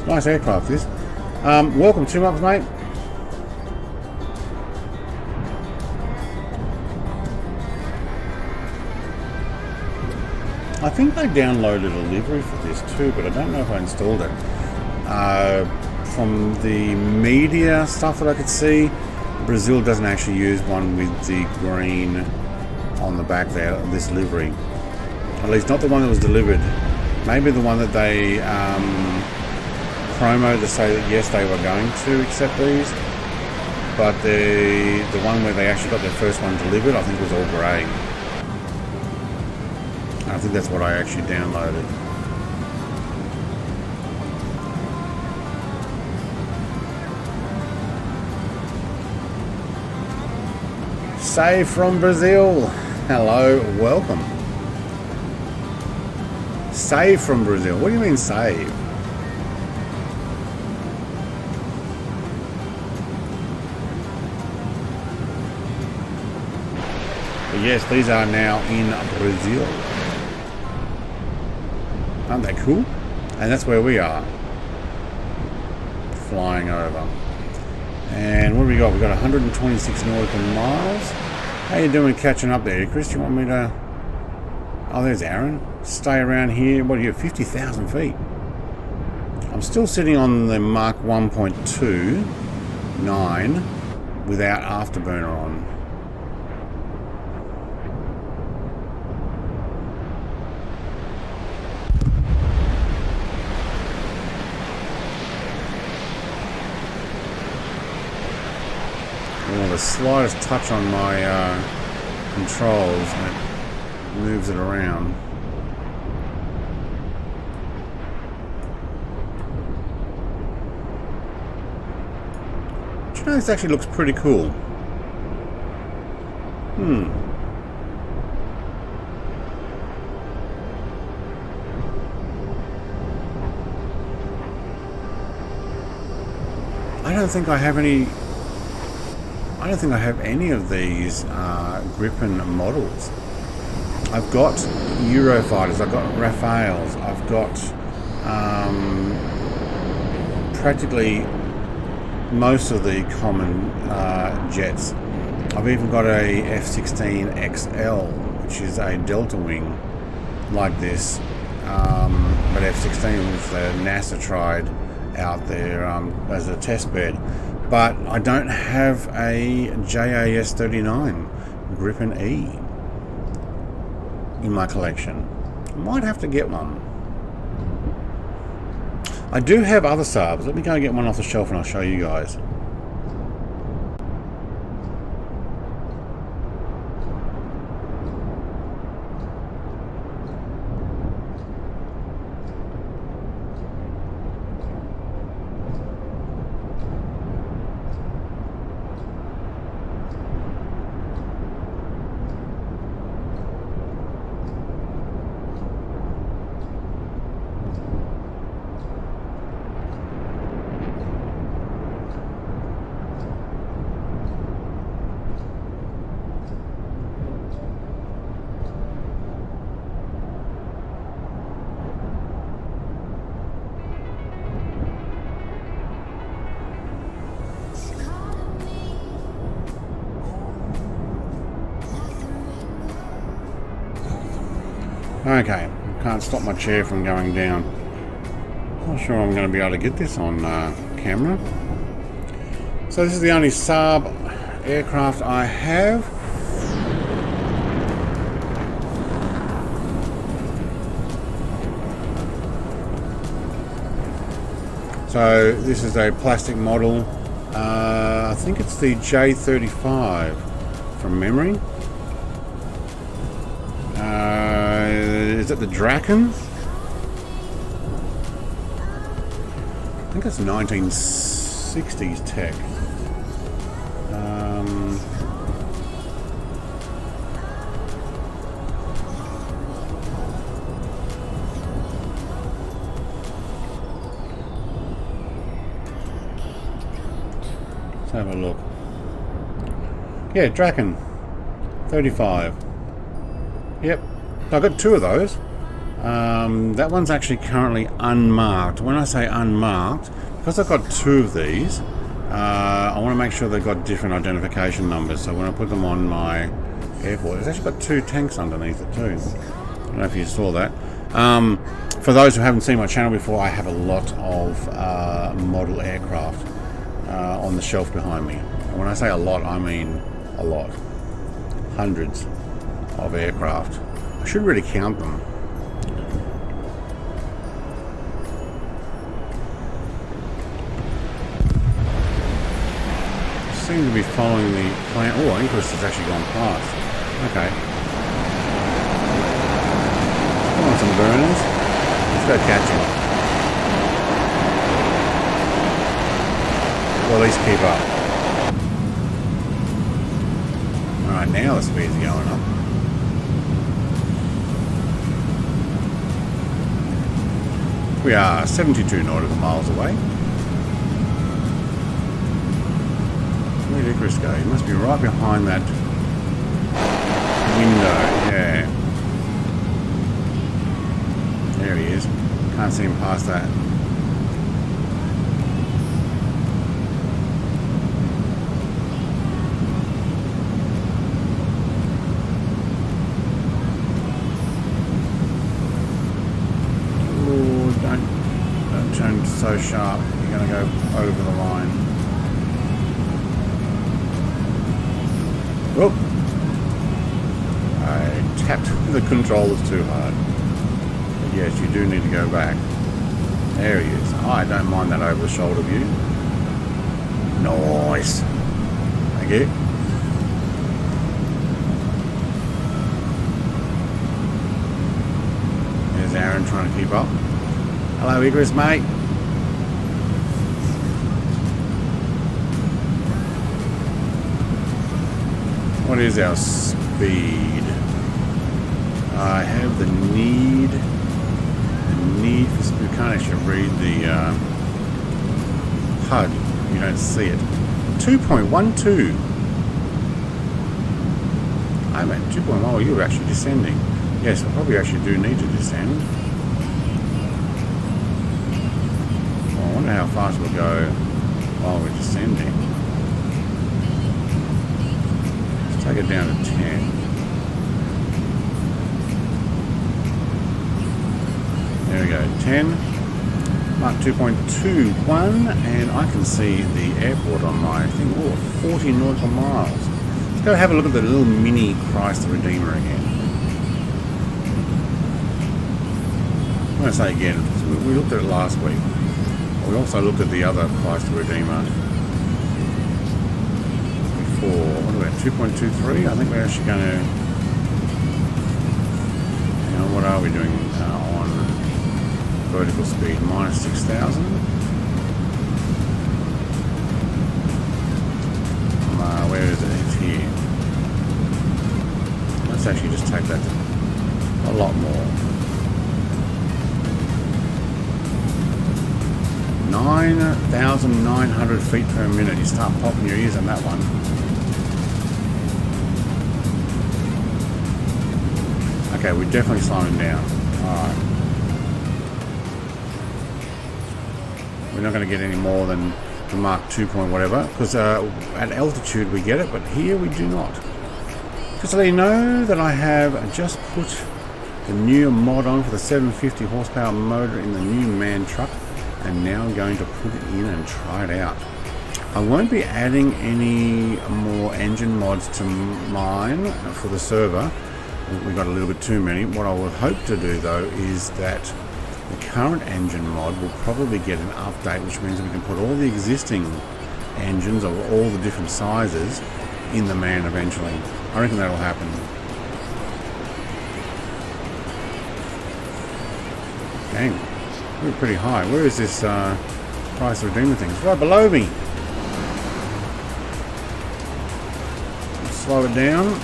Nice aircraft this. Welcome, 2 months, mate. I think I downloaded a livery for this too, but I don't know if I installed it. From the media stuff that I could see, Brazil doesn't actually use one with the green on the back there, this livery. At least not the one that was delivered. Maybe the one that they promo to say that yes, they were going to accept these. But the one where they actually got their first one delivered, I think was all grey. I think that's what I actually downloaded. Save from Brazil. Hello, welcome. Save from Brazil. What do you mean save? But yes, these are now in Brazil. Aren't they cool? And that's where we are. Flying over. And what do we got? We've got 126 nautical miles. How you doing catching up there, Chris? You want me to... Oh, there's Aaron. Stay around here. What are you, 50,000 feet? I'm still sitting on the Mark 1.29 without afterburner on. The slightest touch on my controls and it moves it around. Do you know, this actually looks pretty cool. I don't think I have any of these Gripen models. I've got Eurofighters, I've got Rafales, I've got practically most of the common jets. I've even got a F-16XL, which is a delta wing like this, but F-16 which the NASA tried out there as a test bed. But I don't have a JAS-39 Gripen E in my collection. I might have to get one. I do have other subs. Let me go and get one off the shelf and I'll show you guys. Okay, can't stop my chair from going down. Not sure I'm going to be able to get this on camera. So this is the only sub aircraft I have. So this is a plastic model. I think it's the J35 from memory. Is it the Draken? I think it's 1960s tech. Let's have a look. Yeah, Draken 35. Yep. I got two of those. That one's actually currently unmarked. When I say unmarked, because I've got two of these, I want to make sure they've got different identification numbers. So when I put them on my airport, it's actually got two tanks underneath it too. I don't know if you saw that. For those who haven't seen my channel before, I have a lot of model aircraft on the shelf behind me. And when I say a lot, I mean a lot. Hundreds of aircraft. I should really count them. Seem to be following the plan. Oh, Inquis has actually gone past. Okay. Come on, some burners. Let's go catch him. Well, at least keep up. Alright, now the speed's going up. We are 72 nautical miles away. Where did Icarus go? He must be right behind that window. Yeah. There he is. Can't see him past that. Oh, don't turn so sharp. You're going to go over the line. Oh, I tapped the controllers too hard. But yes, you do need to go back. There he is. Oh, I don't mind that over the shoulder view. Nice. Thank you. There's Aaron trying to keep up. Hello, Icarus, mate. What is our speed? I have the need for speed. We can't actually read the HUD. You don't see it. 2.12. I'm at 2.1. Oh, you're actually descending. Yes, I probably actually do need to descend. Well, I wonder how fast we'll go while we're descending. Take it down to 10. There we go, 10. Mark 2.21, and I can see the airport on my thing. Oh, 40 nautical miles. Let's go have a look at the little mini Christ the Redeemer again. I'm going to say again, we looked at it last week. We also looked at the other Christ the Redeemer. What are we at? 2.23? I think we're actually going to. You know, what are we doing on vertical speed? Minus 6,000. Where is it? It's here. Let's actually just take that a lot more. 9,900 feet per minute. You start popping your ears on that one. Okay, we're definitely slowing down. Alright. We're not going to get any more than the Mark 2 point whatever, because at altitude we get it, but here we do not. Just to let you know that I have just put the new mod on for the 750 horsepower motor in the new MAN truck, and now I'm going to put it in and try it out. I won't be adding any more engine mods to mine for the server. We've got a little bit too many. What I would hope to do though is that the current engine mod will probably get an update, which means we can put all the existing engines of all the different sizes in the MAN eventually. I reckon that'll happen. Dang, we're pretty high. Where is this Christ the Redeemer thing? It's right below me. Let's slow it down.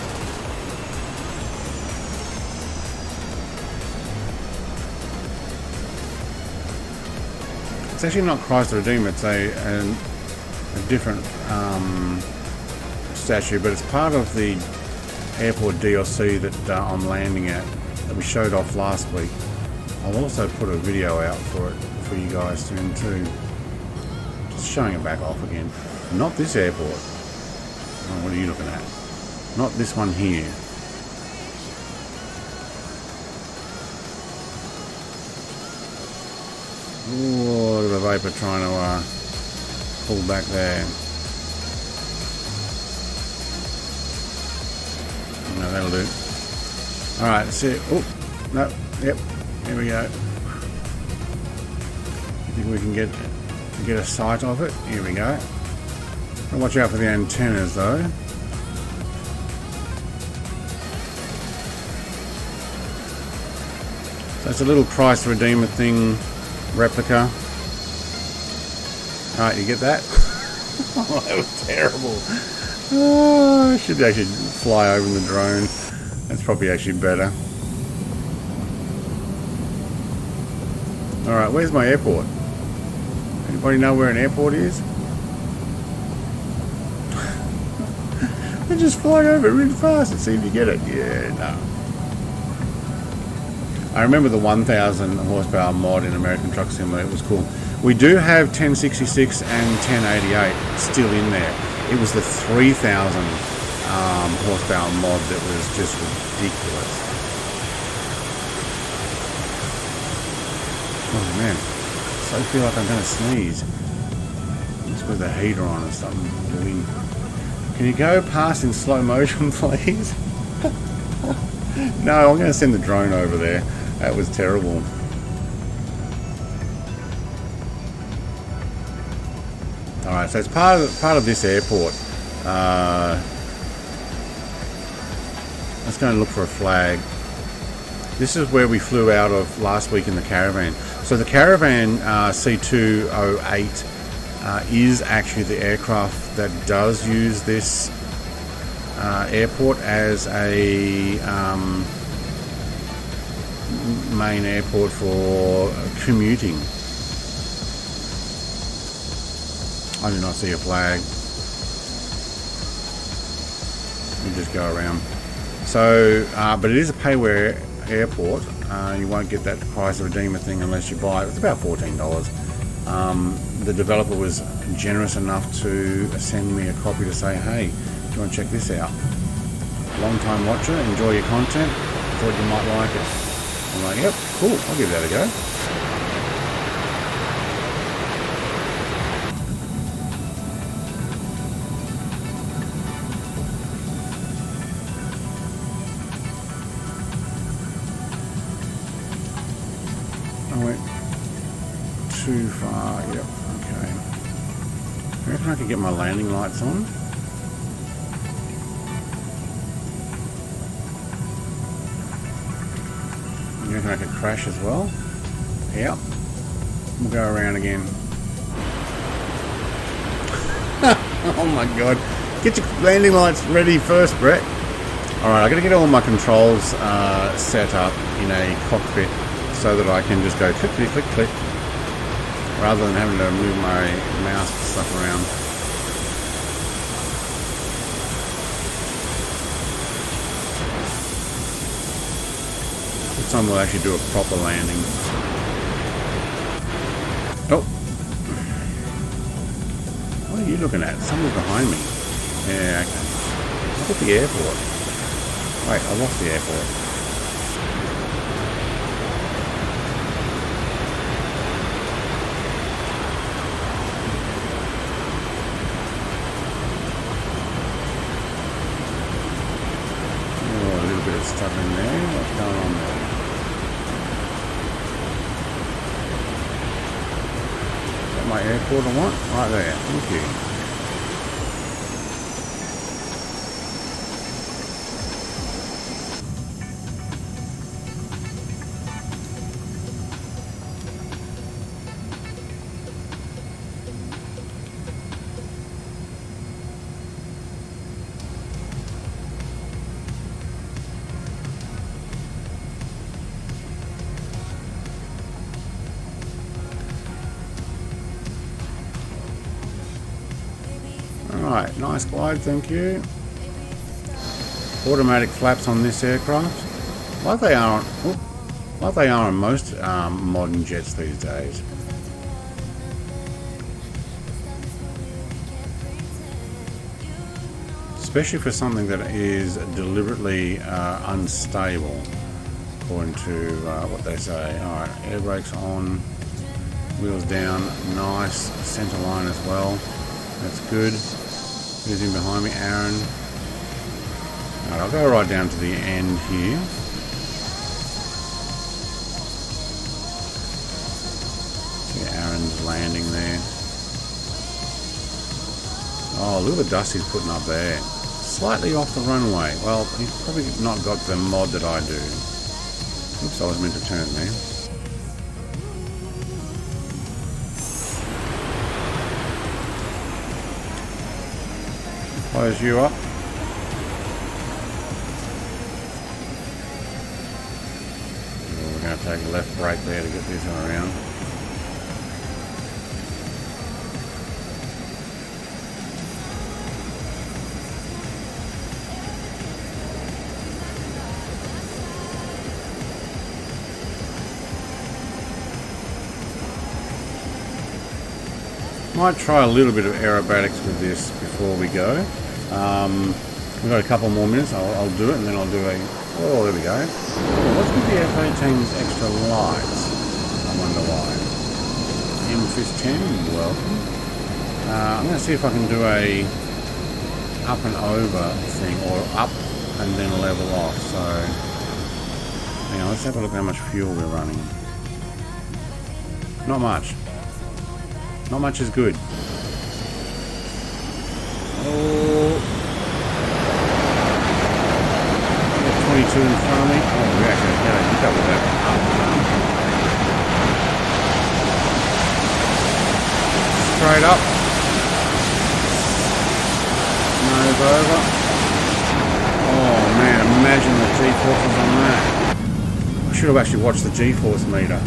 It's actually not Christ the Redeemer, it's a different statue, but it's part of the airport DLC that I'm landing at, that we showed off last week. I'll also put a video out for it for you guys soon too. Just showing it back off again. Not this airport. Oh, what are you looking at? Not this one here. Oh, the vapor trying to pull back there. No, that'll do. Alright, that's it. Oh, no, yep, here we go. I think we can get a sight of it. Here we go. Watch out for the antennas though. So it's a little price redeemer thing, replica. Alright, you get that? Oh, that was terrible. Oh, I should actually fly over in the drone. That's probably actually better. Alright, where's my airport? Anybody know where an airport is? I just fly over it really fast and see if you get it. Yeah, no. I remember the 1000 horsepower mod in American Truck Simulator. It was cool. We do have 1066 and 1088 still in there. It was the 3000 horsepower mod that was just ridiculous. Oh man, so I feel like I'm going to sneeze. Just with the heater on or something. Can you go past in slow motion, please? No, I'm going to send the drone over there. That was terrible. Alright, so it's part of this airport. Let's go and look for a flag. This is where we flew out of last week in the Caravan. So the Caravan C208 is actually the aircraft that does use this airport as a main airport for commuting. I do not see a flag. You just go around. So, but it is a payware airport. You won't get that price redeemer thing unless you buy it. It's about $14. The developer was generous enough to send me a copy to say, hey, do you want to check this out? Long time watcher, enjoy your content, thought you might like it. I'm like, yep, cool, I'll give that a go. I went too far, yep, okay. I reckon I could get my landing lights on. You reckon I could crash as well? Yep. We'll go around again. Oh my god. Get your landing lights ready first, Brett. Alright, I gotta get all my controls set up in a cockpit so that I can just go click, click, click, click, rather than having to move my mouse and stuff around. This time we'll actually do a proper landing. Oh! What are you looking at? Someone's behind me. Yeah, okay. Look at the airport. Wait, I lost the airport. Stuff in there. What's going on there? Is that my airport I want? Right there. Thank you. Alright, nice glide, thank you. Automatic flaps on this aircraft. Like they are on... Oh, like they are on most modern jets these days. Especially for something that is deliberately unstable, according to what they say. Alright, air brakes on, wheels down, nice, centre line as well, that's good. Who's in behind me? Aaron. Alright, I'll go right down to the end here. See Aaron's landing there. Oh, look at the dust he's putting up there. Slightly off the runway. Well, he's probably not got the mod that I do. Oops, I was meant to turn there. Close you up. We're going to take a left brake there to get this one around. Might try a little bit of aerobatics with this before we go. We've got a couple more minutes. I'll do it, and then I'll do a... Oh, there we go. What's with the F-18's extra lights? I wonder why. M-10, welcome. I'm going to see if I can do a up and over thing, or up and then level off. So, hang on, let's have a look how much fuel we're running. Not much. Not much is good. Oh. 22 in front of me. Oh, we actually had a hiccup with that. Straight up. Nose over. Oh man, imagine the G-forces on that. I should have actually watched the G-force meter.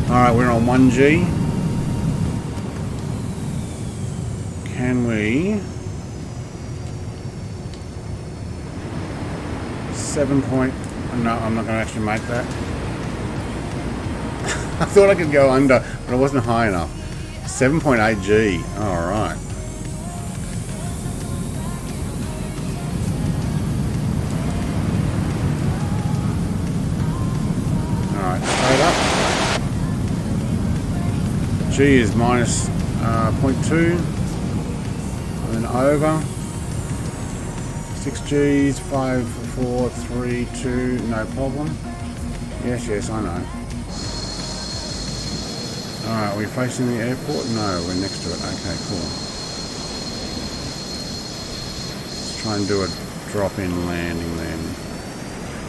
Alright, we're on 1G. Can we 7 point? No, I'm not going to actually make that. I thought I could go under, but I wasn't high enough. 7.8 G. All right. All right, straight up. G is minus 0.2. And over 6 G's, 5, 4, 3, 2, no problem. Yes, I know. Alright, are we facing the airport? No, we're next to it. Okay, cool. Let's try and do a drop-in landing then.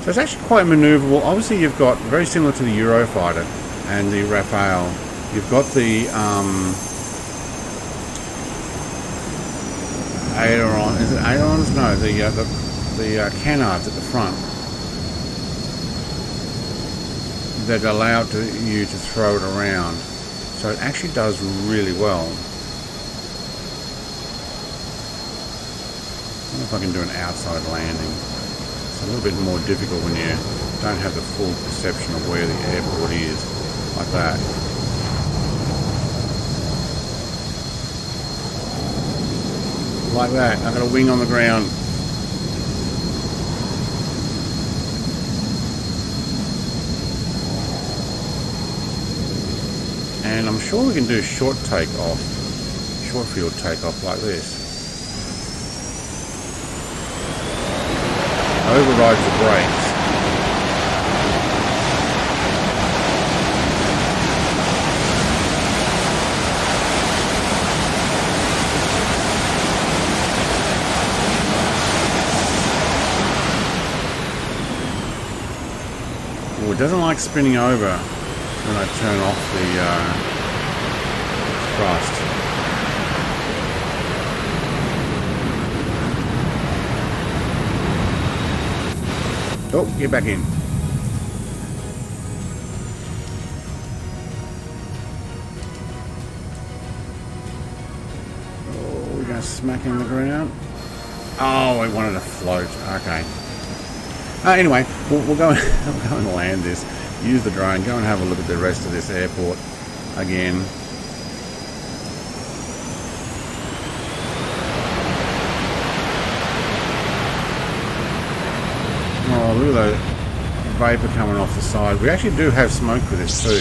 So it's actually quite maneuverable. Obviously you've got, very similar to the Eurofighter and the Rafale, you've got the aileron, is it ailerons? No, the canards at the front that allow you to throw it around. So it actually does really well. I don't know if I can do an outside landing. It's a little bit more difficult when you don't have the full perception of where the airport is, like that. Like that. I've got a wing on the ground. And I'm sure we can do short takeoff, short field takeoff like this. Overrides the brakes. Oh, it doesn't like spinning over when I turn off the thrust. Oh, get back in. Oh, we're going to smack in the ground. Oh, we wanted to float. Okay. Anyway, we'll go and land this use the drone, go and have a look at the rest of this airport again. Oh, look at the vapor coming off the side. We actually do have smoke with this too.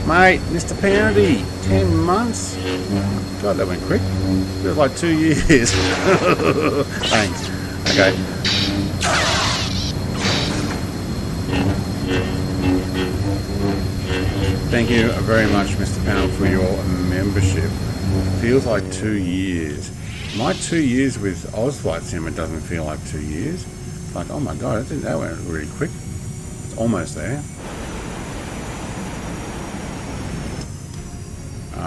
Mate, Mr. Poundy, 10 months? God, that went quick. Feels like 2 years. Thanks. Okay. Thank you very much, Mr. Pound, for your membership. Feels like 2 years. My 2 years with Ozflight Sim, it doesn't feel like 2 years. It's like, oh my god, I think that went really quick. It's almost there.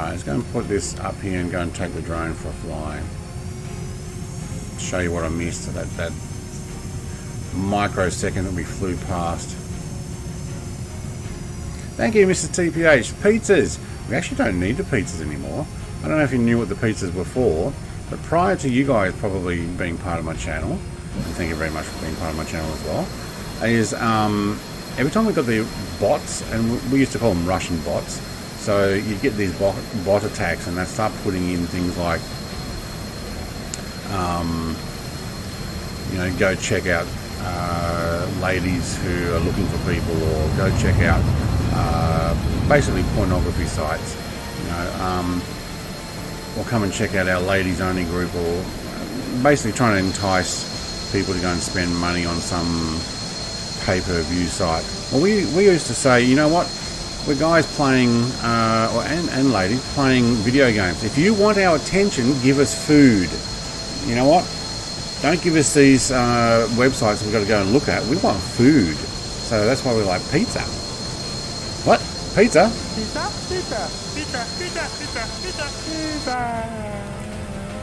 Let's go and put this up here and go and take the drone for a fly. Show you what I missed. That microsecond that we flew past. Thank you, Mr. TPH. Pizzas. We actually don't need the pizzas anymore. I don't know if you knew what the pizzas were for, but prior to you guys probably being part of my channel, and thank you very much for being part of my channel as well, is every time we got the bots, and we used to call them Russian bots, so you get these bot attacks, and they start putting in things like, you know, go check out ladies who are looking for people, or go check out basically pornography sites, you know, or come and check out our ladies only group, or basically trying to entice people to go and spend money on some pay-per-view site. Well, we used to say, you know what, we're guys playing, and ladies playing video games. If you want our attention, give us food. You know what? Don't give us these websites we've got to go and look at. We want food. So that's why we like pizza. What? Pizza? Pizza, pizza, pizza, pizza, pizza, pizza, pizza.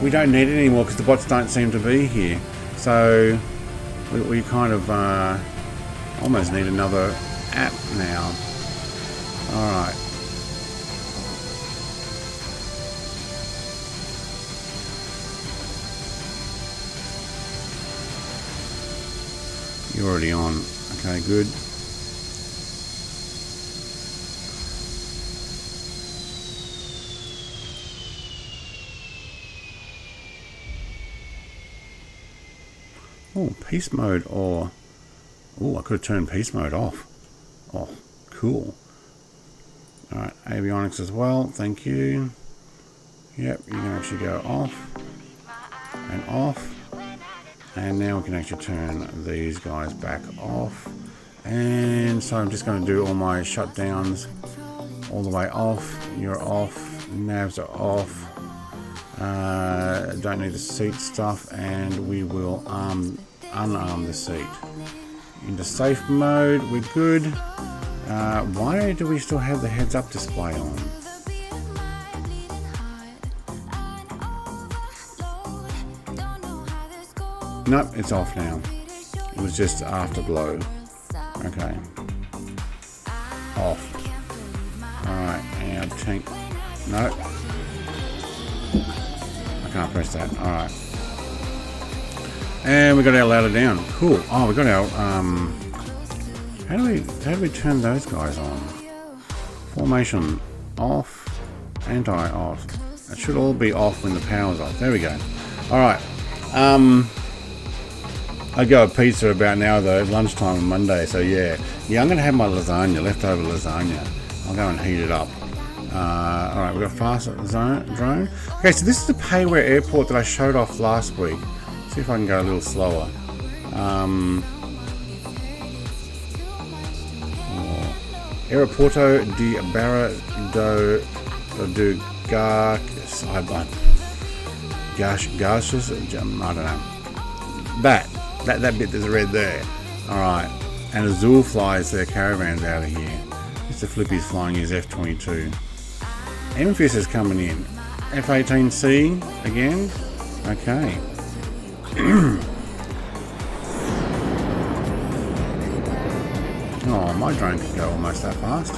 We don't need it anymore because the bots don't seem to be here. So we kind of almost need another app now. Alright. You're already on. Okay, good. Oh, peace mode, or... Oh, I could have turned peace mode off. Oh, cool. Alright, avionics as well, thank you. Yep, you can actually go off and off. And now we can actually turn these guys back off. And so I'm just going to do all my shutdowns all the way off. You're off, navs are off. Don't need the seat stuff, and we will unarm the seat. Into safe mode, we're good. Why do we still have the heads-up display on? Nope, it's off now. It was just afterglow. Okay. Off. Alright, and tank. No. I can't press that. Alright. And we got our ladder down. Cool. Oh, we got our how do we turn those guys on? Formation off, anti-off. It should all be off when the power's off. There we go. Alright. I go a pizza about now though, lunchtime on Monday, so yeah. Yeah, I'm gonna have my lasagna, leftover lasagna. I'll go and heat it up. Alright, we've got fast drone. Okay, so this is the Payware airport that I showed off last week. See if I can go a little slower. Aeroporto di Barra do Garches, I don't know. That bit that's red there. Alright. And Azul flies their caravans out of here. Mr. Flippy's flying his F-22. Memphis is coming in. F-18C again. Okay. Oh, my drone could go almost that fast.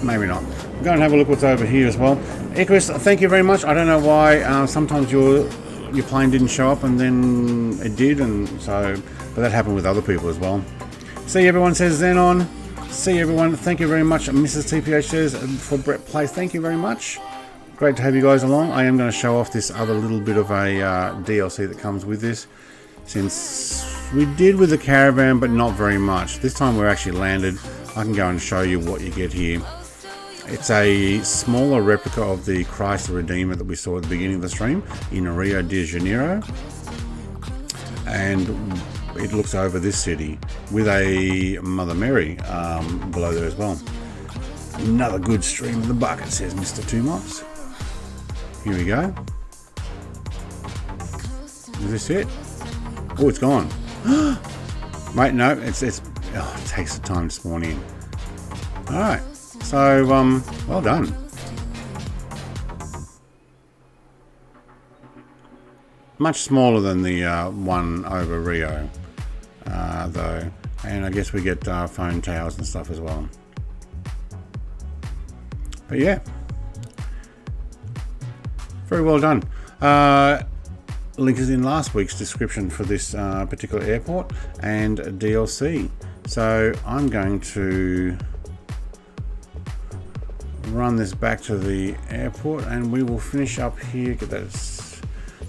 Maybe not. Go and have a look what's over here as well. Icarus, thank you very much. I don't know why sometimes your plane didn't show up and then it did, and so, but but that happened with other people as well. See everyone, says Xenon. See everyone, thank you very much. Mrs. TPH says for Brett Play, thank you very much. Great to have you guys along. I am going to show off this other little bit of a DLC that comes with this, since we did with the caravan, but not very much. This time we're actually landed. I can go and show you what you get here. It's a smaller replica of the Christ the Redeemer that we saw at the beginning of the stream in Rio de Janeiro. And it looks over this city with a Mother Mary below there as well. Another good stream in the bucket, says Mr. Tumox. Here we go. Is this it? Oh, it's gone. Wait, no, it takes the time to spawn in. Alright, so, well done. Much smaller than the one over Rio, though. And I guess we get phone towers and stuff as well. But yeah. Very well done. Link is in last week's description for this particular airport and DLC. So I'm going to run this back to the airport and we will finish up here. Get that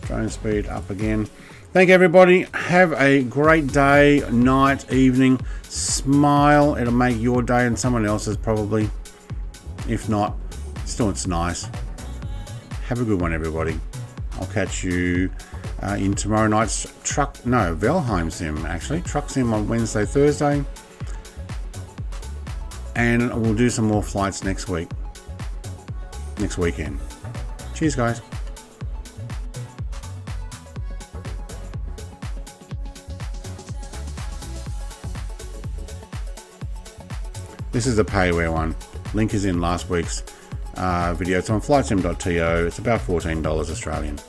drone speed up again. Thank you everybody. Have a great day, night, evening. Smile. It'll make your day and someone else's probably. If not, still it's nice. Have a good one everybody. I'll catch you in tomorrow night's Valheim sim actually. Truck sim on Wednesday, Thursday. And we'll do some more flights next weekend. Cheers guys. This is the payware one. Link is in last week's video. It's on flightsim.to. It's about $14 Australian.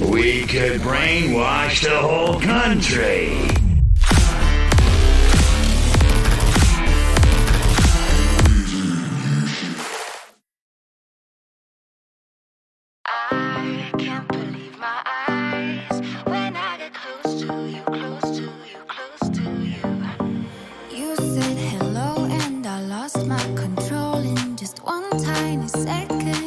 We could brainwash the whole country. I can't believe my eyes when I get close to you, close to you, close to you. You said hello and I lost my control in just one tiny second.